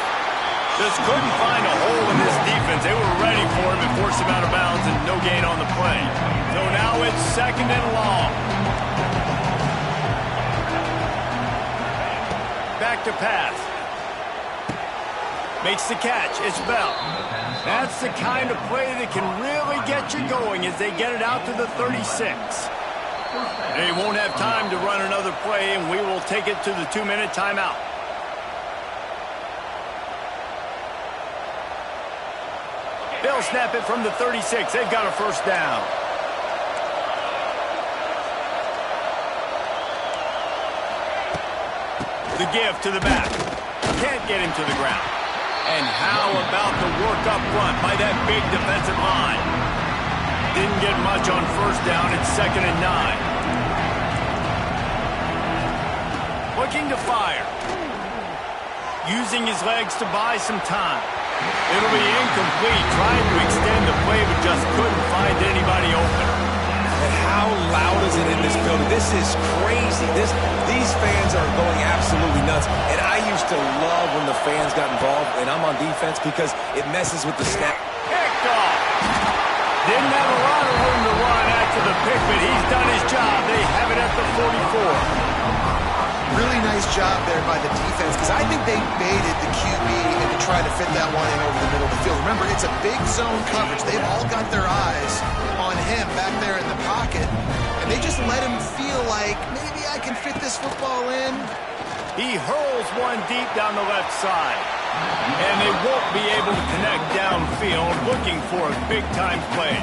Just couldn't find a hole in this defense. They were ready for him and forced him out of bounds, and no gain on the play. So now it's 2nd and long. Back to pass. Makes the catch. It's Bell. That's the kind of play that can really get you going as they get it out to the 36. They won't have time to run another play, and we will take it to the 2-minute timeout. They'll snap it from the 36. They've got a 1st down. The give to the back. Can't get him to the ground. And how about the work up front by that big defensive line? Didn't get much on 1st down. It's 2nd and 9. Looking to fire. Using his legs to buy some time. It'll be incomplete. Trying to extend the play, but just couldn't find anybody open. And how loud is it in this building? This is crazy. These fans are going absolutely nuts. And I used to love when the fans got involved, and I'm on defense because it messes with the snap. Picked off. Didn't have a lot of room to run after the pick, but he's done his job. They have it at the 44. Really nice job there by the defense, because I think they baited the QB into trying to fit that one in over the middle of the field. Remember, it's a big zone coverage. They've all got their eyes on him back there in the pocket, and they just let him feel like, maybe I can fit this football in. He hurls one deep down the left side, and they won't be able to connect downfield, looking for a big-time play.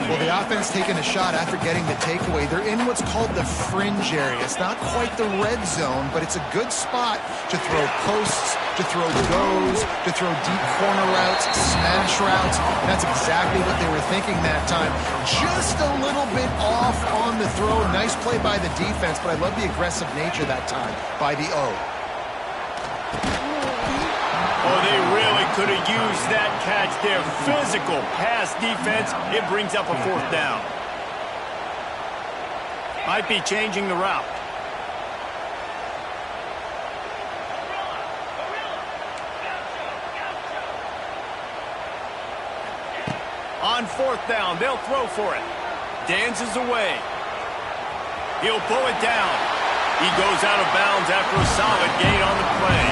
Well, the offense taking a shot after getting the takeaway. They're in what's called the fringe area. It's not quite the red zone, but it's a good spot to throw posts, to throw goes, to throw deep corner routes, smash routes. That's exactly what they were thinking that time. Just a little bit off on the throw. Nice play by the defense, but I love the aggressive nature that time by the O. Oh, they really could have used that catch there. Physical pass defense. It brings up a 4th down. Might be changing the route. On 4th down, they'll throw for it. Dances away. He'll pull it down. He goes out of bounds after a solid gain on the play.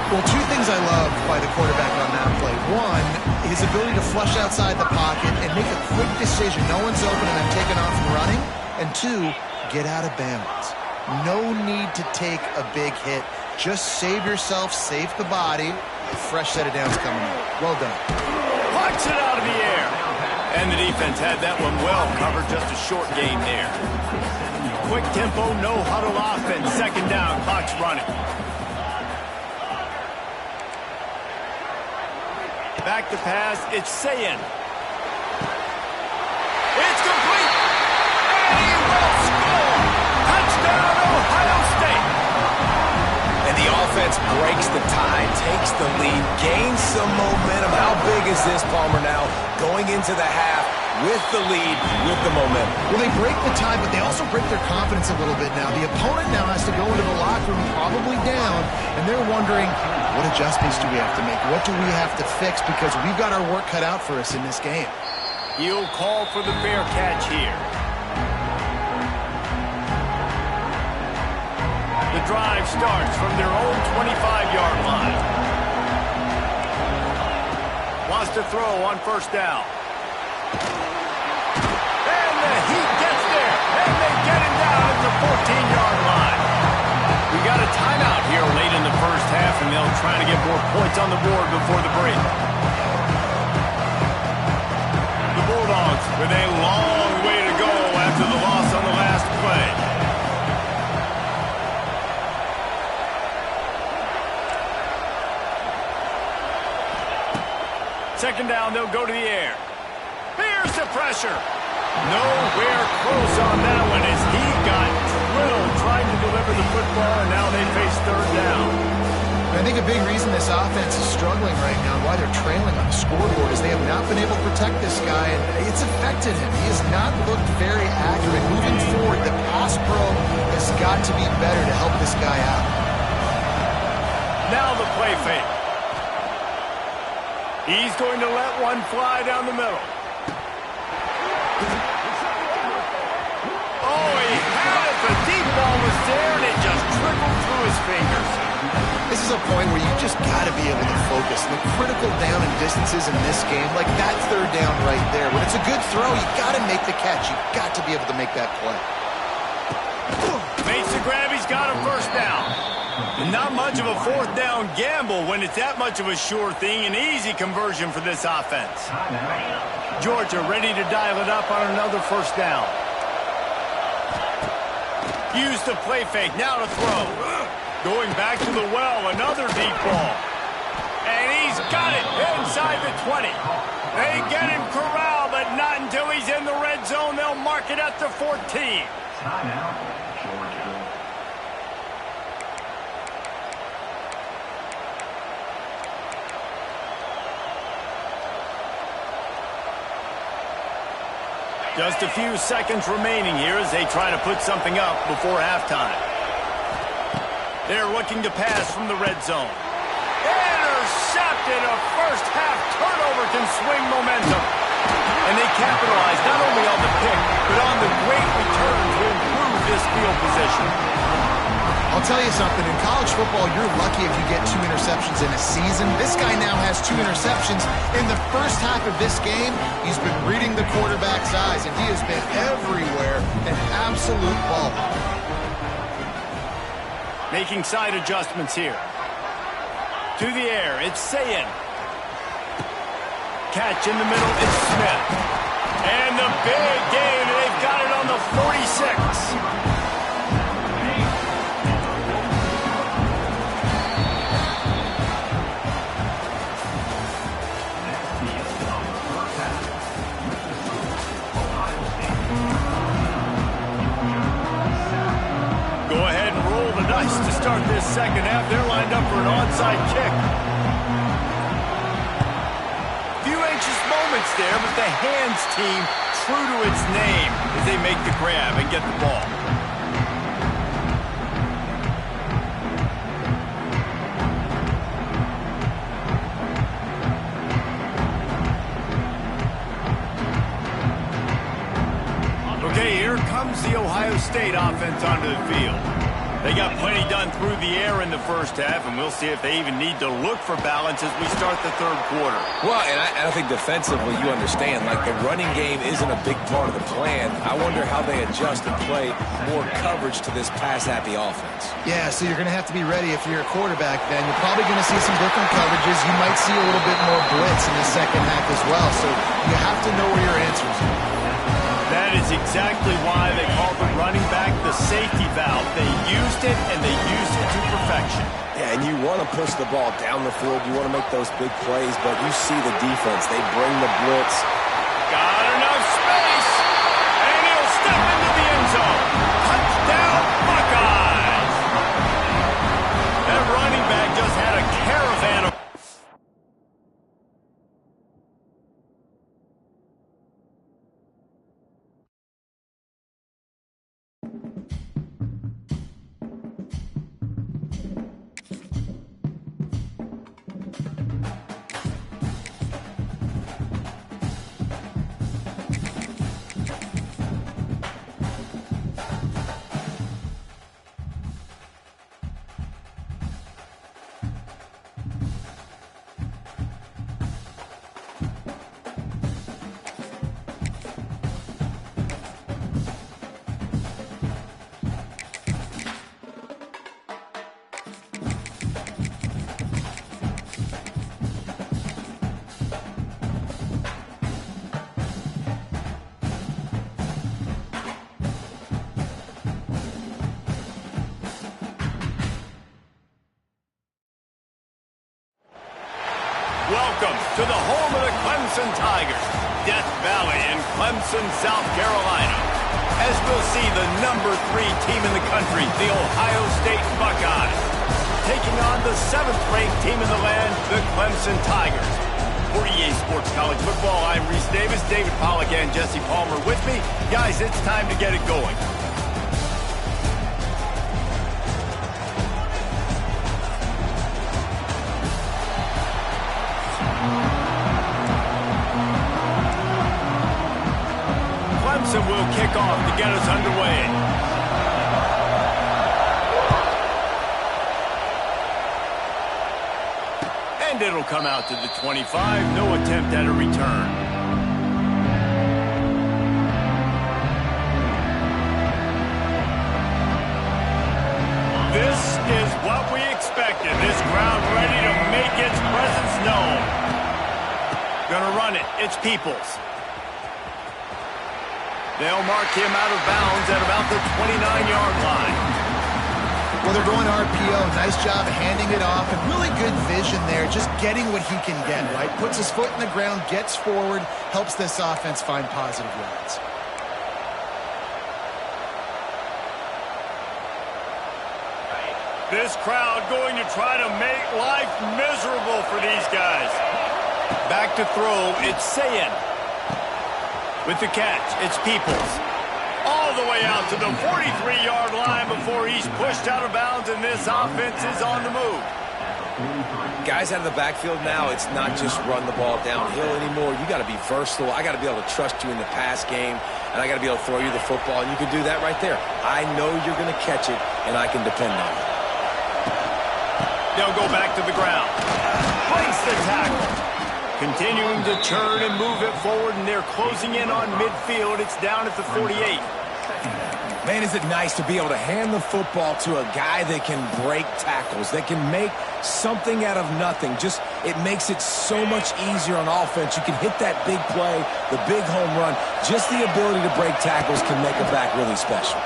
Well, 2 things I love by the quarterback on that play. One, his ability to flush outside the pocket and make a quick decision. No one's open and I'm taking off and running. And 2, get out of bounds. No need to take a big hit. Just save yourself, save the body. A fresh set of downs coming up. Well done. Pucks it out of the air. And the defense had that one well covered. Just a short game there. Quick tempo, no huddle offense. 2nd down, clock's running. Back to pass. It's Sayin. It's complete. And he will score. Touchdown, Ohio State. And the offense breaks the tie, takes the lead, gains some momentum. How big is this, Palmer, now? Going into the half with the lead, with the momentum. Well, they break the tie, but they also break their confidence a little bit now. The opponent now has to go into the locker room probably down, and they're wondering, what adjustments do we have to make? What do we have to fix? Because we've got our work cut out for us in this game. He'll call for the fair catch here. The drive starts from their own 25-yard line. Wants to throw on first down. And the Heat gets there. And they get him down at the 14-yard line. We got a timeout here late in the first half, and they'll try to get more points on the board before the break. The Bulldogs with a long way to go after the loss on the last play. Second down, they'll go to the air. Here's the pressure. Nowhere close on that one as he got drilled trying to deliver the football, and now they face third down. I think a big reason this offense is struggling right now, why they're trailing on the scoreboard, is they have not been able to protect this guy, and it's affected him. He has not looked very accurate. Moving forward, the pass pro has got to be better to help this guy out. Now the play fake. He's going to let one fly down the middle. Oh, he had it. The deep ball was there, and it just trickled through his fingers. This is a point where you just got to be able to focus. The critical down and distances in this game, like that third down right there. When it's a good throw, you got to make the catch. You got to be able to make that play. Makes the grab. He's got a first down. And not much of a fourth down gamble when it's that much of a sure thing. An easy conversion for this offense. Georgia ready to dial it up on another first down. Use the play fake. Now to throw. Going back to the well. Another deep ball. And he's got it inside the 20. They get him corralled, but not until he's in the red zone. They'll mark it at the 14. Timeout, Georgia. Just a few seconds remaining here as they try to put something up before halftime. They're looking to pass from the red zone. Intercepted. A first half turnover can swing momentum. And they capitalize not only on the pick, but on the great return to improve this field position. I'll tell you something, in college football, you're lucky if you get 2 interceptions in a season. This guy now has 2 interceptions. In the first half of this game, he's been reading the quarterback's eyes, and he has been everywhere, an absolute ball. Making side adjustments here. To the air, it's Sayin. Catch in the middle, it's Smith. And the big game, they've got it on the 46. To start this second half, they're lined up for an onside kick. Few anxious moments there, but the hands team true to its name as they make the grab and get the ball. Okay, here comes the Ohio State offense onto the field. They got plenty done through the air in the first half, and we'll see if they even need to look for balance as we start the third quarter. Well, and I think defensively, you understand, like the running game isn't a big part of the plan. I wonder how they adjust and play more coverage to this pass-happy offense. Yeah, so you're going to have to be ready if you're a quarterback then. You're probably going to see some different coverages. You might see a little bit more blitz in the second half as well, so you have to know where your answers are. That That is exactly why they call the running back the safety valve. They used it, and they used it to perfection. Yeah, and you want to push the ball down the field. You want to make those big plays, but you see the defense. They bring the blitz. Got enough space, and he'll step into the end zone. Touchdown, Buckeyes! That running back just had a caravan of... Welcome to the home of the Clemson Tigers, Death Valley in Clemson, South Carolina. As we'll see the #3 team in the country, the Ohio State Buckeyes, taking on the 7th-ranked team in the land, the Clemson Tigers. For EA Sports College Football, I'm Reese Davis, David Pollack, and Jesse Palmer with me. Guys, it's time to get it going. Clemson will kick off to get us underway. And it'll come out to the 25. No attempt at a return. This is what we expected. This crowd ready to make its presence known. Gonna run it. It's Peoples. They'll mark him out of bounds at about the 29-yard line. Well, they're going RPO. Nice job handing it off, and really good vision there, just getting what he can get, right? Puts his foot in the ground, gets forward, helps this offense find positive yards. This crowd going to try to make life miserable for these guys. Back to throw, it's Sayin. With the catch, it's Peoples. All the way out to the 43-yard line before he's pushed out of bounds, and this offense is on the move. Guys out of the backfield now, it's not just run the ball downhill anymore. You got to be versatile. I got to be able to trust you in the pass game, and I got to be able to throw you the football, and you can do that right there. I know you're going to catch it, and I can depend on it. They'll go back to the ground. Breaks the tackle. Continuing to turn and move it forward, and they're closing in on midfield. It's down at the 48. Man, is it nice to be able to hand the football to a guy that can break tackles, that can make something out of nothing. Just, it makes it so much easier on offense. You can hit that big play, the big home run. Just the ability to break tackles can make a back really special.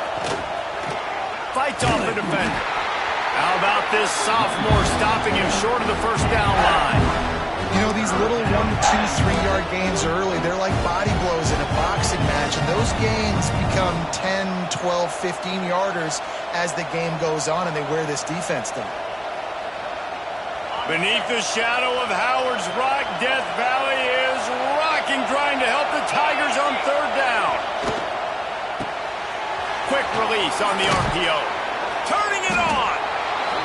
Fights off the defender. How about this sophomore stopping him short of the first down line? You know, these little 1, 2, 3-yard gains early, they're like body blows in a boxing match, and those gains become 10, 12, 15-yarders as the game goes on, and they wear this defense down. Beneath the shadow of Howard's Rock, Death Valley is rocking, trying to help the Tigers on third down. Quick release on the RPO. Turning it on.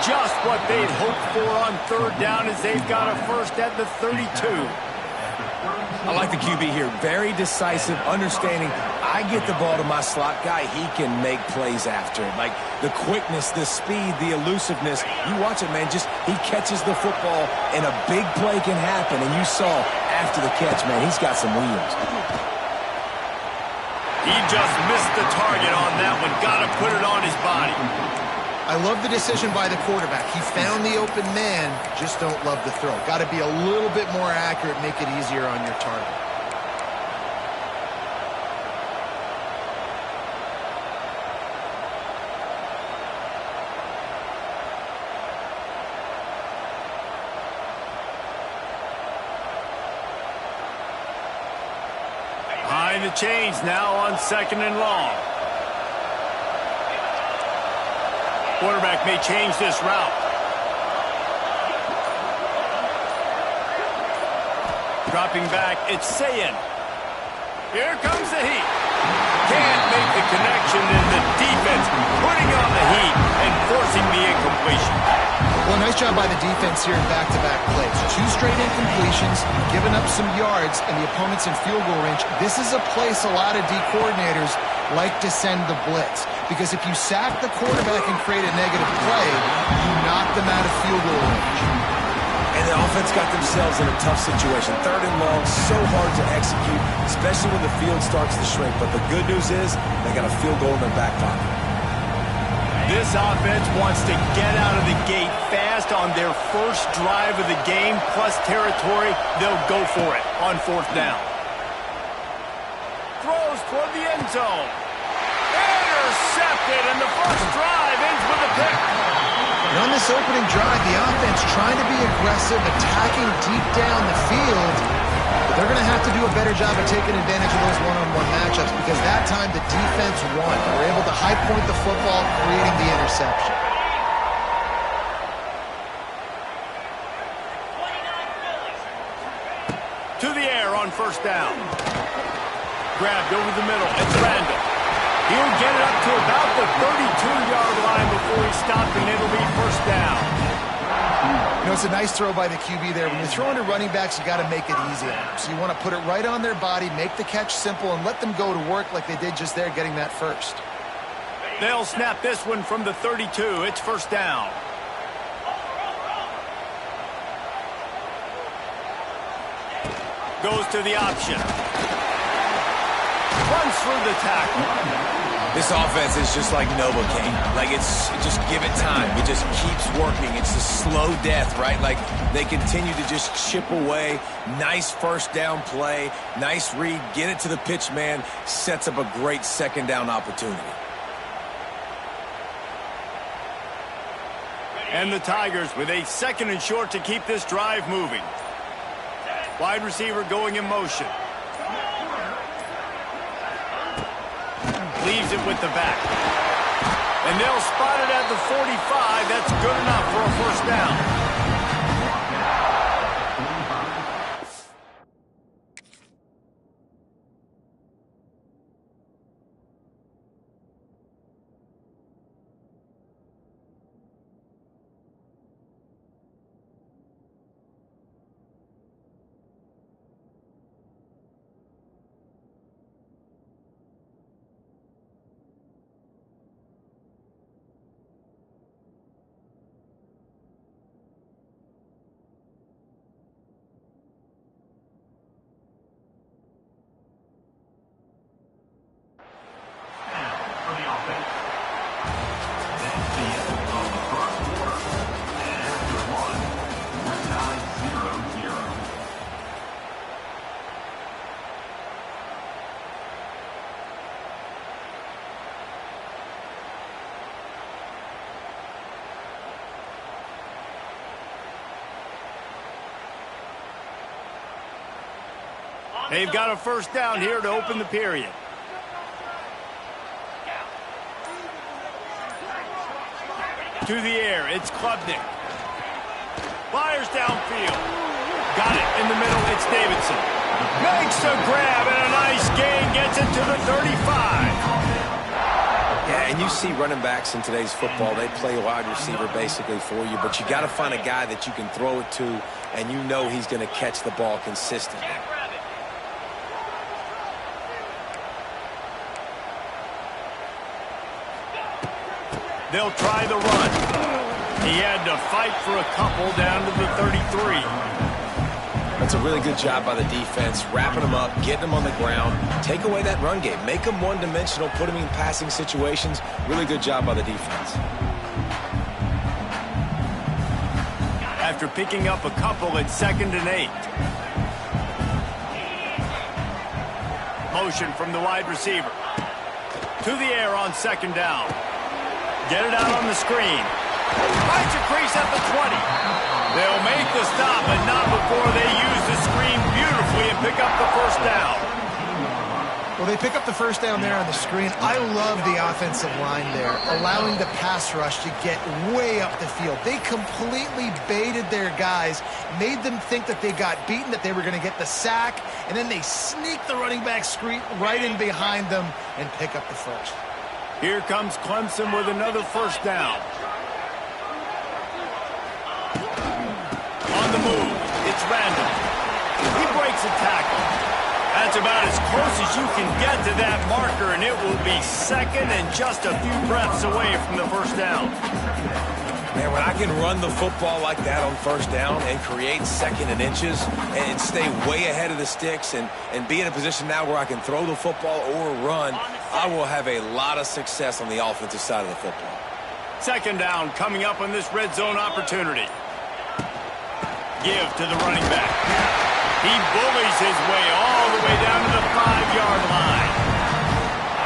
Just what they'd hoped for on third down as they've got a first at the 32. I like the QB here. Very decisive, understanding I get the ball to my slot guy, he can make plays after it. Like the quickness, the speed, the elusiveness. You watch it, man, just he catches the football and a big play can happen. And you saw after the catch, man, he's got some wheels. He just missed the target on that one. Got to put it on his body. I love the decision by the quarterback. He found the open man, just don't love the throw. Got to be a little bit more accurate, make it easier on your target. And the change now on 2nd and long. Quarterback may change this route. Dropping back, it's Sayin. Here comes the heat. Can't make the connection, and the defense putting on the heat and forcing the incompletion. Well, nice job by the defense here in back-to-back plays. 2 straight incompletions, giving up some yards, and the opponent's in field goal range. This is a place a lot of D coordinators like to send the blitz, because if you sack the quarterback and create a negative play, you knock them out of field goal range. And the offense got themselves in a tough situation. 3rd and long, so hard to execute, especially when the field starts to shrink. But the good news is they got a field goal in their back pocket. This offense wants to get out of the gate fast on their first drive of the game, plus territory. They'll go for it on 4th down. Throws toward the end zone. Intercepted, and the first drive ends with a pick. And on this opening drive, the offense trying to be aggressive, attacking deep down the field. But they're going to have to do a better job of taking advantage of those one-on-one matchups, because that time the defense won. They were able to high point the football, creating the interception. 29 Phillies. To the air on 1st down. Grabbed over the middle. It's Randall. He'll get it up to about the 32-yard line before he's stopped, and it'll be 1st down. You know, it's a nice throw by the QB there. When you're throwing to running backs, you got to make it easy on them. So you want to put it right on their body, make the catch simple, and let them go to work like they did just there, getting that first. They'll snap this one from the 32. It's 1st down. Goes to the option. Runs through the tackle. This offense is just like Novocaine. Like, just give it time. It just keeps working. It's a slow death, right? Like, they continue to just chip away. Nice 1st down play. Nice read. Get it to the pitch man. Sets up a great 2nd down opportunity. And the Tigers with a 2nd and short to keep this drive moving. Wide receiver going in motion. Leaves it with the back. And they'll spot it at the 45. That's good enough for a 1st down. They've got a 1st down here to open the period. To the air, it's Klubnik. Fires downfield. Got it in the middle, it's Davidson. Makes a grab and a nice gain, gets it to the 35. Yeah, and you see running backs in today's football, they play wide receiver basically for you, but you got to find a guy that you can throw it to, and you know he's going to catch the ball consistently. They'll try the run. He had to fight for a couple down to the 33. That's a really good job by the defense, wrapping them up, getting them on the ground, take away that run game, make them one-dimensional, put them in passing situations. Really good job by the defense. After picking up a couple at 2nd and 8. Motion from the wide receiver. To the air on 2nd down. Get it out on the screen. Finds a crease at the 20. They'll make the stop, but not before they use the screen beautifully and pick up the 1st down. Well, they pick up the first down there on the screen. I love the offensive line there, allowing the pass rush to get way up the field. They completely baited their guys, made them think that they got beaten, that they were going to get the sack, and then they sneak the running back screen right in behind them and pick up the first. Here comes Clemson with another first down. On the move, it's Randall. He breaks a tackle. That's about as close as you can get to that marker, and it will be second and just a few breaths away from the first down. Man, when I can run the football like that on first down and create second and inches and stay way ahead of the sticks and be in a position now where I can throw the football or run, I will have a lot of success on the offensive side of the football. Second down coming up on this red zone opportunity. Give to the running back. He bullies his way all the way down to the 5-yard line.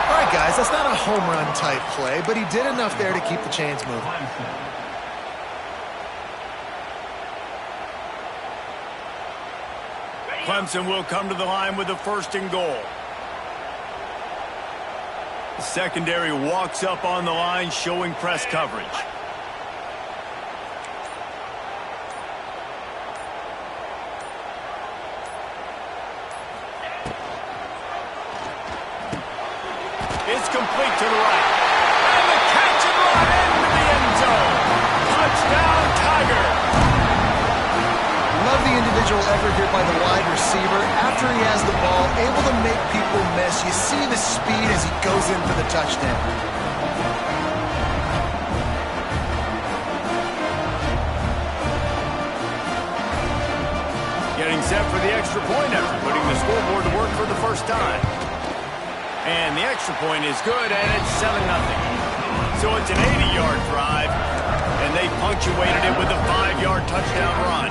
All right, guys, that's not a home run type play, but he did enough there to keep the chains moving. Clemson will come to the line with a first and goal. The secondary walks up on the line, showing press coverage. It's complete to the right. And the catch and run into the end zone. Touchdown, Tiger. Love the individual effort here by the wide receiver. After he has the ball, able to make people miss. You see the speed as he goes in for the touchdown. Getting set for the extra point after putting the scoreboard to work for the first time. And the extra point is good, and it's 7-0. So it's an 80-yard drive, and they punctuated it with a 5-yard touchdown run.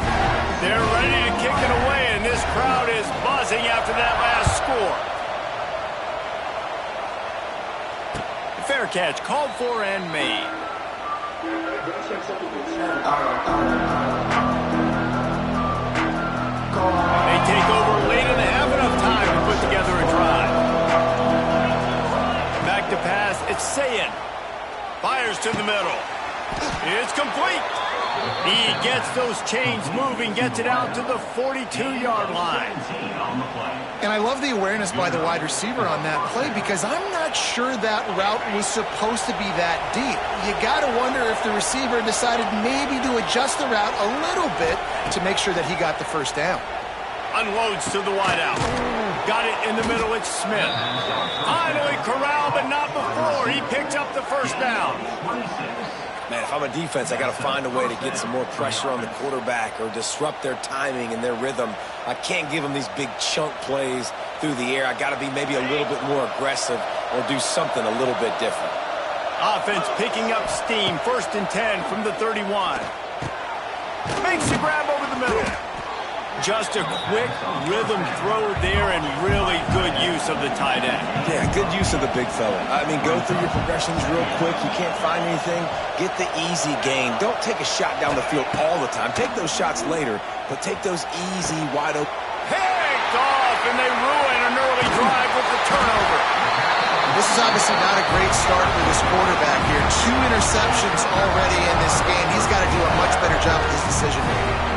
They're ready to kick it away, and this crowd is buzzing after that last score. The fair catch called for and made. They take over late in the half, enough time to put together a drive. Back to pass, it's Sayin. Fires to the middle. It's complete. He gets those chains moving, gets it out to the 42-yard line. And I love the awareness by the wide receiver on that play because I'm not sure that route was supposed to be that deep. You got to wonder if the receiver decided maybe to adjust the route a little bit to make sure that he got the first down. Unloads to the wideout. Got it in the middle, it's Smith. Finally corralled, but not before. He picked up the first down. Man, if I'm a defense, I got to find a way to get some more pressure on the quarterback or disrupt their timing and their rhythm. I can't give them these big chunk plays through the air. I got to be maybe a little bit more aggressive or do something a little bit different. Offense picking up steam. 1st and 10 from the 31. Makes a grab over the middle. Just a quick rhythm throw there and really good use of the tight end. Yeah, good use of the big fella. I mean, go through your progressions real quick. You can't find anything. Get the easy gain. Don't take a shot down the field all the time. Take those shots later, but take those easy, wide open. Picked off, and they ruin an early drive with the turnover. This is obviously not a great start for this quarterback here. 2 interceptions already in this game. He's got to do a much better job with his decision-making.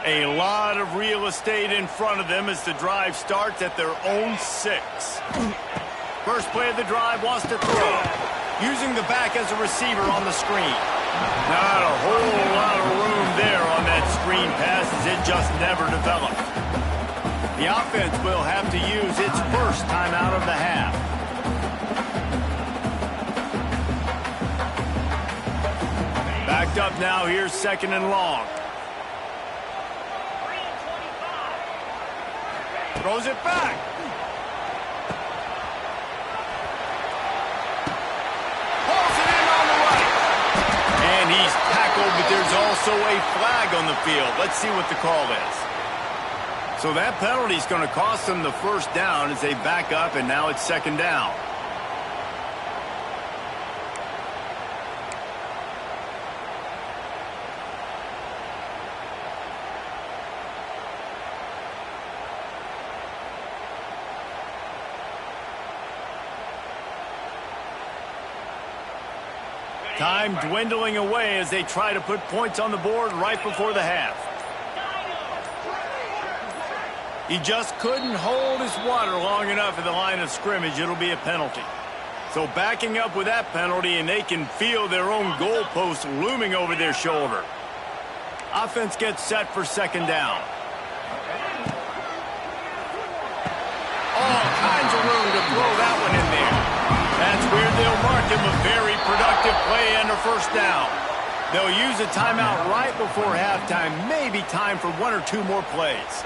A lot of real estate in front of them as the drive starts at their own 6. First play of the drive, wants to throw. Using the back as a receiver on the screen. Not a whole lot of room there on that screen pass as it just never developed. The offense will have to use its first timeout of the half. Backed up now, here's 2nd and long. Throws it back. Pulls it in on the right. And he's tackled, but there's also a flag on the field. Let's see what the call is. So that penalty is going to cost them the first down as they back up, and now it's second down. Time dwindling away as they try to put points on the board right before the half. He just couldn't hold his water long enough at the line of scrimmage. It'll be a penalty. So backing up with that penalty, and they can feel their own goalpost looming over their shoulder. Offense gets set for second down. All kinds of room to throw that one in there. That's where they'll mark him a very productive play under first down. They'll use a timeout right before halftime, maybe time for one or two more plays.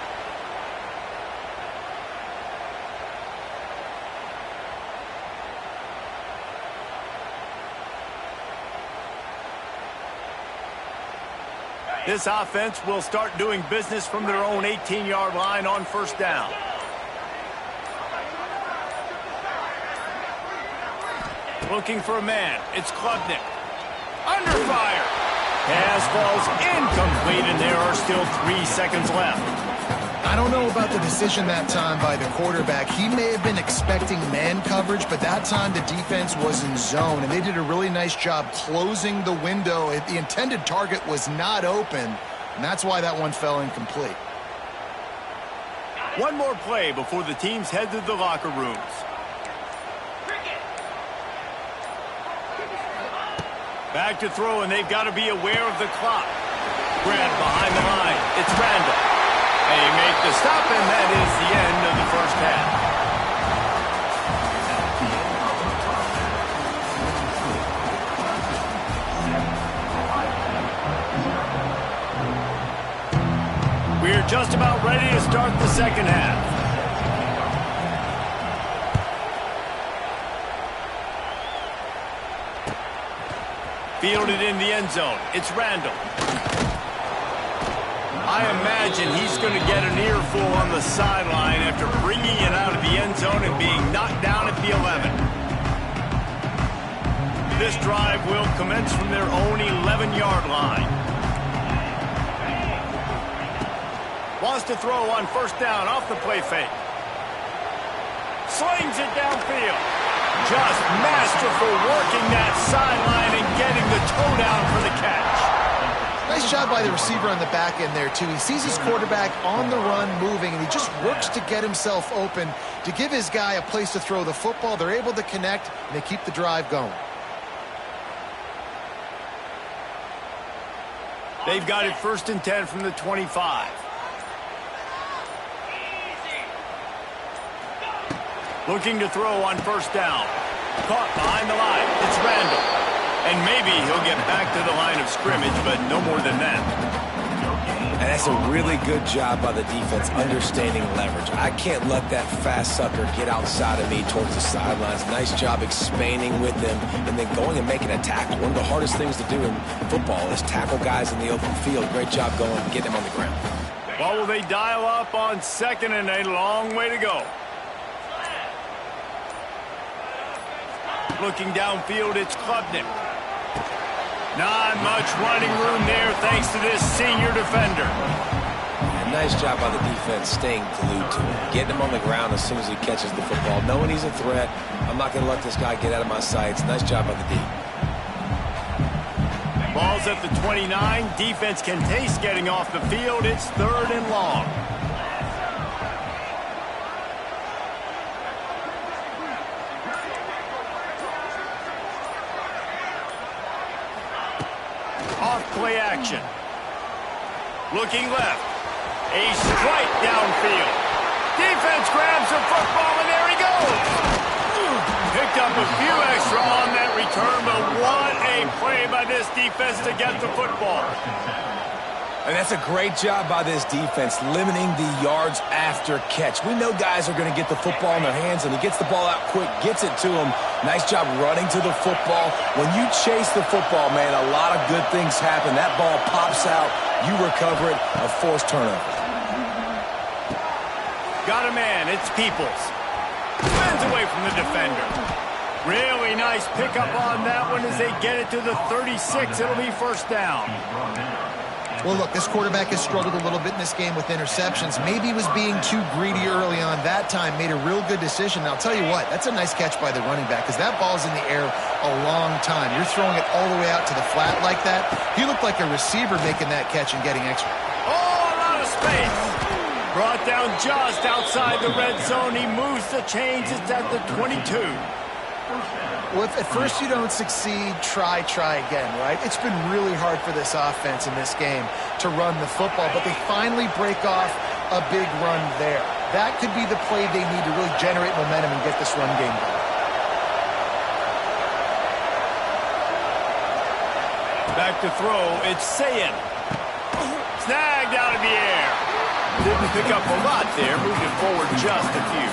This offense will start doing business from their own 18-yard line on first down. Looking for a man. It's Klubnik. Under fire. Pass falls incomplete, and there are still 3 seconds left. I don't know about the decision that time by the quarterback. He may have been expecting man coverage, but that time the defense was in zone, and they did a really nice job closing the window. The intended target was not open, and that's why that one fell incomplete. One more play before the teams head to the locker rooms. Back to throw, and they've got to be aware of the clock. Grab behind the line. It's Randall. They make the stop, and that is the end of the first half. We're just about ready to start the second half. Fielded in the end zone. It's Randall. I imagine he's going to get an earful on the sideline after bringing it out of the end zone and being knocked down at the 11. This drive will commence from their own 11-yard line. Wants to throw on first down off the play fake. Slings it downfield. Just masterful working that sideline and getting the toe down for the catch. Nice job by the receiver on the back end there, too. He sees his quarterback on the run moving, and he just works to get himself open to give his guy a place to throw the football. They're able to connect, and they keep the drive going. They've got it 1st and 10 from the 25. Looking to throw on first down. Caught behind the line. It's Randall. And maybe he'll get back to the line of scrimmage, but no more than that. And that's a really good job by the defense understanding leverage. I can't let that fast sucker get outside of me towards the sidelines. Nice job expanding with them and then going and making a tackle. One of the hardest things to do in football is tackle guys in the open field. Great job going and getting them on the ground. Well, will they dial up on second and a long way to go? Looking downfield, it's Klubnik. Not much running room there thanks to this senior defender. And nice job by the defense staying glued to him. Getting him on the ground as soon as he catches the football. Knowing he's a threat, I'm not going to let this guy get out of my sights. Nice job by the D. Ball's at the 29. Defense can taste getting off the field. It's 3rd and long. Off-play action. Looking left. A strike downfield. Defense grabs the football, and there he goes. Picked up a few extra on that return, but what a play by this defense to get the football. And that's a great job by this defense, limiting the yards after catch. We know guys are going to get the football in their hands, and he gets the ball out quick, gets it to him. Nice job running to the football. When you chase the football, man, a lot of good things happen. That ball pops out, you recover it, a forced turnover. Got a man, it's Peoples. Spins away from the defender. Really nice pickup on that one as they get it to the 36. It'll be first down. Well, look, this quarterback has struggled a little bit in this game with interceptions. Maybe he was being too greedy early on. That time made a real good decision. Now, I'll tell you what, that's a nice catch by the running back because that ball's in the air a long time. You're throwing it all the way out to the flat like that. He looked like a receiver making that catch and getting extra. Oh, a lot of space. Brought down just outside the red zone. He moves the chains. It's at the 22. Well, if at first you don't succeed, try again, right? It's been really hard for this offense in this game to run the football, but they finally break off a big run there. That could be the play they need to really generate momentum and get this run game going. Back to throw, it's Sayin. Snagged out of the air. Didn't pick up a lot there, moved it forward just a few.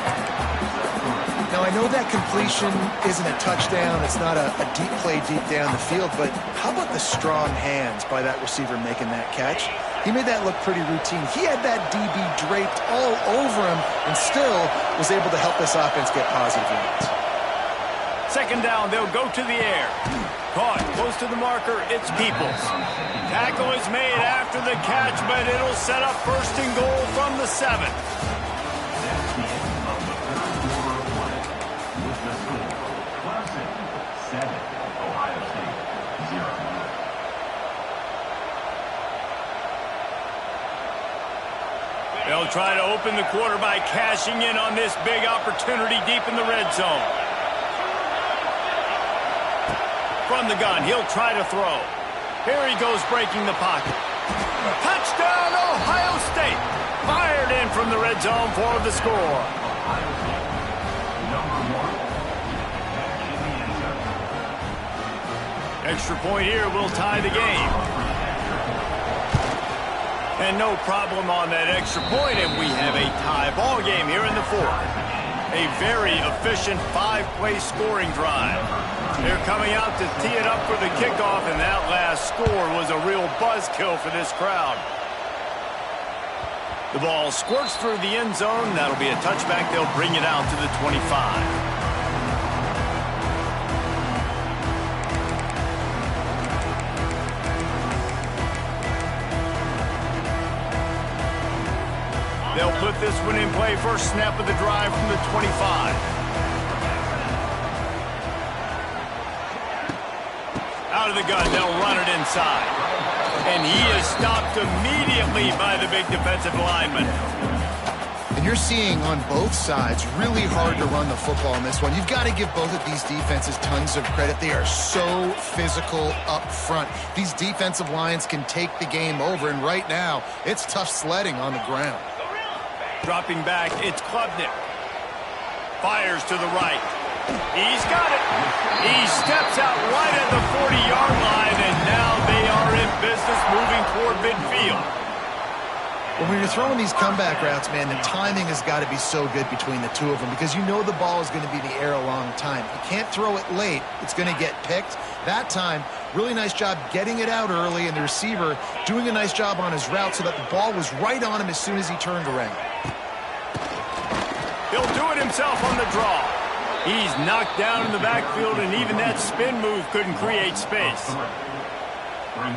Now, I know that completion isn't a touchdown. It's not a deep play deep down the field, but how about the strong hands by that receiver making that catch? He made that look pretty routine. He had that DB draped all over him and still was able to help this offense get positive yards. Second down, they'll go to the air. Caught close to the marker, it's Peoples. Tackle is made after the catch, but it'll set up first and goal from the 7. They'll try to open the quarter by cashing in on this big opportunity deep in the red zone. From the gun, he'll try to throw. Here he goes breaking the pocket. Touchdown, Ohio State! Fired in from the red zone for the score. Extra point here will tie the game. And no problem on that extra point, and we have a tie ball game here in the 4th. A very efficient 5-play scoring drive. They're coming out to tee it up for the kickoff, and that last score was a real buzzkill for this crowd. The ball squirts through the end zone. That'll be a touchback. They'll bring it out to the 25. They'll put this one in play. First snap of the drive from the 25. Out of the gun, they'll run it inside. And he is stopped immediately by the big defensive lineman. And you're seeing on both sides really hard to run the football in this one. You've got to give both of these defenses tons of credit. They are so physical up front. These defensive lines can take the game over, and right now, it's tough sledding on the ground. Dropping back, it's Klubnik. Fires to the right. He's got it. He steps out right at the 40-yard line, and now they are in business moving toward midfield. Well, when you're throwing these comeback routes, man, the timing has got to be so good between the two of them because you know the ball is going to be in the air a long time. You can't throw it late. It's going to get picked. That time, really nice job getting it out early, and the receiver doing a nice job on his route so that the ball was right on him as soon as he turned around. He'll do it himself on the draw. He's knocked down in the backfield, and even that spin move couldn't create space.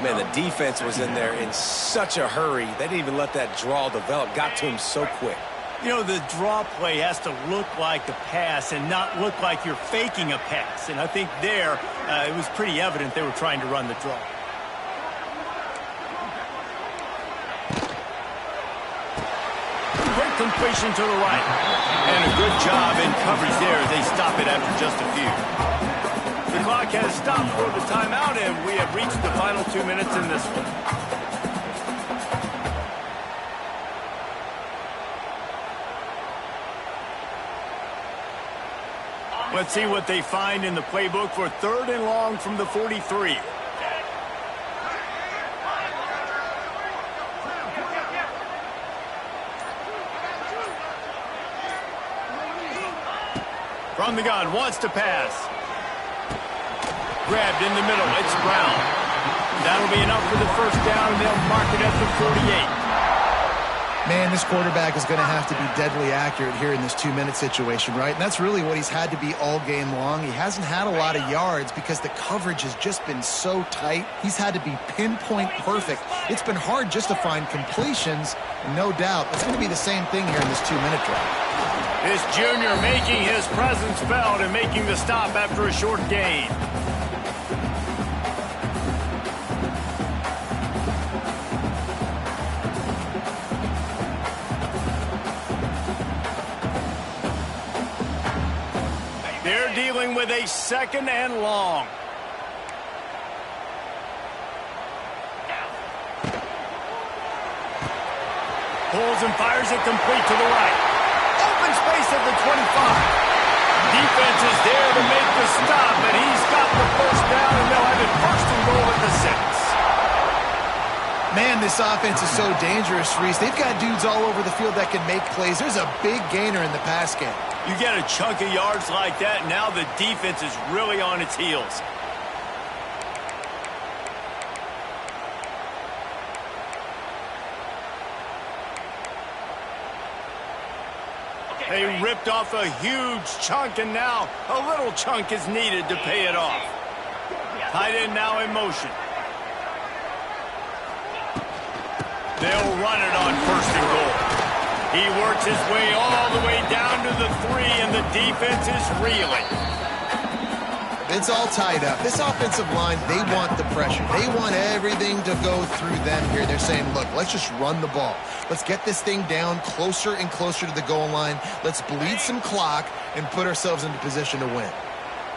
Man, the defense was in there in such a hurry. They didn't even let that draw develop. Got to him so quick. You know, the draw play has to look like a pass and not look like you're faking a pass. And I think there, it was pretty evident they were trying to run the draw. Great completion to the right. And a good job in coverage there as they stop it after just a few. The clock has stopped for the timeout, and we have reached the final 2 minutes in this one. Let's see what they find in the playbook for 3rd and long from the 43. On the gun, wants to pass. Grabbed in the middle, it's Brown. That'll be enough for the first down, and they'll mark it at the 48. Man, this quarterback is going to have to be deadly accurate here in this 2-minute situation, right? And that's really what he's had to be all game long. He hasn't had a lot of yards because the coverage has just been so tight. He's had to be pinpoint perfect. It's been hard just to find completions, and no doubt it's going to be the same thing here in this 2-minute drive. This junior making his presence felt and making the stop after a short gain. They're dealing with a 2nd and long. Pulls and fires it complete to the right. Open space at the 25. Defense is there to make the stop, and he's got the first down, and they'll have it 1st and goal at the 6. Man, this offense is so dangerous, Reese. They've got dudes all over the field that can make plays. There's a big gainer in the pass game. You get a chunk of yards like that, now the defense is really on its heels. They ripped off a huge chunk, and now a little chunk is needed to pay it off. Tight end now in motion. They'll run it on 1st and goal. He works his way all the way down to the 3, and the defense is reeling. It's all tied up. This offensive line, they want the pressure. They want everything to go through them here. They're saying, look, let's just run the ball. Let's get this thing down closer and closer to the goal line. Let's bleed some clock and put ourselves into position to win.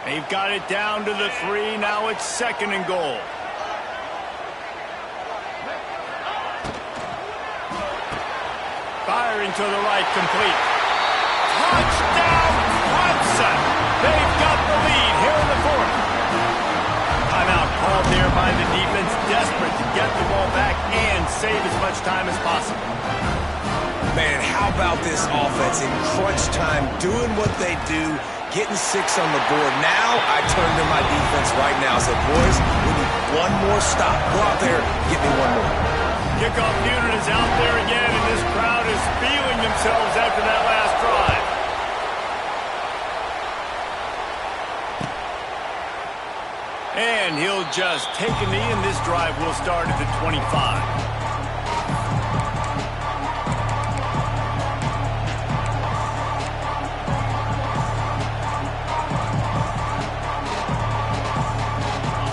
They've got it down to the 3. Now it's 2nd and goal. Firing to the right, complete. Touchdown, Clemson! They've got the lead here in the 4th. Timeout called there by the defense, desperate to get the ball back and save as much time as possible. Man, how about this offense in crunch time, doing what they do, getting 6 on the board. Now I turn to my defense right now and say, boys, we need one more stop. Go out there, get me one more. Kickoff unit is out there again, and this crowd is feeling themselves after that last drive. And he'll just take a knee, and this drive will start at the 25.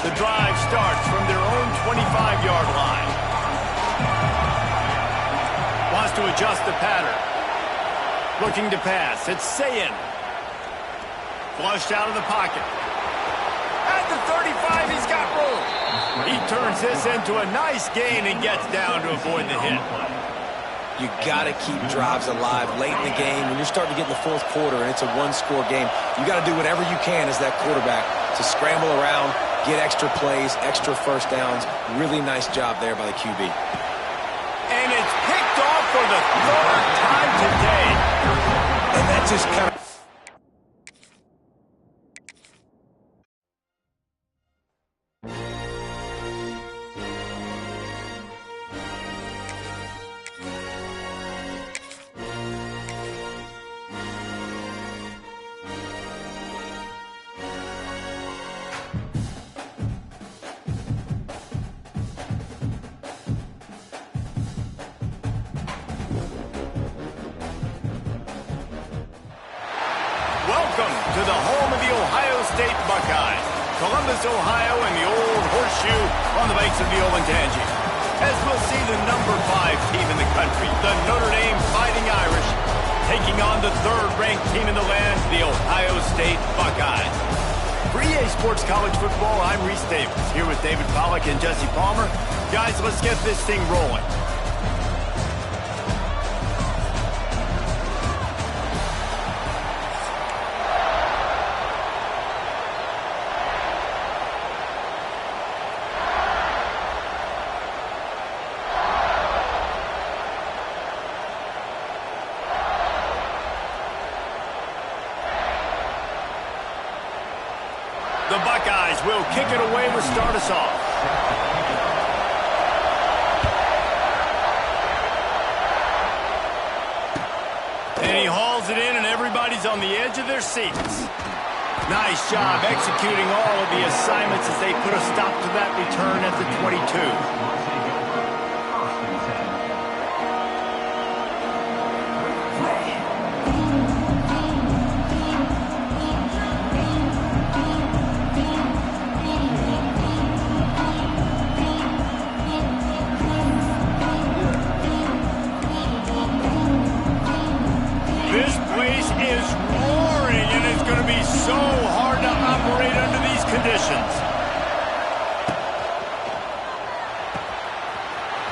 The drive starts from their own 25-yard line. Wants to adjust the pattern. Looking to pass. It's Sayin. Flushed out of the pocket. At the 35, he's got room. He turns this into a nice gain and gets down to avoid the hit. You got to keep drives alive late in the game. When you're starting to get in the 4th quarter and it's a 1-score game, you got to do whatever you can as that quarterback to scramble around, get extra plays, extra first downs. Really nice job there by the QB. And it's picked off for the 3rd time today. And that just kind of... Welcome to the home of the Ohio State Buckeyes. Columbus, Ohio, and the old horseshoe on the banks of the Olentangy. As we'll see the number 5 team in the country, the Notre Dame Fighting Irish, taking on the 3rd-ranked team in the land, the Ohio State Buckeyes. For EA Sports College Football, I'm Reese Davis, here with David Pollack and Jesse Palmer. Guys, let's get this thing rolling. the Buckeyes will kick it away to start us off. And he hauls it in, and everybody's on the edge of their seats. Nice job executing all of the assignments as they put a stop to that return at the 22. This place is roaring, and it's going to be so hard to operate under these conditions.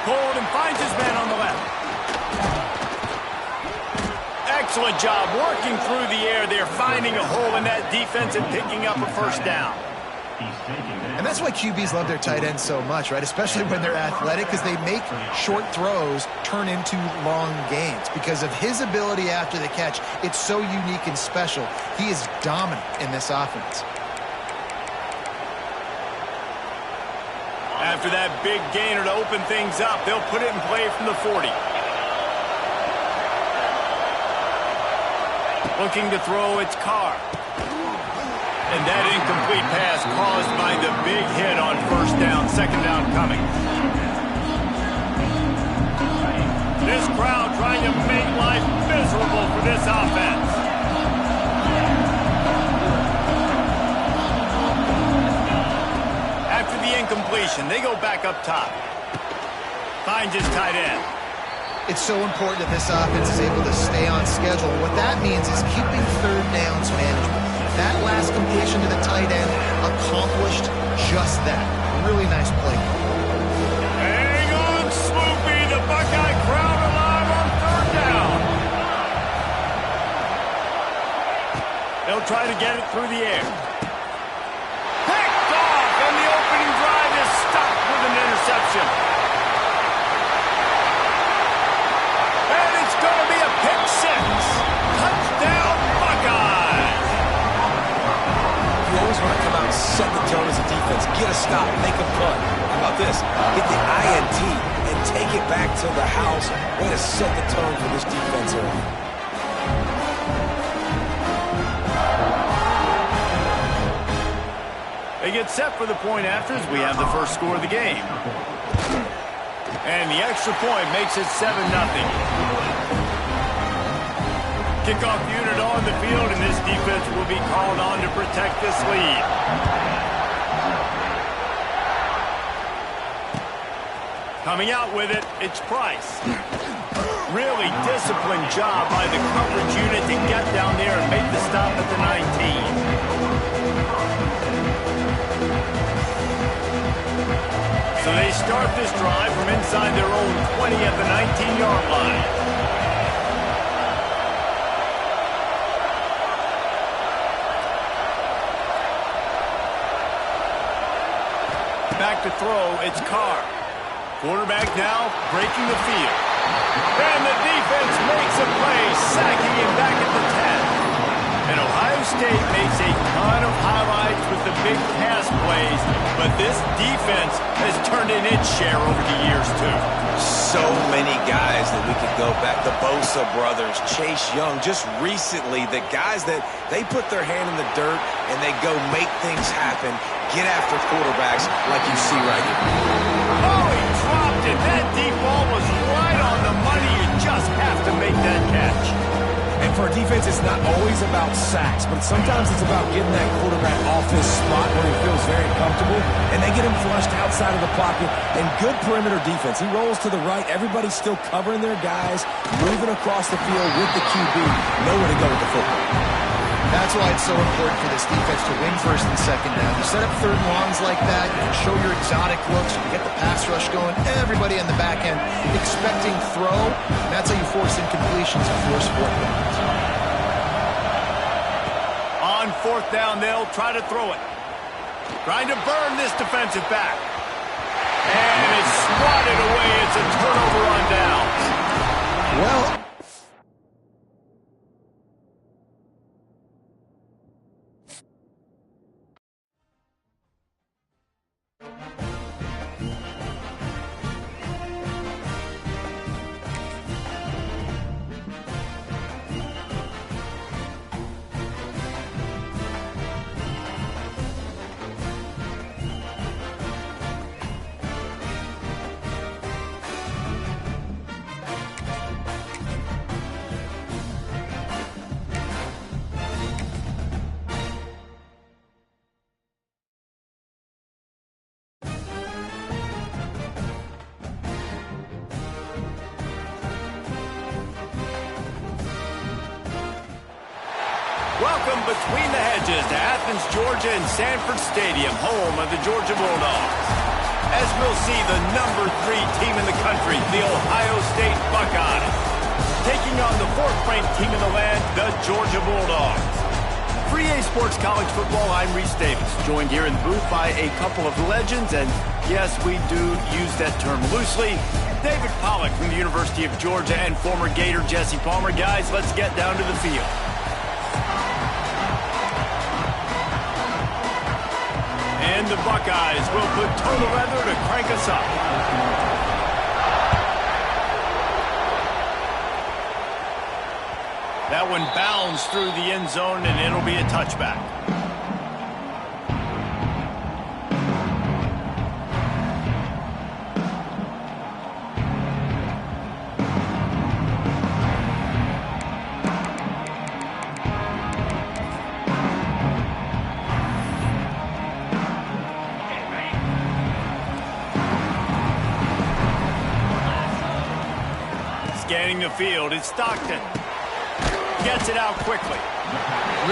Holden finds his man on the left. Excellent job working through the air there, finding a hole in that defense and picking up a first down. And that's why QBs love their tight ends so much, right? Especially when they're athletic, because they make short throws turn into long gains. Because of his ability after the catch, it's so unique and special. He is dominant in this offense. After that big gainer to open things up, they'll put it in play from the 40. Looking to throw, it's Carr. And that incomplete pass caused by the big hit on first down, second down coming. This crowd trying to make life miserable for this offense. After the incompletion, they go back up top. Finds his tight end. It's so important that this offense is able to stay on schedule. What that means is keeping third downs manageable. That last completion to the tight end accomplished just that. Really nice play. Hang on, Swoopy. The Buckeye crowd alive on third down. They'll try to get it through the air. Picked off, and the opening drive is stopped with an interception. And it's going to be a pick six. Touchdown, Buckeyes. You always want to come out and set the tone as a defense. Get a stop, make a punt. How about this? Get the INT and take it back to the house. Way to set the tone for this defense early. They get set for the point after as we have the first score of the game. And the extra point makes it 7-0. Kickoff unit on the field, and this defense will be called on to protect this lead. Coming out with it, it's Price. Really disciplined job by the coverage unit to get down there and make the stop at the 19. So they start this drive from inside their own 20 at the 19-yard line. Back to throw, it's Carr. Quarterback now breaking the field. And the defense makes a play, sacking him back at the 10. And Ohio State makes a ton of highlights with the big pass plays, but this defense has turned in its share over the years, too. So many guys that we could go back. The Bosa brothers, Chase Young. Just recently, the guys that they put their hand in the dirt and they go make things happen, get after quarterbacks like you see right here. Oh, he dropped it. That deep ball was right on the money. You just have to make that catch. And for a defense, it's not always about sacks, but sometimes it's about getting that quarterback off his spot where he feels very comfortable, and they get him flushed outside of the pocket, and good perimeter defense. He rolls to the right. Everybody's still covering their guys, moving across the field with the QB. Nowhere to go with the football. That's why it's so important for this defense to win first and second down. You set up third and longs like that, you can show your exotic looks, you can get the pass rush going, everybody on the back end expecting throw, and that's how you force incompletions and force fourth downs. On fourth down, they'll try to throw it. Trying to burn this defensive back. And it's swatted away. It's a turnover on downs. Well, Welcome between the hedges to Athens, Georgia and Sanford Stadium, home of the Georgia Bulldogs. As we'll see the #3 team in the country, the Ohio State Buckeyes, taking on the 4th-ranked team in the land, the Georgia Bulldogs. For EA Sports College Football, I'm Reese Davis, joined here in the booth by a couple of legends, and yes, we do use that term loosely. David Pollack from the University of Georgia and former Gator Jesse Palmer. Guys, let's get down to the field. And the Buckeyes will put toe to leather to crank us up. That one bounds through the end zone, and it'll be a touchback. Scanning the field, it's Stockton. Gets it out quickly.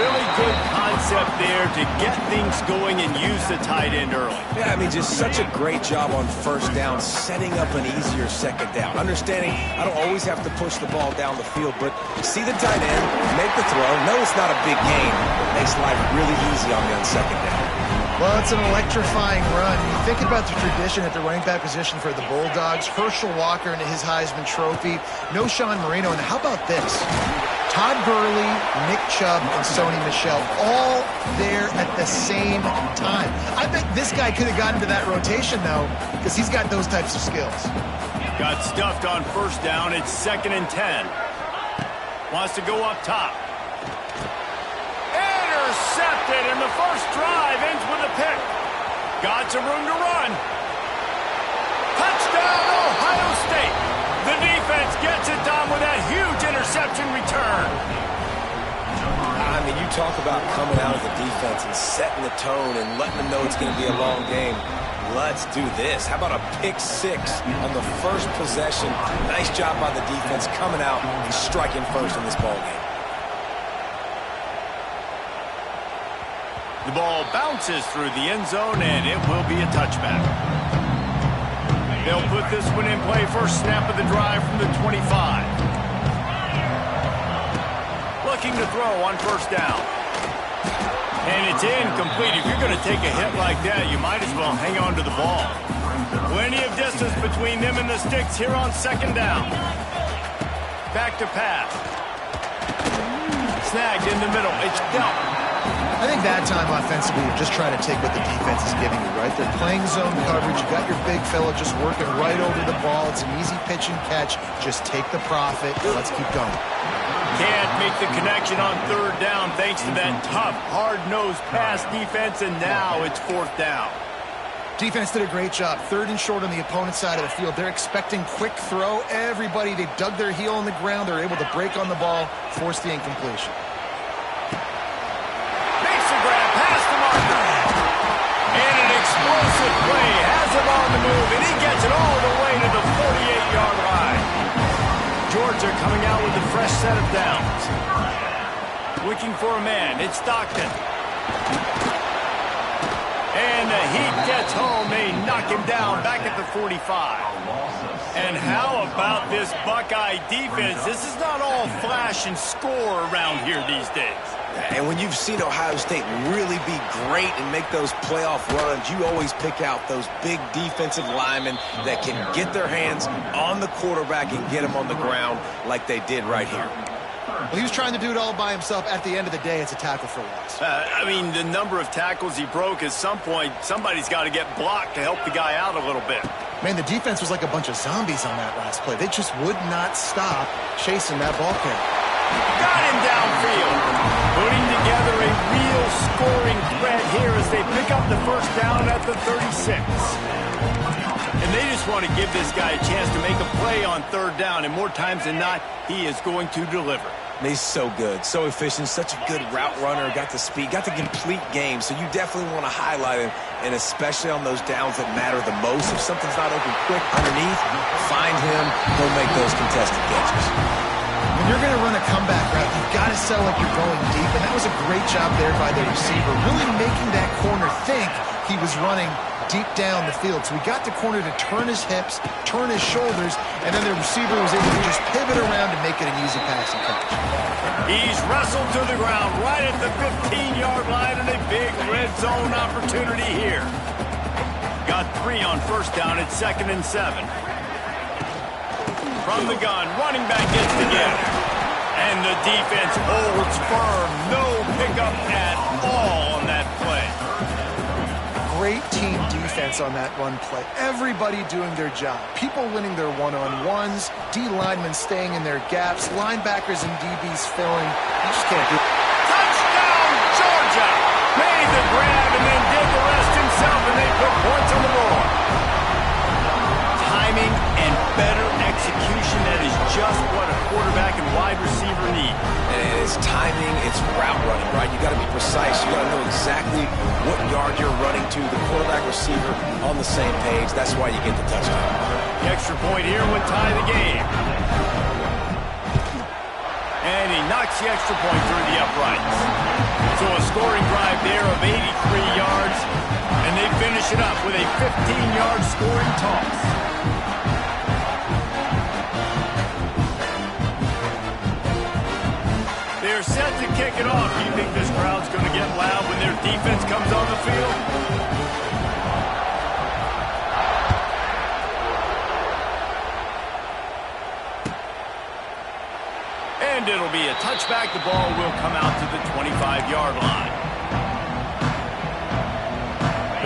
Really good concept there to get things going and use the tight end early. Yeah, I mean, just such a great job on first down, setting up an easier second down. Understanding I don't always have to push the ball down the field, but see the tight end, make the throw. No, it's not a big gain, but makes life really easy on me on second down. Well, it's an electrifying run. You think about the tradition at the running back position for the Bulldogs. Herschel Walker and his Heisman Trophy. No Sean Marino. And how about this? Todd Gurley, Nick Chubb, and Sony Michel all there at the same time. I bet this guy could have gotten to that rotation, though, because he's got those types of skills. Got stuffed on first down. It's 2nd and 10. Wants to go up top. Intercepted, and the first drive ends with a pick. Got some room to run. Touchdown, Ohio State. The defense gets it done with that huge interception return. I mean, you talk about coming out of the defense and setting the tone and letting them know it's going to be a long game. Let's do this. How about a pick 6 on the first possession? Nice job by the defense coming out and striking first in this ball game. The ball bounces through the end zone, and it will be a touchback. They'll put this one in play. First snap of the drive from the 25. Looking to throw on first down. And it's incomplete. If you're going to take a hit like that, you might as well hang on to the ball. Plenty of distance between them and the sticks here on second down. Back to pass. Snagged in the middle. It's dealt. I think that time offensively, you're just trying to take what the defense is giving you, right? They're playing zone coverage. You got your big fella just working right over the ball. It's an easy pitch and catch. Just take the profit. Let's keep going. Can't make the connection on third down thanks to that tough, hard-nosed pass defense, and now it's fourth down. Defense did a great job. 3rd and short on the opponent's side of the field. They're expecting quick throw. Everybody, they dug their heel on the ground. They're able to break on the ball, force the incompletion. And an explosive play has him on the move, and he gets it all the way to the 48-yard line. Georgia coming out with a fresh set of downs. Looking for a man. It's Stockton. And the heat gets home. They knock him down back at the 45. And how about this Buckeye defense? This is not all flash and score around here these days. And when you've seen Ohio State really be great and make those playoff runs, you always pick out those big defensive linemen that can get their hands on the quarterback and get him on the ground like they did right here. Well, he was trying to do it all by himself. At the end of the day, it's a tackle for loss. I mean, the number of tackles he broke, at some point, somebody's got to get blocked to help the guy out a little bit. Man, the defense was like a bunch of zombies on that last play. They just would not stop chasing that ball carrier. Got him downfield. Putting together a real scoring threat here as they pick up the first down at the 36. And they just want to give this guy a chance to make a play on third down. And more times than not, he is going to deliver. He's so good, so efficient, such a good route runner, got the speed, got the complete game. So you definitely want to highlight him, and especially on those downs that matter the most. If something's not open quick underneath, find him, he'll make those contested catches. When you're going to run a comeback route, you've got to sell like you're going deep, and that was a great job there by the receiver, really making that corner think he was running deep down the field. So he got the corner to turn his hips, turn his shoulders, and then the receiver was able to just pivot around and make it an easy passing catch. He's wrestled to the ground right at the 15-yard line, and a big red zone opportunity here. Got 3 on first down at 2nd and 7. From the gun, running back gets together. And the defense holds firm. No pickup at all on that play. Great team defense on that run play. Everybody doing their job. People winning their one-on-ones, D linemen staying in their gaps, linebackers and DBs filling. You just can't do it. Touchdown, Georgia! Made the grab and then did the rest himself, and they put points on the board. Timing and better execution, that is just what a quarterback and wide receiver need. And it's timing, it's route running, right? You got to be precise. You got to know exactly what yard you're running to. The quarterback receiver on the same page. That's why you get the touchdown. The extra point here would tie the game. And he knocks the extra point through the uprights. So a scoring drive there of 83 yards, and they finish it up with a 15-yard scoring toss. They're set to kick it off. Do you think this crowd's going to get loud when their defense comes on the field? And it'll be a touchback. The ball will come out to the 25-yard line.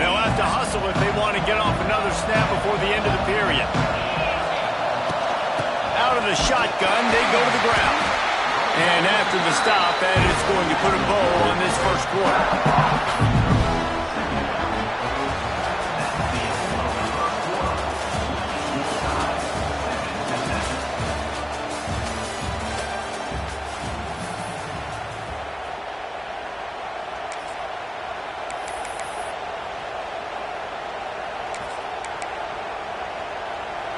They'll have to hustle if they want to get off another snap before the end of the period. Out of the shotgun, they go to the ground. And after the stop, that is going to put a bow on this first quarter.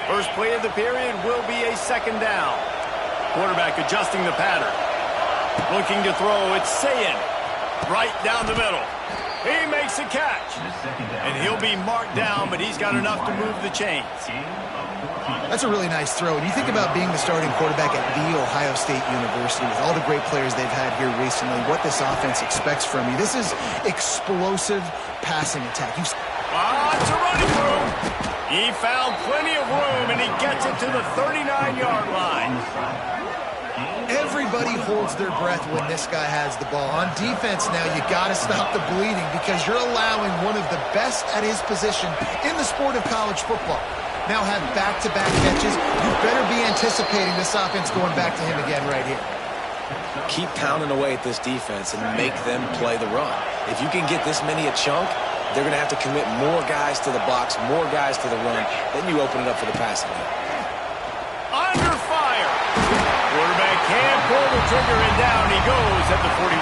First play of the period will be a 2nd down. Quarterback adjusting the pattern. Looking to throw, it's Sayin. Right down the middle. He makes a catch. And he'll be marked down, but he's got enough to move the chains. That's a really nice throw. And you think about being the starting quarterback at The Ohio State University with all the great players they've had here recently, what this offense expects from you. This is explosive passing attack. It's a running room. He found plenty of room, and he gets it to the 39-yard line. Everybody holds their breath when this guy has the ball. On defense now, you got to stop the bleeding because you're allowing one of the best at his position in the sport of college football. Now have back-to-back catches. You better be anticipating this offense going back to him again right here. Keep pounding away at this defense and make them play the run. If you can get this many a chunk, they're going to have to commit more guys to the box, more guys to the run. Then you open it up for the passing game. Under fire. Quarterback can't pull the trigger, and down he goes at the 41.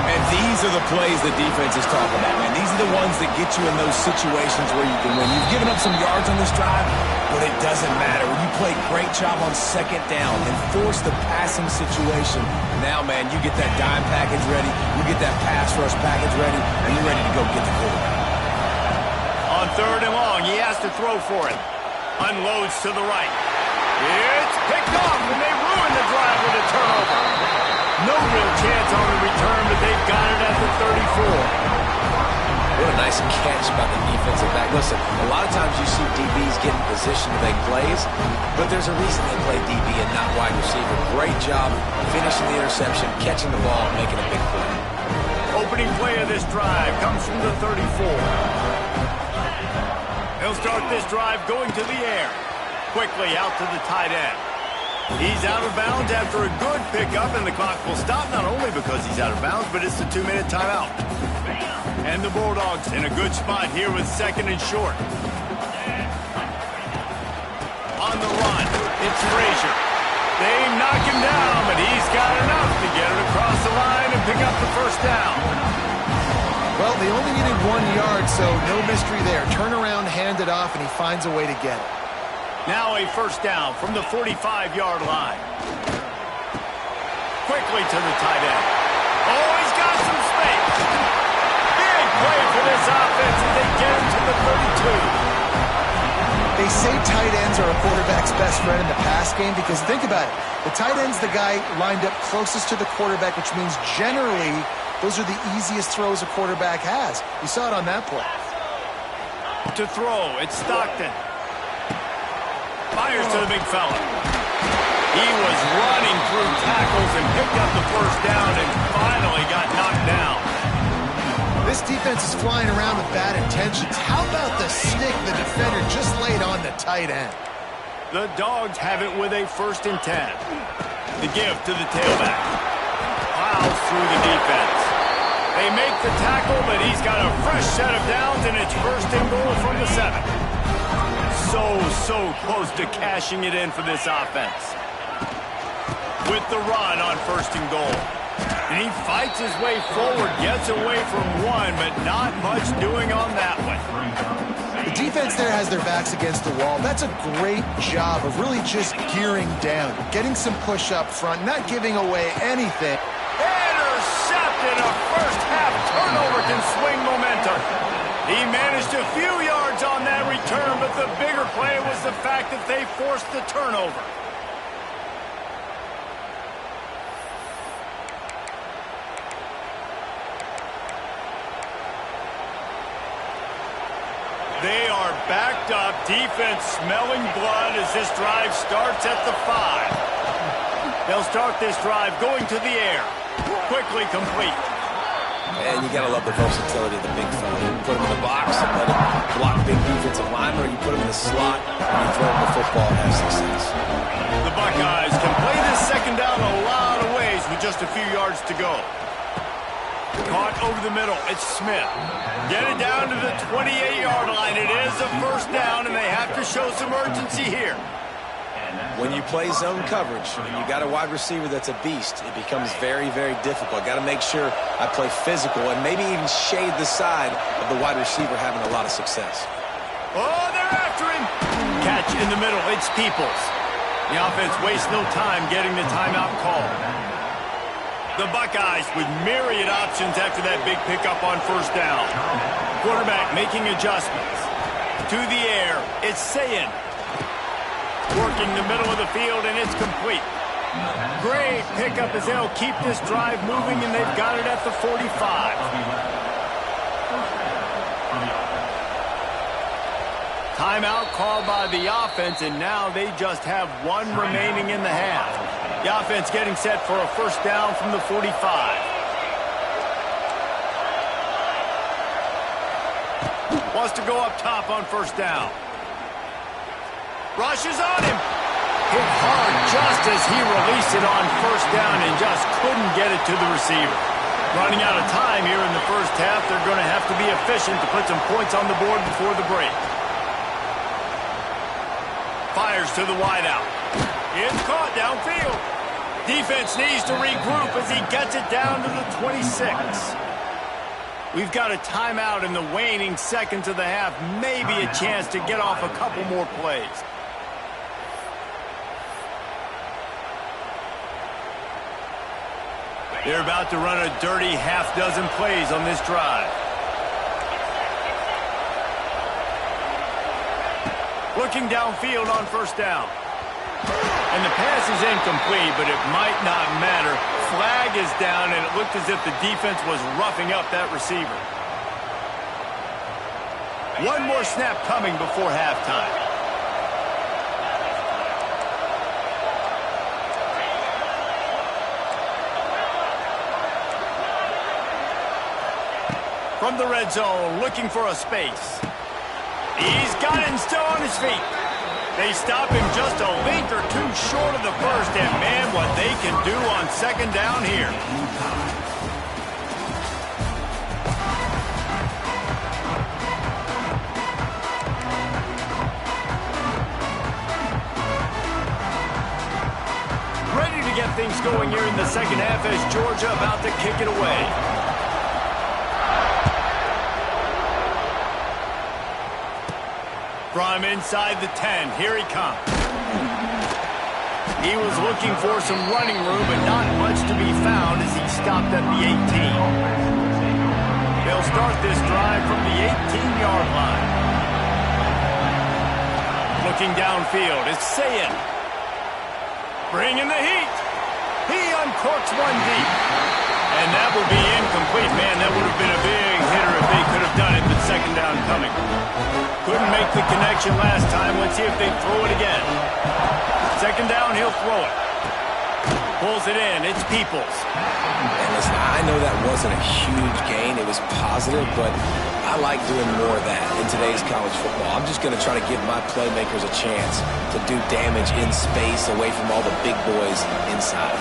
And these are the plays the defense is talking about, man. These are the ones that get you in those situations where you can win. You've given up some yards on this drive, but it doesn't matter. When you play great job on 2nd down and force the passing situation, now, man, you get that dime package ready, you get that pass rush package ready, and you're ready to go get the quarterback. On 3rd and long, he has to throw for it. Unloads to the right. It's picked off, and they ruin the drive with a turnover. No real chance on the return, but they've got it at the 34. What a nice catch by the defensive back. Listen, a lot of times you see DBs get in position to make plays, but there's a reason they play DB and not wide receiver. Great job finishing the interception, catching the ball, making a big play. Opening play of this drive comes from the 34. He'll start this drive going to the air. Quickly out to the tight end. He's out of bounds after a good pickup, and the clock will stop not only because he's out of bounds, but it's the 2-minute timeout. And the Bulldogs in a good spot here with 2nd and short. On the run, it's Frazier. They knock him down, but he's got enough to get it across the line and pick up the 1st down. Well, they only needed 1 yard, so no mystery there. Turn around, hand it off, and he finds a way to get it. Now a 1st down from the 45-yard line. quickly to the tight end. Oh, he's got some space. Big play for this offense as they get him to the 32. They say tight ends are a quarterback's best friend in the pass game because think about it. The tight end's the guy lined up closest to the quarterback, which means generally those are the easiest throws a quarterback has. You saw it on that play. To throw, it's Stockton. Fires to the big fella. He was running through tackles and picked up the first down and finally got knocked down. This defense is flying around with bad intentions. How about the stick the defender just laid on the tight end? The Dogs have it with a 1st and 10. The give to the tailback. Plows through the defense. They make the tackle, but he's got a fresh set of downs, and it's 1st and goal from the 7. So close to cashing it in for this offense. With the run on 1st and goal. And he fights his way forward, gets away from one, but not much doing on that one. The defense there has their backs against the wall. That's a great job of really just gearing down, getting some push up front, not giving away anything. Intercepted. A first-half turnover can swing momentum. He managed a few yards on that return, but the bigger play was the fact that they forced the turnover. They are backed up, defense smelling blood as this drive starts at the 5. They'll start this drive going to the air. Quickly complete. And you got to love the versatility of the big fella. You put him in the box and let him block big defensive linemen, or you put him in the slot and you throw him the football and have success. The Buckeyes can play this 2nd down a lot of ways with just a few yards to go. Caught over the middle. It's Smith. Get it down to the 28-yard line. It is a 1st down, and they have to show some urgency here. When you play zone coverage and you got a wide receiver that's a beast, it becomes very, very difficult. Got to make sure I play physical and maybe even shade the side of the wide receiver having a lot of success. Oh, they're after him. Catch in the middle. It's Peoples. The offense wastes no time getting the timeout call. The Buckeyes with myriad options after that big pickup on 1st down. Quarterback making adjustments. To the air, it's Sayin. Working the middle of the field, and it's complete. Great pickup as they'll keep this drive moving, and they've got it at the 45. Timeout called by the offense, and now they just have one remaining in the half. The offense getting set for a 1st down from the 45. Wants to go up top on 1st down. Rushes on him. Hit hard just as he released it on 1st down and just couldn't get it to the receiver. Running out of time here in the 1st half, they're going to have to be efficient to put some points on the board before the break. Fires to the wideout. It's caught downfield. Defense needs to regroup as he gets it down to the 26. We've got a timeout in the waning seconds of the half. Maybe a chance to get off a couple more plays. They're about to run a dirty half-dozen plays on this drive. Looking downfield on 1st down. And the pass is incomplete, but it might not matter. Flag is down, and it looked as if the defense was roughing up that receiver. One more snap coming before halftime. From the red zone, looking for a space. He's got it and still on his feet. They stop him just a length or two short of the first, and man, what they can do on 2nd down here. Ready to get things going here in the 2nd half as Georgia about to kick it away. From inside the 10, here he comes. He was looking for some running room, but not much to be found as he stopped at the 18. They'll start this drive from the 18-yard line. Looking downfield, it's Sayin. Bringing the heat. He uncorks one deep. And that would be incomplete. Man, that would have been a big hitter if they could have done it, but second down coming. Couldn't make the connection last time. Let's see if they throw it again. Second down, he'll throw it. Pulls it in. It's Peoples. And listen, I know that wasn't a huge gain. It was positive, but I like doing more of that in today's college football. I'm just going to try to give my playmakers a chance to do damage in space away from all the big boys inside.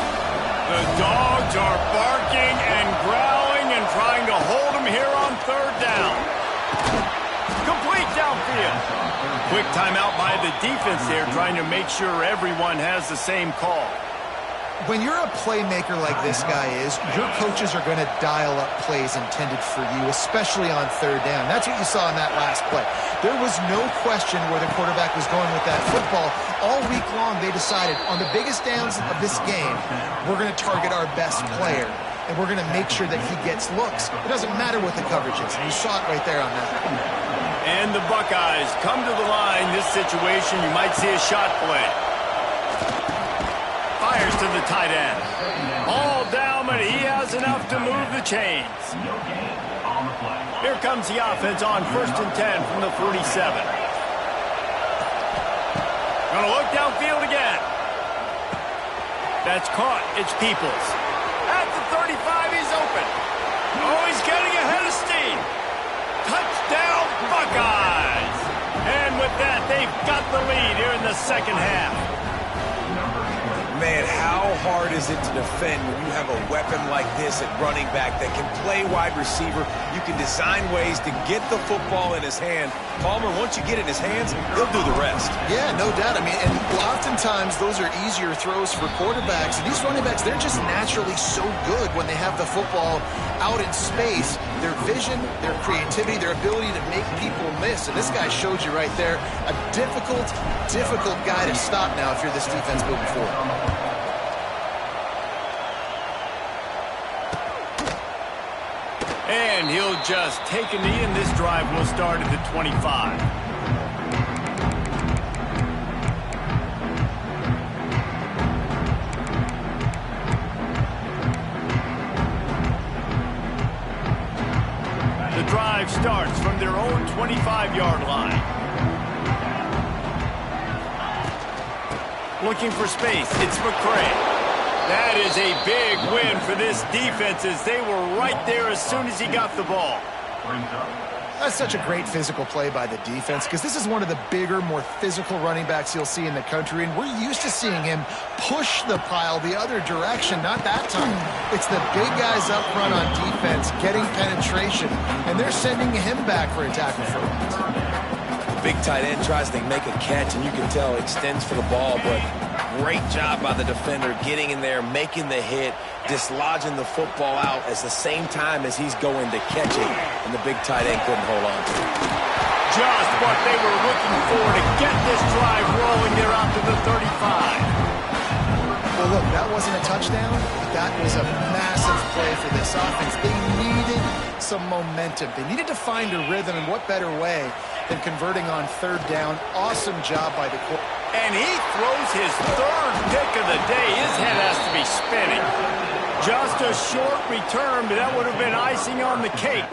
The dogs are barking and growling and trying to hold him here on third down. Complete downfield. Quick timeout by the defense there, trying to make sure everyone has the same call. When you're a playmaker like this guy is, your coaches are going to dial up plays intended for you, especially on third down. That's what you saw in that last play. There was no question where the quarterback was going with that football. All week long, they decided on the biggest downs of this game, we're going to target our best player, and we're going to make sure that he gets looks. It doesn't matter what the coverage is. You saw it right there on that. And the Buckeyes come to the line. This situation, you might see a shot play. Fires to the tight end. All down, but he has enough to move the chains. Here comes the offense on 1st and 10 from the 47. Gonna look downfield again. That's caught. It's Peoples. At the 35, he's open. Oh, he's getting ahead of steam. Touchdown, Buckeyes. And with that, they've got the lead here in the second half. Man, how hard is it to defend when you have a weapon like this at running back that can play wide receiver? You can design ways to get the football in his hand. Palmer, once you get it in his hands, he'll do the rest. Yeah, no doubt. I mean, and oftentimes those are easier throws for quarterbacks. And these running backs, they're just naturally so good when they have the football out in space. Their vision, their creativity, their ability to make people miss. And this guy showed you right there a difficult guy to stop now if you're this defense moving forward. And he'll just take a knee, and this drive will start at the 25. The drive starts from their own 25-yard line. Looking for space, it's McCray. That is a big win for this defense as they were right there as soon as he got the ball. That's such a great physical play by the defense because this is one of the bigger, more physical running backs you'll see in the country, and we're used to seeing him push the pile the other direction. Not that time. It's the big guys up front on defense getting penetration, and they're sending him back for a tackle for loss. Big tight end tries to make a catch, and you can tell extends for the ball, but great job by the defender getting in there, making the hit, dislodging the football out at the same time as he's going to catch it, and the big tight end couldn't hold on to it. Just what they were looking for to get this drive rolling there out to the 35. Well, look, that wasn't a touchdown, but that was a massive play for this offense. They needed some momentum. They needed to find a rhythm, and what better way than converting on third down. Awesome job by the quarterback. And he throws his third pick of the day. His head has to be spinning. Just a short return, but that would have been icing on the cake.